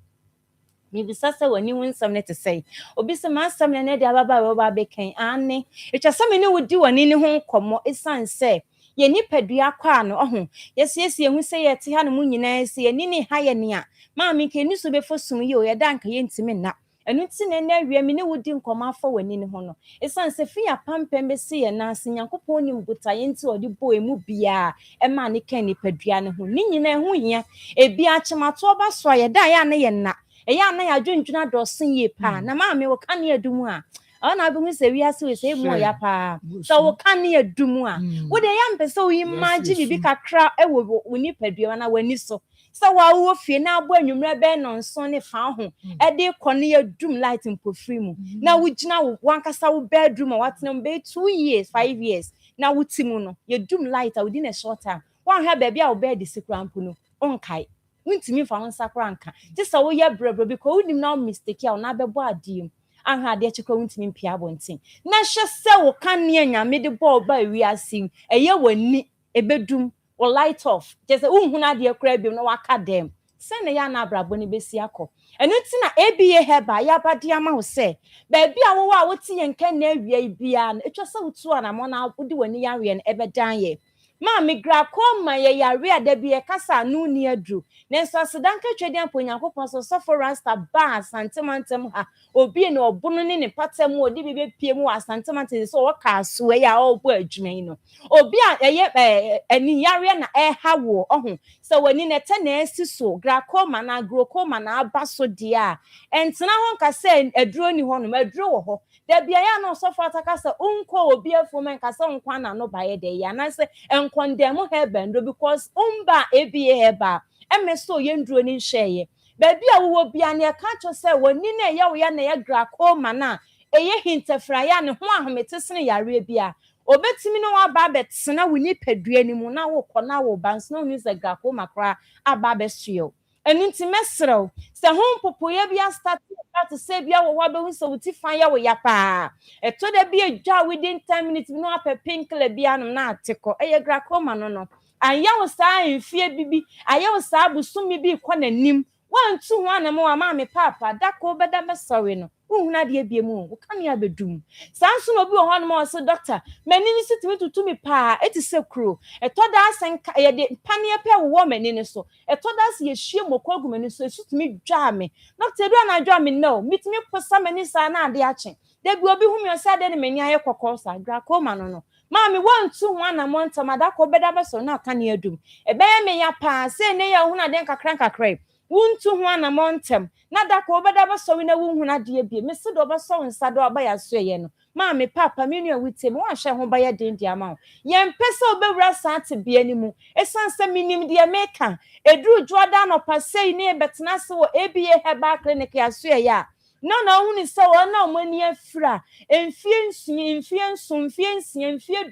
Mibisa se wani hu nsam ne te sei obi se ma nsam ne de ababa we ba beken ane etwa se me ne wodi wani ne ho komo esan se ye nipadua kwa no oho yesiesie hu se ye te ha no mu nyina se ye ni ha ye ne a ma me ke ni so be fosum ye o ye danka ye ntimi na ɛno nti na ɛnɛ awie me ne wodi nkɔmɔ afa w'ani ne ho no ɛsiane sɛ fi apampam bɛsi yɛ naase nyankopɔn nim botaeɛ nti ɔde bɔ emu biara ɛma ne ka nipadua ne ho ne nyinaa ho hia ebi akyematoɔ ba so a yɛda a yɛ a ne yɛ nna ɛyɛ a na yɛadwendwena dɔɔsen yie paa na maame wɔ ka ne adum a ɔna abɛhu sɛ wiase wei sɛ ɛmu ɔya paa sɛ wo ka ne adum a wode yɛ mpɛ sɛ woyi magye biribi kakra ɛwɔ wo nipadua na w'ani so sɛ wɔawɔ fie na abɔ anwummerɛ bɛɛ nɔnson ne fa ho ɛde kɔ ne yɛdum light mpofiri mu na wogyina wankasa wo bedroom a watena mu bɛyɛ 2 years 5 years na woti mu no yɛdum light a wodi ne short time woanhwɛ baabi a wo bɛɛde si kora mpo no ɔnkae wontumi fa wo nsa kora nka gye sɛ woyɛ brɛbrɛ bi kɔ wonim na wo mistake a wo na bɛbɔ adeɛ mu ahwɛ adeɛ kyekɔ wontumi mpia abɔnten na hyɛ sɛ wo ka ne nyame de bɔ ɔba wiase mu ɛyɛ w'ani ɛbɛdum or light off just unhuna de akra bi no waka dem se na ya na abrabo ne besi akọ enu ti na ABA heba ya bade ama ho se ba bi a wo a wo ti yenka na awia bia na etwa se wotu ana mo na wodi wani yare na ebedan ye ma me gra koma ye yare ada bi e kasa no ni adru nenso asedan ka twede ampo nyankopon so for rasta ba asantemantem ha obi na obono ne patam odi bi be pie mu asantemantem so wo ka so e ya obo adwuman no obi a eye ani yare na e ha wo ohun so wani na te na esi so gra koma na agro koma na aba so dia entena ho nka se aduro ni ho no aduro wo ho da bia ya na so for ataka se unko obi afumen ka se nkwa na no baye de ya na se condemn hebendo because umba ABA heba emeso yenduro ni nhye baabi a wo bia na ka cho se woni na ye wo ya na ye gra koma na eye hintefra ya ne ho ahomete sene yare bia obetimi no aba betena wo ni padua ni mu na wo kɔ na wo bans no ni se gra koma kra aba besuo enu nti mesrew se ho popoye bia start say bia wo wa behu se wuti fan ya wo ya pa eto da bia dwa within 10 minutes no apa pinkle bia no na ateko eye gra koma no anya wo saa enfie bibi aya wo saa busumi bi kɔ nanim wantu ho anam wa ma me papa dako beda me sorry no uhuna de bia mu wo kan ya bedum sanso no bi wo ho no so doctor mani ni sitimi tutu mi pa eti se kro eto da asen ye de pane pe wo mani ni so eto da se ye hwie mokwagu mani so esutumi dwa me doctor do na dwa me no mitimi posa mani sa na ade ache de bi obi hu mi o sa de ne mani aye kokko sa dwa ko ma no Mami wantu ho anam ntamada ko beda beso na aka ne adum ebe me ya pa se ne ya hu na den kakra wuntu ho anam ntam na da ko beda beso we na wu hu na de bie me se do beso nsa do aba ya so ye no mami papa me nua wutem wa hwe ho ba ya den dia ma ye mpese obewura sate bia ni mu esanse minim de meka eduru joda no pasei ne betena se wo ABA heba clinic ya so ye ya no huni se wo na omani afira emfie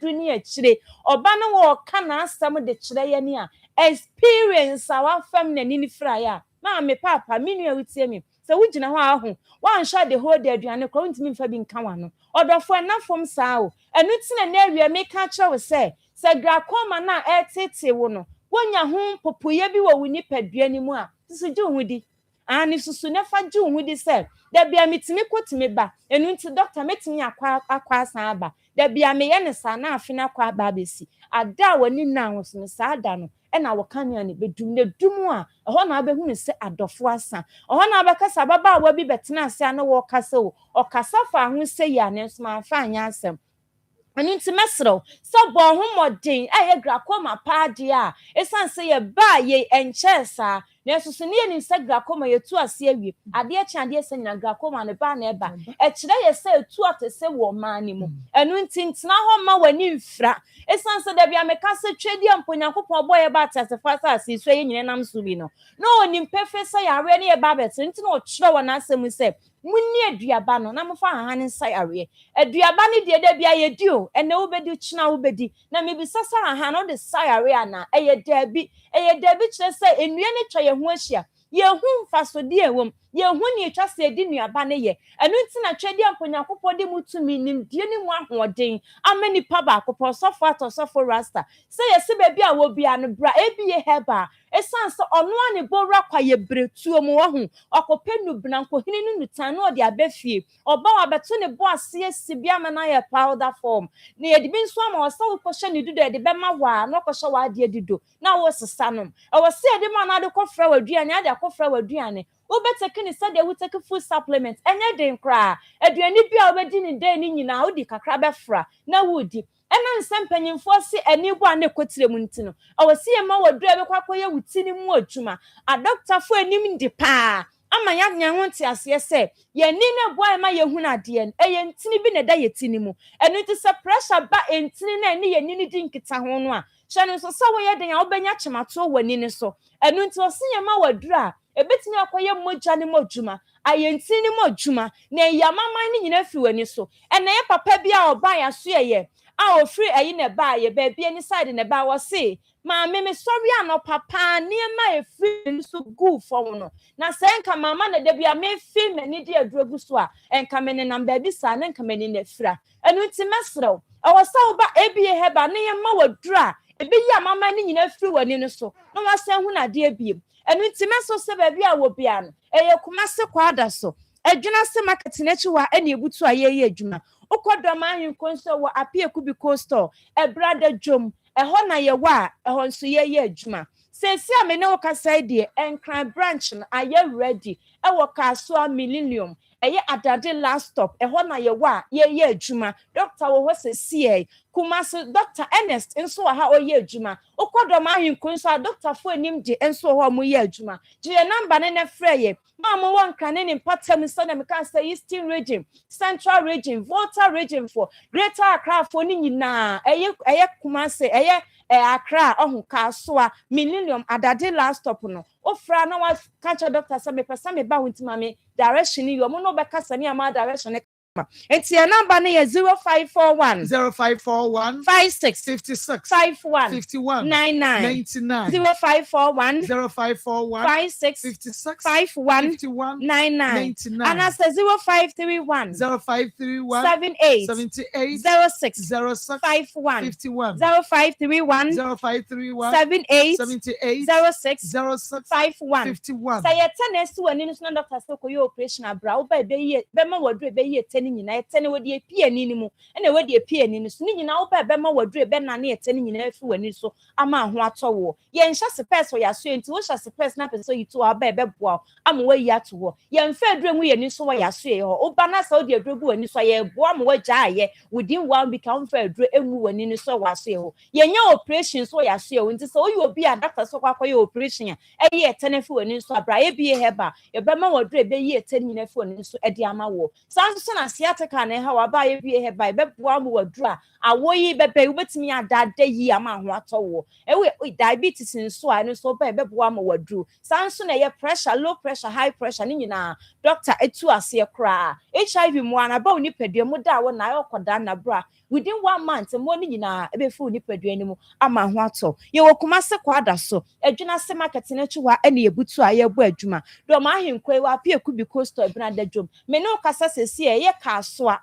duni akire oba no wo ka na asam de kire ye ne a experience our family ni fira ya ma me papa minua wutie mi se wugina ho aho wan sha de hold aduane ko ntimi mfa bi nka wa no odofo na fom saa o enu tina na awia me ka kire wo se gra koma na etete wo no wonya ho popoye bi wo wuni padua ni mu a suju hu di ani susu ne fa ju hu di se da bia mitimi kotimi ba enu nti doctor metimi akwa san aba da bia me ye ne sa na afina kwa ba besi ada wani na ahoso ne sa ada no e na wo kan ya ne bedum ne dum a ho na abehu ne se adofo asa ho na abekasa baba wa bi betena ase ana wo kasa o kasa fa ho se ya ne so ma fa anya asem enu nti mesrew so bo ho modin ye gra koma paade a esanse ye ba ye enche sa na susu ne ni se gra koma ye tu ase awie ade e chia ade se nyina gra koma ne ba na e ba e kire ye se tu atese wo mani mu enu nti ntina ho ma wani mfra esanse da bia meka se twedi amponyankopon boye ba atase fa sa ase so ye nyina nam so bi no ni mpefe se yare ne ye ba betre nti na o kire wona asem se munni aduaba no na mfa hahan nsa yare aduaba ne de da bia ye di o ene wo bedi china wo bedi na mebisa sa hahan no de sayare ana eye dabi kire se enue ne twa ye ho ahia ye hu mfasode ewom ye hu ne etwa se di nuaba ne ye enu nti na twedi amponyankopɔ de mutumi nim die ne mu ahoɔden amani pa ba akopɔ sofo atosofo rasta se ye se ba bia wo bia no bra ABA heba esanse ono ane bowra kwa ye bretuo mu wo hu okopenu bnanko hini nu tan no de abafie oba wa beto ne bo ase sibia mana ye powder form ne ye de bi nso ama osa wo kɔhye ne dudo de be ma wa no kɔhye wa de dido na wo sesa no e wo se de ma na de kɔfra waduane ade akɔfra waduane Take ni said we take food supplements. Enya den kra. Aduane bi a obedi ni den ni nyina odi kakra befra. Na wodi. Ena nsem panyimfo se ani bo ane kotire mu ntino. Awasi e ma wadu e bekwa koye wutini mu adwuma. A doctor fo anim di pa. Ama ya nyanwo nti ase se ye ni na boy ma ye hunu ade en eye ntini bi na da ye tini mu. Enu nti se pressure ba entini na ni ye ni di nkita ho no a. Hye no so so wo ye den a obenya chemato wani ni so. Enu nti osi ye ma wadu a ebetini akoye moja ni modwuma ayenti ni modwuma na yamama ni nyina fi wani so ena ye papa bi a oba ya so ye a ofri ayi na ba ye ba bi ani side na ba wo se ma me sorry ano papa ni ma e fi ni so gu for no na se nka mama na de bia me fi mani de adrogu so a enka me ne namba bi sa na enka me ni na fira enu nti mesrew awasa oba ebie heba ne ye ma wadura ebi ya mama ni nyina fi wani no so no ma se hu na de ebie enu nti meso se ba bia wo bia no eye kuma se kwada so adwuna se market na chi wa ene ebutu aye adwuma ukodoma ahun konso wo apie kubi coastal e brother jom ho na ye wa ho nso ye adwuma sesi a me ne wo kasa die enkran branch na aye ready e wo kaso millennium eye adade last stop ho na ye wa ye adwuma doctor wo ho sesi e kuma so Dr. Ernest enso ha oye adwuma ukodoma ahun konso doctor fo anim de enso ho mo ye adwuma je number ne ne frɛ ye mama won kan ne patam so na me kan say Eastern region Central region Volta region for Greater Accra for ni nyina eye kuma se eye Accra ohun kasoa millennium adade last stop no ofra na wa catch doctor say me pesa me ba wontima me direction yo mo no be kasa me ama direction it's your number 0541 0541 56 56 51 51 99 99 0541 0541 56 56 51 51 99 99 and as 0531 0531 78 78 06 06 51 51 0531 0531 78 78 06 06 51 51 say tennis to an innocent doctor so ko operation abra be ye be ma wadru be ye tani nyina tani wodi apie ani mu ene wodi apie ani so ni nyina wo be ma wadru be na na tani nyina afi wani so ama ho atowo ye nhya space ya so enti wo hya space na person yi to aba be boa ama wa yi ato ho ye mfa adru mu ye ni so wa ya so ye ho oba na sa wodi adru gu wani so ye boa ma wa gya ye within 1 week am fa adru emu wani ni so wa so ye ho ye nya operation so ya so ye enti so oyi obi a doctor so kwa ye operation a eye tani fi wani so abra ye bi heba ye be ma wadru be ye tani nyina fi wani so edi ama wo sanso na siatica na ha wa ba ye bi heba be boa ma wadru a awoyi bebe ubetimi adade yi ama ho atowo ewe diabetes nso a no so be boa ma wadru sanso na ye pressure low pressure high pressure ni nyina doctor etu ase kra HIV mu ana ba oni padua mu da wo na ayokoda na bra within 1 month mo ni nyina ebe fu oni padua ni mu ama ho ato ye wokuma se kwada so adwuna se market na chiwa ene ebutu a ye bo adwuma do ma ahenkwe wa pie kubi coastal ebina dadwom me no kasa sesi ye kaso a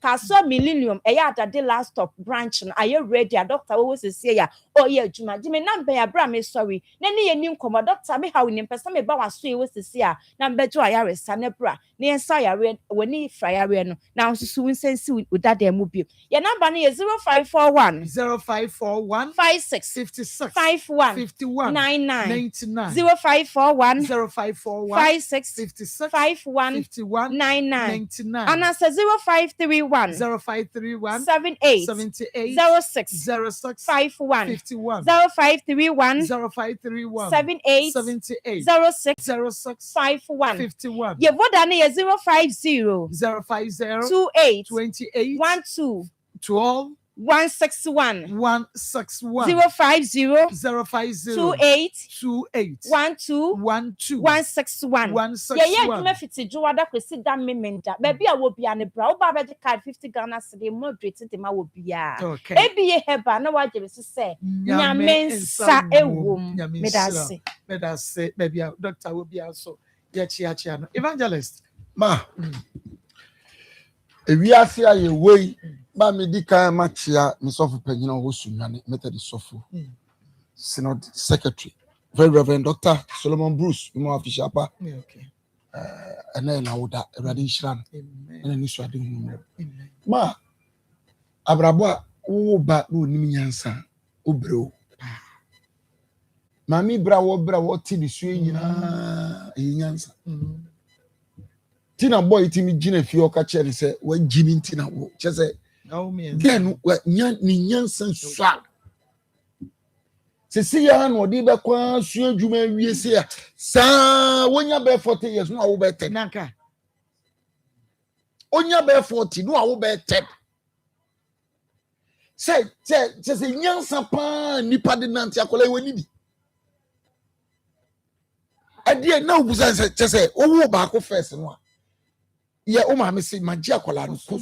kaso millennium ya adade last stop branch na aye ready a doctor wo sesi ya oye adwuma di me number ya bra me sorry na ne ye ni nkomo doctor me ha woni pesa me ba waso ye wo sesi a na bejo ayare sa ne bra ne ensa yare woni fra yare no na nsusu winsensi udade mu bi ye number ne 0541 0541 56 56 51 51 99 99 0541 0541 56 56 51 51 99 99 and as 0531 0531 78 78 06 06 51 51 0531 0531 78 78 06 06 51 51 ye voda ne 050 050 28 28 12 12 161 161 050 050 28 28 12 12 161 161 ye adwuma fiti juwada kwesi da memenda baby a wo bia ne bra wo ba be card 50 Ghana cedi moderate de ma wo bia okay ebiye heba na wa jebe se nyame nsa ewom medase baby doctor wo bia so ye chia no evangelist ma ewiase aye wei ba me di kan ma chia me sofo panyina wo sunwane method sofo synod secretary very reverend Dr. Solomon Bruce mo official pa okay na woda erade nhira na ni so ade hu amen ma abrabo a wo ba no nim nyansa obreo mami bra wo ti ni so nyina nyansa tina boy timi gina fi o ka chere se wa gini tina wo che se then ni nyansa swa sisi ya no di be kwa su adwuma wie se ya sa wonya be 40 years no wo be 10 nanka onya be 40 no wo be 10 say nyansa pa nipa de nanti akola wani bi adie na obusa say owo ba ko first no ye o ma me say magi akola no ko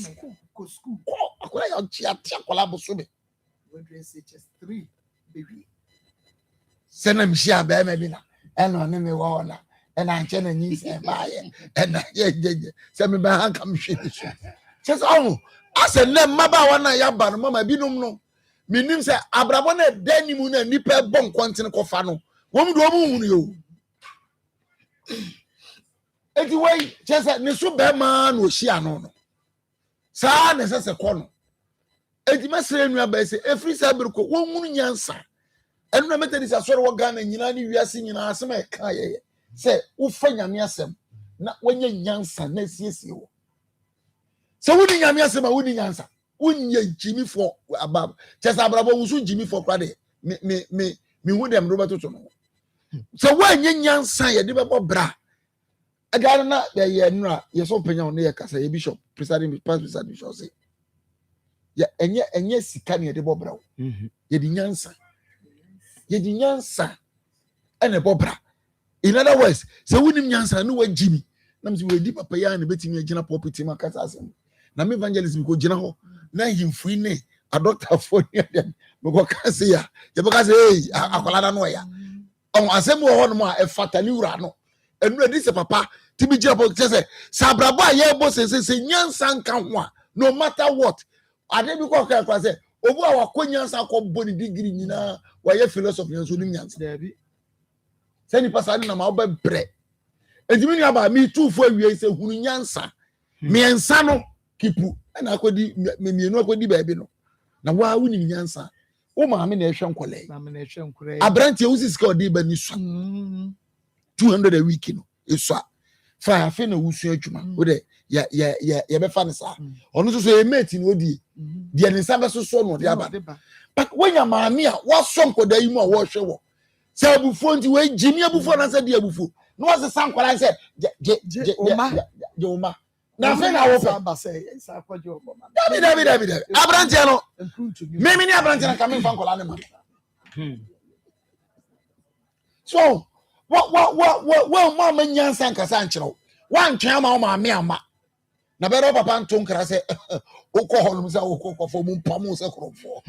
school akola ya chi ati akola bo so be HS3 baby sena mi shia ba ma bi na eno ne me wo na ena nche na nyi se ba ye ena ye se me ba han kam hwe ni so say oh ase ne mmaba wana ya ba no mama binum no minim se abrabo na dani mu na nipa bon kontin kofa no wo mu do mu hunu yo eti wei chese ne so be ma na ohia no no sa na se ko no eti mesere nua ba se efri sa birko wo hunu nyansa enu na metani sa sore wo Ghana nyina ni wiase nyina asema e ka ye se wo fa nyame asem na wanya nyansa na siesie wo se wo ni nyame asem a wo ni nyansa unye Jimmy for abab chese abrabo wusu Jimmy for kwade me hu dem Robert to no so wanye nyansa ye de bebo bra agara na ye nura ye so penya no ye kasa ye bishop presiding pastor presiding bishop say ye enye sika ne ye de bobra ye di nyansa ene bobra in other words so wunim nyansa no wa Jimmy nam se we di papa ya na betimi agina property ma kasa asem na me evangelism ko gina ho na himfui ne a doctor for dem me ko ka se ya ye ka se akola no ya on asem wo ho no a fatali wura no enu edi se papa tibi gira po se sabrabo aye bo se nyansa nka ho a no matter what ade bi ko ka se obu a wakonyansa ko boni degree nyina wa ye philosophy nso nim nyansa da bi se ni pasade na ma oba bre edimi ni aba mi tufo awie se hunu nyansa miensa no kipu na akodi mienu akodi baabi no na wa wuni nyansa o ma me na ehwe nkole abrantie wusi sika odi ba ni so 200 a week no eswa fa afi na wusu adwuma o de ya be fa ne sa ono so e mate ni odi de ne sa be so no de aba but when ya ma me a wa so nkoda yi mu a wo hwe wo se abufo nti we jimi abufo na se de abufo no wa se sankwala se je oma na fe na wo David abrantie no mimi ni abrantie na kamen fa nkola ne ma so what mama nyansa nkasa nkyerɛw wantwe ama wo ma me ama na bɛrɛ papa nto nkra sɛ wokɔ hɔ no sɛ wokɔ fo mu mpamu sɛ korɔfo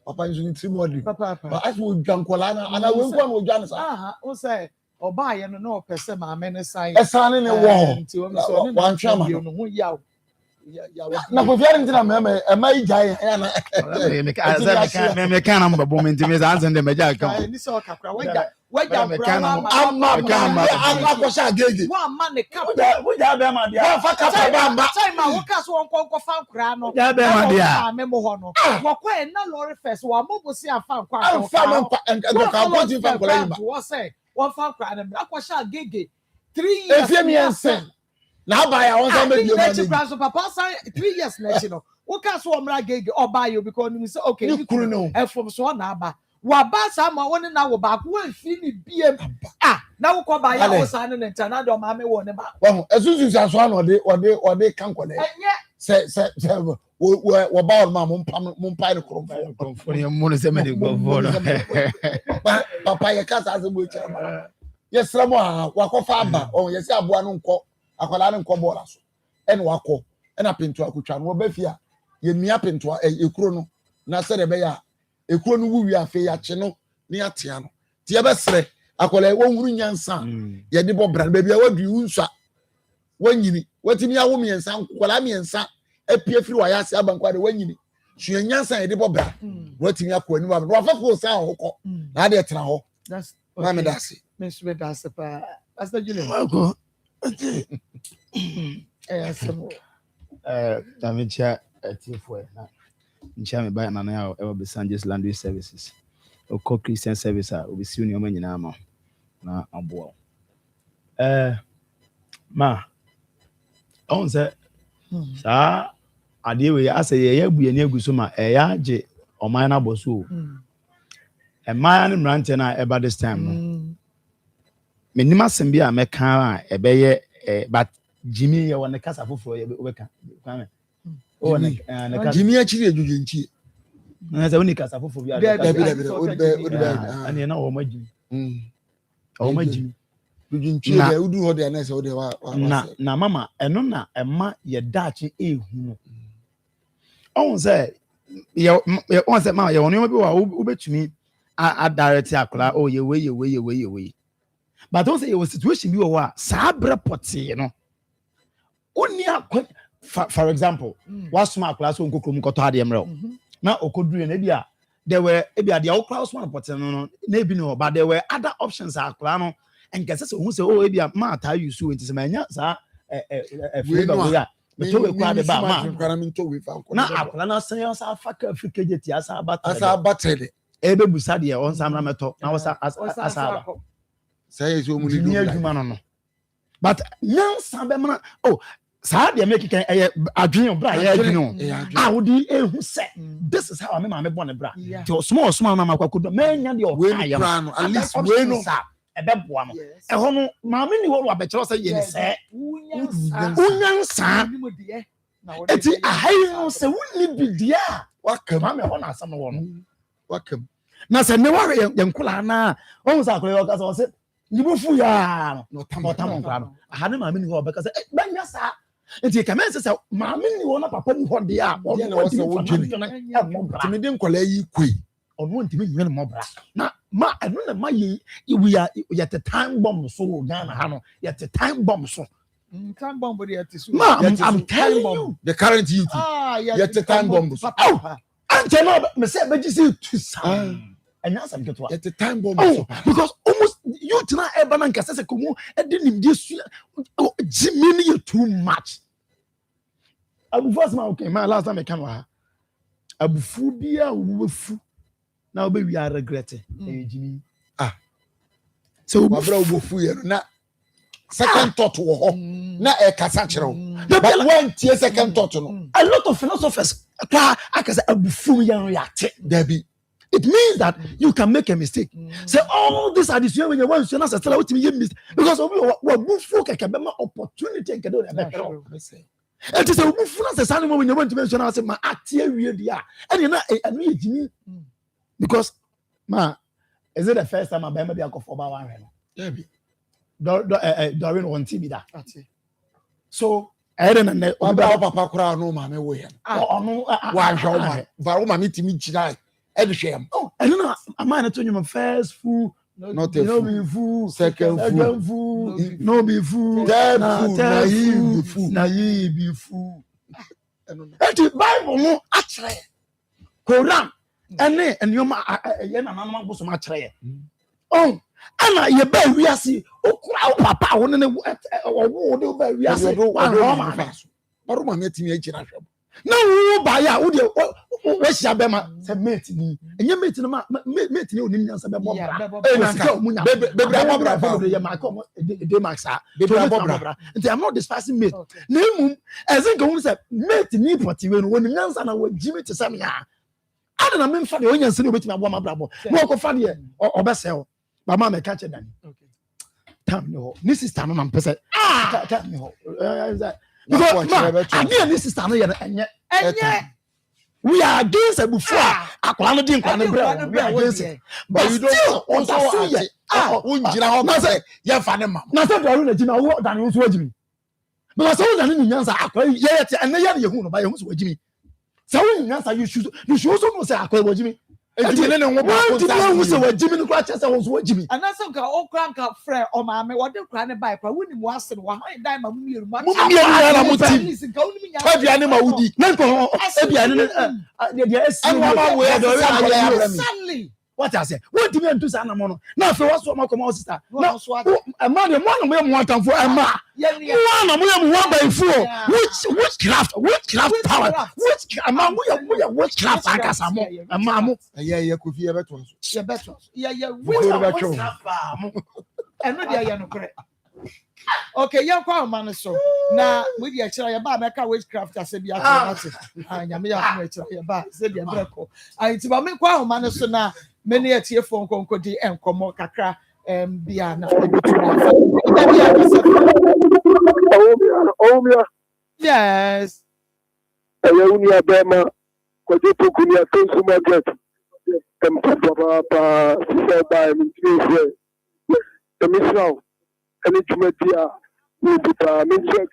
papa nso ni trimodi papa aso odwa nkola na ana we nkwa no odwa no sa wo sɛ ọba ayẹ no na ọpẹ sẹ maame ne san ẹsan ne wọ wantwe ama no ho yaw na kofia nti na meme ema igya ya na me kana mbabo me ntimi za anze me ja ka ni so kakra wagya ama akosha agege wa ama ne kap wagya be ma dia fa kap ba mba time a wo ka so won fa nkra no ya be ma dia ame mo ho no wo kwa e na lorry first wa mobosi afa nkwa afa man ka ko ti fa nkra yi ba wo say wo fa nkra na akosha agege 3 years efie mi ensen na ba ya won say me bi o ma so papa say 3 years na no wo ka so omra agege oba yo because you say okay ni kuru no efom so na aba wa ba sa ma woni na wo ba ko afi ni biem na wo ko ba ya wo sa ne nta na do ma me wo ne ba wo esusu aso na ode kankole se wo ba o ma mo mpa ne kromfo ne mo ne se me de gofo no papa ye ka sa se mo chira ba ye sra mo wakofa aba o ye se aboa no nko akwala ne nko bola so ene wako ena pinto akutwa no ba fia ye mia pinto ekuro no na se de be ya ekuro no wuwi afi ya che no ne atia no ti ye be sre akwala wo huru nyansa ye de bobra ba bia wadu unsa wanyini watimi awo miensa akwala miensa apie firi wa ya se abankwa de wanyini hwe nyansa ye de bobra watimi akwa ni ba no afafo sa hokọ na de tena ho that's na me dase me sube dase pa pastor Julian mako asemo tamicha atifo na ncha me ba na na ya e be Sanjay's Laundry Services o co Christian service a obisi oni o manyina ama na aboa Ma on say sa ade we ase ye abuye ni aguso ma ya age oman na boso e man mrante na eba this time no menima sem bia meka a ebeye but Jimmy ye wona kasa foforo ye obeka kwame o na Jimmy achiri ejuju nchi na say woni kasa foforo bia ani na o ma Jimmy o ma Jimmy ejuju nchi e udu ho de na say o de wa na mama eno na ema ye dachi ehu no on say ye on say ma ye woni bi wa ubetumi a direct akla oh ye we but on say your situation bi wa sa brepote no oni akwa for example was smart class on kokrom koto ade mre na okoduru na bia there were bia the okra smart pot no na bi no but there were other options akla no and guess so who say oh bia ma ta you so enti se manya sa flavor we ya me to we kwa de ba ma na akla na san sa afaka africa jeti asa battle ebe busa de on samra meto na wasa asa say so mu ni adwuma no but nyansa be mana oh sa de make kan adwen bra ya adwen wo di ehu se this is how me ma me born bra to small na makwakodo menya de o no at least we no ebe boa no e ho no ma me ni wo wa be kire se ye ni se unyansa eti ahai no se wonni bidia wakam ma me ho na asam no wo no wakam na se ne wa ye nkula na o sa akole o ka so se nibufu ya no tamon kra no aha ne ma me ni wo be ka se benya sa enti ka men se ma me ni wo na papa ni ho de a wo se wo dwene me de nkola yi kwei ono ntimi nwe no mobra na ma eno na ma yi we are yet the time bomb so Ghana ha no yet the time bomb so time bomb body at so ma I'm telling you the current youth yet the time bomb so and no me say be just to sound and that's am get what yet the time bomb so because almost you tna e ba na nkase se komo e de nim de su Jimmy you too much abu first man okay my last time I can wa abu fu bia wo fu na obe we are regretting Jimmy so wabra obofu ye na second thought wo ho na e kasa kire wo but when tie second thought no a lot of philosophers akasa abufu ye no yate dabi it means that you can make a mistake say all this addition when you want to na say what me mistake because obi wo abufu keke be ma opportunity nke do na be say it is abufu na say san when you want to mention na say ma atie wie dia and na anu ye Jimmy because ma is it the first time I be be akofo ba wan no dabi Doreen on TV that so I don't know papa kura no ma me wo ye no wa hwa ma va wo ma me timi gira e de hwe am oh I don't know am I not you first fool not a fool second fool no be fool third fool naive fool the Bible no atre Quran ene enoma ye na nanoma go so ma kire oh ana ye ba wiase okura papa wo ne wo de ba wiase baro ma metimi agira hwem na wo ba ya wo de we sia be ma se mate ni enye mate no ma mate ni onim nyansa be bo bra be bra bo bra fo de ye ma ko de max a be bra bo bra nti I'm not despising mate na emum ezen ka wo say mate ni poti we no onim nyansa na wo Jimmy te sam ya ada na memfa de onyansa ni obetimi abo ma bra bo mo ko fa de obesel ba ma me catch dan tam no ni sister no na mpese tam no because ma ni sister no ye enye we are against before akwala no din kwa no bra we are against but you don't also unjira ho na say ye fa ne ma na say do na jimi wo dan wo so wajimi because so dan ni nyansa akwala ye ye ene ye na ye hu no ba ye hu so wajimi so wo nyansa you should also know say akwala wajimi ejine ne wo ba ko sa wo se wajimi no kwa chese wo so wajimi anasa nka okra nka frɛ o ma me wode kra ne bai kwa woni mu ase no wa han dai ma mu mieru ma mu na mu ti twa ne ma wudi na nko ebia ne de esi no ma wo do what I say what do me do sa na mo no na fe waso ma ko ma sister na ma de mo na mo mu atamfo ma mo na mo mu one by four which craft power which ama mo which craft akasa mo ama mo ye kofi ye beto ye we craft eno dia ye no kore Okay, young man so. Na with your child, your bar, make a witchcraft as a biatomati. And your bar, said your breako. I it's about me kwa man so na many a tear phone concodi and como kakra biana. Yes. Unia Bema, Kojipu Kunia Tunsu Market, Papa, Sister by Ministry, the Mission, and it's Media, Nipita, Ministry,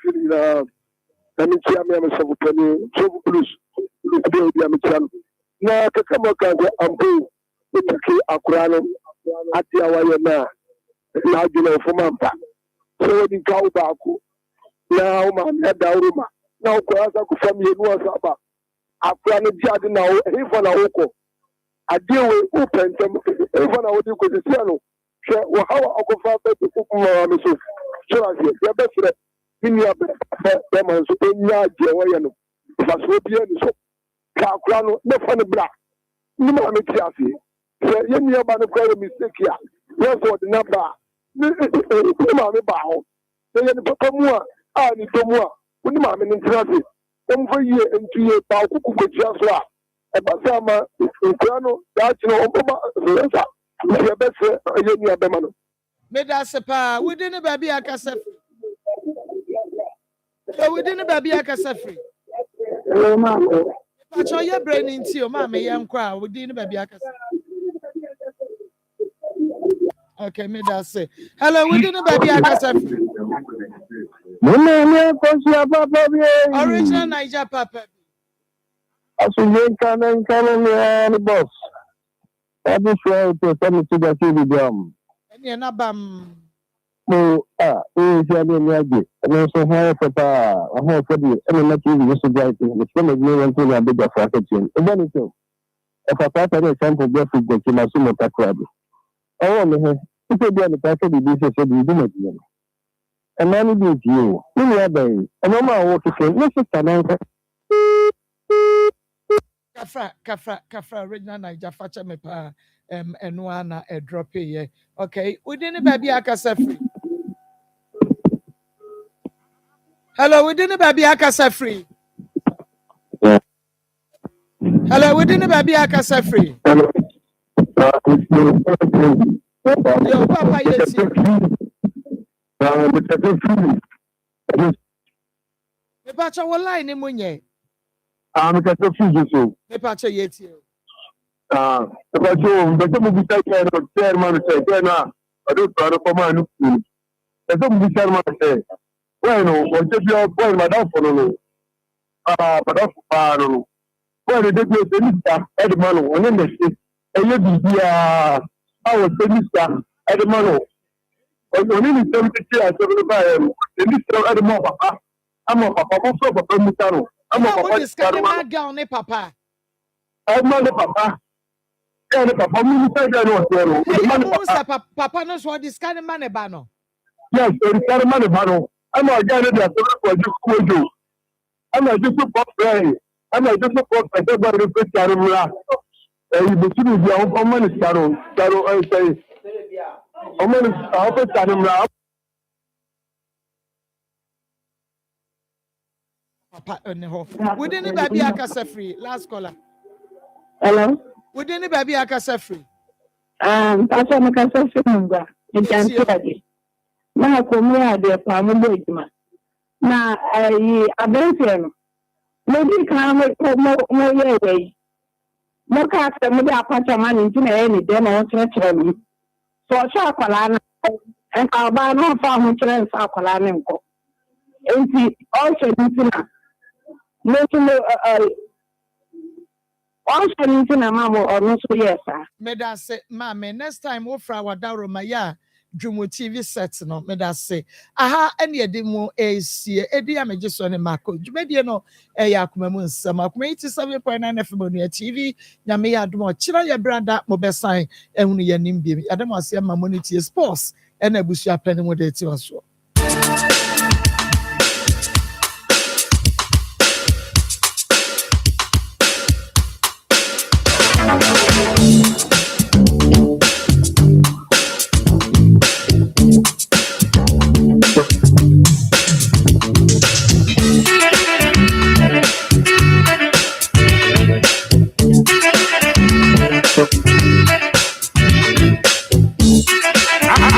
and it's Yamma Savupani, so Bruce, Yamichan. Now, Kakamaka, Ampu, Mitaki Akurano, Atiawayana, Nagino Fumampa. So when you go back, now, man, Dauruma. Now, Kwasa family was about. After the judge now, if on a woko, I deal with open them, if on a what you could see, how I could find to cook my so. So I said, the best in your Beman, so in your Jawayano, that's what you so. Kakrano, no funny black. No, I'm a Tiafi. So you knew about the crowd mistake here. Yes, what the number. Mammy Bow. Then the Papa Mua, I need to more. When the mammy in traffic. For year and 2 years, Paul could just laugh. And Basama, Ukrano, that's no Obama, your best, your Bemano. Medasapa, we didn't baby a cassette. We didn't baby a cassette free. But your brain into your mammy, young crowd, we didn't baby a cassette. Okay, Medase. Hello, we didn't baby a cassette free. Original Niger Papa. As you can the boss. I be sure to send it to the TV drum. And you're not bam. Oh, is your name? And also, how for the and TV was writing, which one of you went to a bigger fraction. And then it's if a part of the sample breath is going to my sumo crab. Oh, if you be on the packet, the business said you do it. And money be you. In your bay. And no matter what you say, let's just announce Kafra, original Niger Facha me pa and one a drop here. Okay, we didn't baby akasa free. Hello, we didn't baby akasa free. Hello, we didn't baby akasa free. Yo, Papa, yes. Me pacha wala ni munye. Me pacha fizu. Me pacha yeti. Me pacha but mo bisa no chairman say na ado para ko ma no. Eso mo bisa man say. Bueno, o te bio boy madam for no. Madam for no. Well, they do tenista Edmano on the state. And you be our tenista Edmano. Only in 70 in this Edmano, Papa. I'm a Papa, Papa, Mitano. I'm a Papa, Papa. I'm not a Papa. And Papa, Papa knows what this kind of money bano. Yes, there is kind of money bano. I'm a guy that I'm a just a I'm a just a everybody request Carolina. You between the own Carol, I say. Papa, we didn't baby akasa free. Last caller. Hello. We didn't baby akasa free. Pastor Makasa free. In Tanzania. Na Akoma de Pambo Itma. Na Abensiano. Maybe come more way. More cast the Muda Pacha man into any demo to so Chacolana and Albano farm insurance Alcolano. And he also also in a mamma or no, so yes, sir. Meda say, Mamma, next time over our Daro Maya, Jumu TV sets no, Meda say, aha, any demo AC, Edia just on a Marco, Jumedia no, Yakumamun, some of 87.9 FM TV, Yamea Dumo, China, your brand that mobile sign, and only a nimbi. I don't want to see my money to sports, and a bush are planning with it also.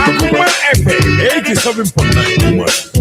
Akoma FM 87.9 Kumasi.